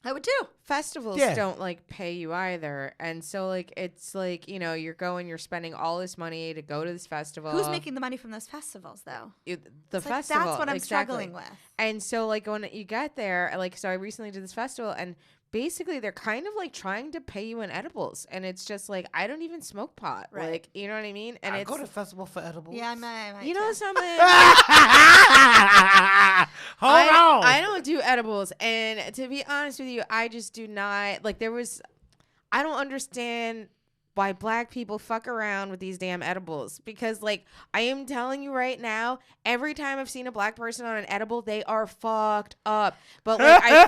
I would too. festivals Yeah. don't like pay you either, and so like it's like you're going, you're spending all this money to go to this festival. Who's making the money from those festivals, though? The It's like, festival? that's what I'm exactly. struggling with. And so like when you get there, like so I recently did this festival, and basically they're kind of like trying to pay you in edibles, and it's just like I don't even smoke pot, Right. like you know what I mean? And I it's go to festival for edibles. Yeah, I might you know too. something. Hold on. I don't do edibles, and to be honest with you, I just do not like. I don't understand why black people fuck around with these damn edibles, because like I am telling you right now, every time I've seen a black person on an edible, they are fucked up. But like I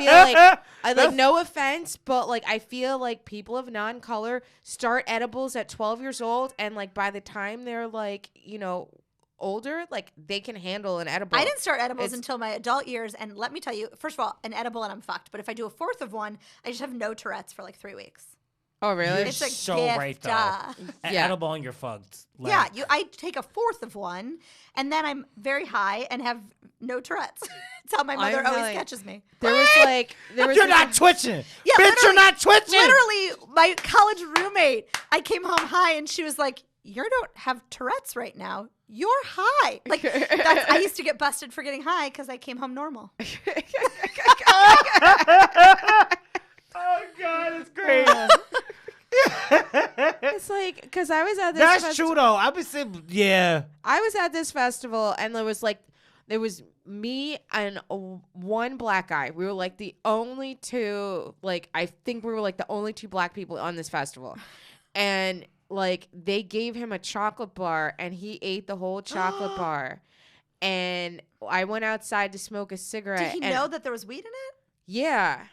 feel like no offense, but like I feel like people of non-color start edibles at 12 years old, and like by the time they're like older, like they can handle an edible. I didn't start edibles It's- until my adult years, and let me tell you, first of all, an edible and I'm fucked. But if I do a fourth of one, I just have no Tourette's for like 3 weeks. Oh really? You're It's a so gift, right, though. An Yeah. edible and you're fucked. Like, Yeah, I take a fourth of one, and then I'm very high and have no Tourette's. That's how my mother I'm always like- catches me. There was You're this- not twitching. Yeah, Bitch, you're literally- not twitching. Literally, my college roommate, I came home high, and she was like, "You don't have Tourette's right now. You're high." Like I used to get busted for getting high because I came home normal. Oh, God, it's great. It's like because I was at this. That's true, though. I be saying, yeah. I was at this festival, and there was me and one black guy. We were like the only two. Like I think we were like the only two black people on this festival, and like they gave him a chocolate bar, and he ate the whole chocolate bar. And I went outside to smoke a cigarette. Did he and know that there was weed in it? Yeah.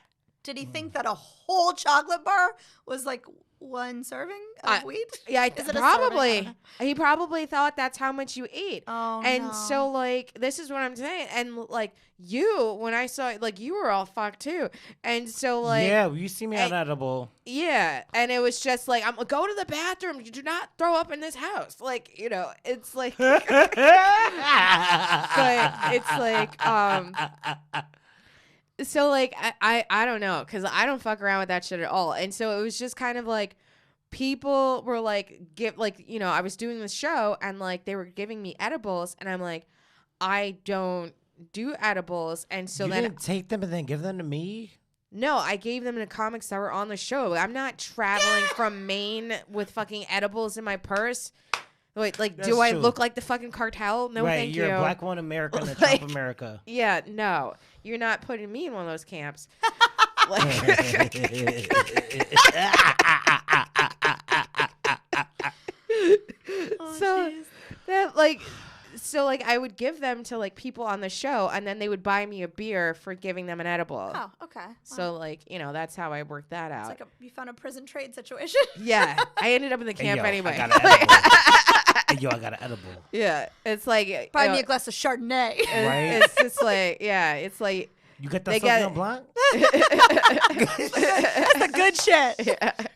Did he think that a whole chocolate bar was like one serving of weed? Yeah, Is it a serving? probably. He probably thought that's how much you ate. Oh, And no. so, like, this is what I'm saying. And, like, when I saw it, like, you were all fucked, too. And so, like, Yeah, you see me on edible. yeah. And it was just like, I'm go to the bathroom. You do not throw up in this house. Like, it's like, but it's like, so like I don't know, because I don't fuck around with that shit at all. And so it was just kind of like people were like I was doing this show, and like they were giving me edibles, and I'm like, I don't do edibles. And so You then didn't take them and then give them to me? no, I gave them to comics that were on the show. I'm not traveling from Maine with fucking edibles in my purse. Like That's do I true. look like the fucking cartel? No, right, thank you're you. a black woman America in a Like- Trump America. Yeah, no, you're not putting me in one of those camps. Like, so that like I would give them to like people on the show, and then they would buy me a beer for giving them an edible. Oh, okay. So like that's how I worked that It's out. like you found a prison trade situation. Yeah, I ended up in the Hey, camp yo, anyway. I got an edible. Hey, yo, I got an edible. Yeah, it's like Buy me a glass of Chardonnay. Right? It's just like it's like You got They that got- Sauvignon Blanc? That's the good shit.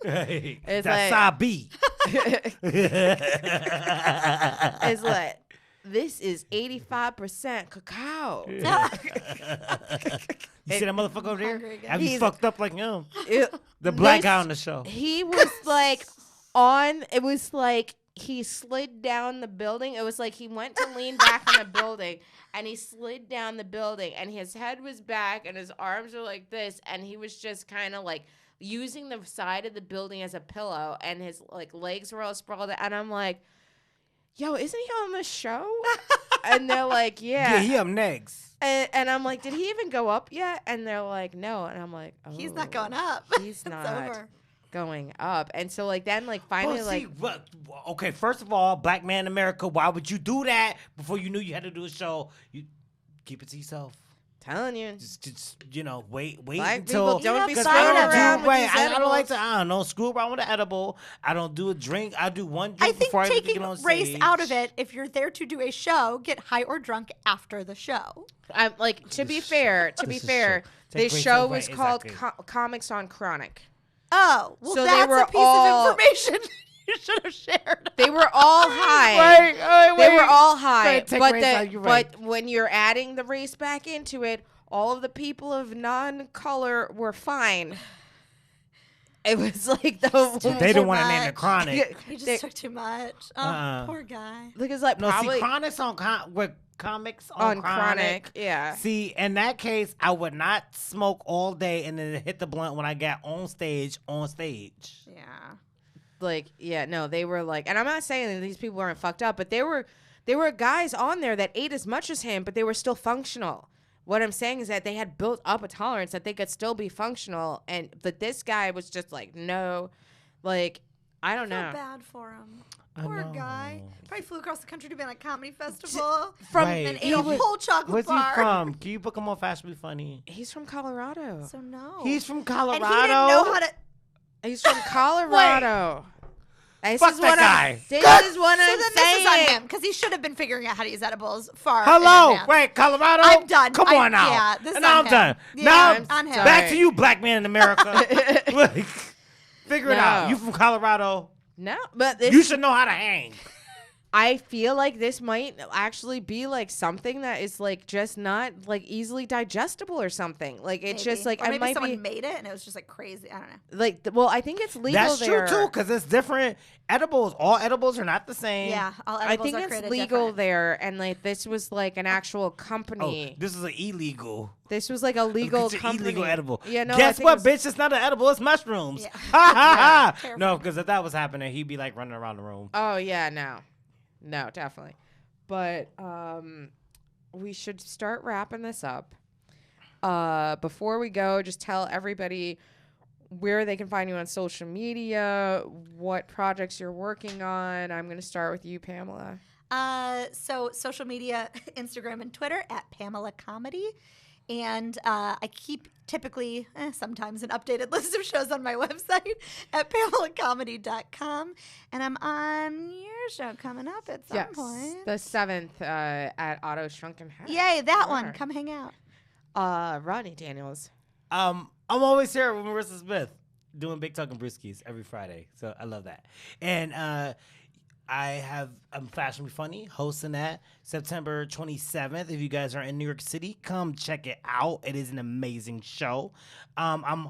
Hey, It's that's like- Sabi. it's like this is 85% cacao. You see that motherfucker over there? Hungry again. Have you He's- fucked up like him? It- The black this- guy on the show. He was like it was like he slid down the building. It was like he went to lean back on the building, and he slid down the building, and his head was back and his arms were like this, and he was just kind of like using the side of the building as a pillow, and his like legs were all sprawled out, and I'm like, yo, isn't he on the show? And they're like, Yeah, he up next. and I'm like, did he even go up yet? And they're like, no. And I'm like, oh, He's not going up. He's It's not over. going up. And so like then like finally Well, like see, okay, first of all, black man in America, why would you do that before you knew you had to do a show? You keep it to yourself. telling you, Just wait Black until. people don't be Cause screwing I don't around do, with right, these I don't like edibles. to. I don't know. Screw around with an edible. I don't do a drink. I do one I drink think before I even taking get on race stage. out of it, if you're there to do a show, get high or drunk after the show. I'm like to be This is fair, true. to be This is fair, true. Take this race show out, was right, called exactly. Comics on Chronic. Oh, well, So they that's were a piece all- of information you should have shared. They were all high. Wait, They were all high, Take but race out, you're right. but when you're adding the race back into it, all of the people of non-color were fine. It was like the They didn't want to name it chronic. He just They- took too much. Oh, poor guy. because like No, probably see, chronic's on with comics on chronic, yeah. See, in that case, I would not smoke all day and then hit the blunt when I got on stage. Yeah. Like, yeah, no, they were like, and I'm not saying that these people weren't fucked up, but there were guys on there that ate as much as him, but they were still functional. What I'm saying is that they had built up a tolerance that they could still be functional, but this guy was just like, no, like, I don't I know. feel bad for him. I Poor know. guy. Probably flew across the country to be at a comedy festival. Right. And ate a whole chocolate Where's bar. he from? Can you book him on Fashionably Funny? He's from Colorado. So no. He's from and Colorado. he didn't know how to. He's from Colorado. This Fuck is that what guy. This is what So I'm then saying. this is on him because he should have been figuring out how to use edibles far. in Hello, advance. wait, Colorado. I'm done. Come on now. Yeah, this is and now on I'm him. done. Yeah, now I'm on him. back to you, black man in America. Like, figure it out. No. You from Colorado? No, but this You should know how to hang. I feel like this might actually be like something that is like just not like easily digestible or something. Like it's Maybe. just like or I maybe might someone be made it and it was just like crazy. I don't know. like well, I think it's legal That's there. true too, because it's different edibles. All edibles are not the same. Yeah, all I edibles think are it's created legal different. there, and like this was like an actual Oh, company. this is an illegal. This was like a legal It's an company. illegal edible. Yeah, no. I Guess think what, it was- bitch? It's not an edible. It's mushrooms. Yeah. Ha ha ha. Terrible. No, because if that was happening, he'd be like running around the room. Oh yeah, no, definitely. But we should start wrapping this up. Before we go, just tell everybody where they can find you on social media, what projects you're working on. I'm going to start with you, Pamela. So social media, Instagram and Twitter at Pamela Comedy. And I keep typically, sometimes an updated list of shows on my website at PamelaComedy.com. And I'm on your show coming up at some point. The 7th at Otto's Shrunken Head. Yay, that one. Sure. Come hang out. Rodney Daniels. I'm always here with Marissa Smith doing Big Talk and Brewskis every Friday. So I love that. And I'm Fashionably Funny, hosting that September 27th. If you guys are in New York City, come check it out. It is an amazing show. I'm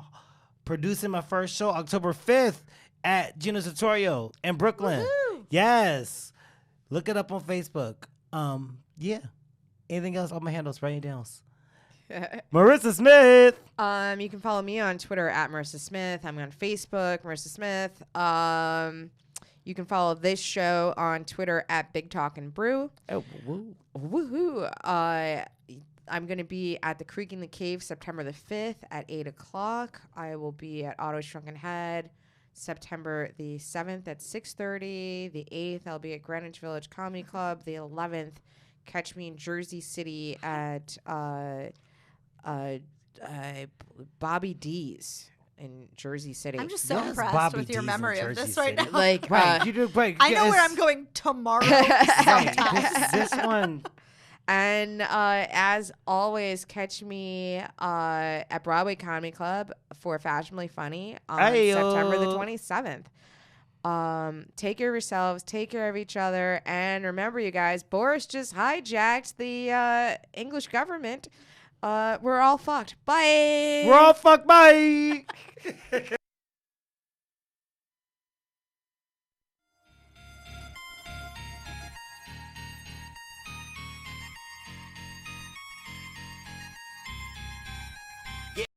producing my first show October 5th at Gino's Tutorial in Brooklyn. Woohoo! Yes. Look it up on Facebook. Yeah. Anything else? All my handles, write it down. Marissa Smith. You can follow me on Twitter at Marissa Smith. I'm on Facebook, Marissa Smith. You can follow this show on Twitter at Big Talk and Brew. Oh, woo. Woohoo! I'm going to be at the Creek in the Cave September the 5th at 8 o'clock. I will be at Otto's Shrunken Head September the 7th at 6:30. The 8th, I'll be at Greenwich Village Comedy Club. The 11th, catch me in Jersey City at Bobby D's in Jersey City. I'm just so Yes, impressed Bobby with your D's in memory of Jersey this right City. now. like Right, you do great. I know where Yes. I'm going tomorrow. Right, sometime. this one. And as always, catch me at Broadway Comedy Club for Fashionably Funny on September the 27th. Take care of yourselves, take care of each other, and remember, you guys, Boris just hijacked the English government. We're all fucked. Bye. We're all fucked. Bye.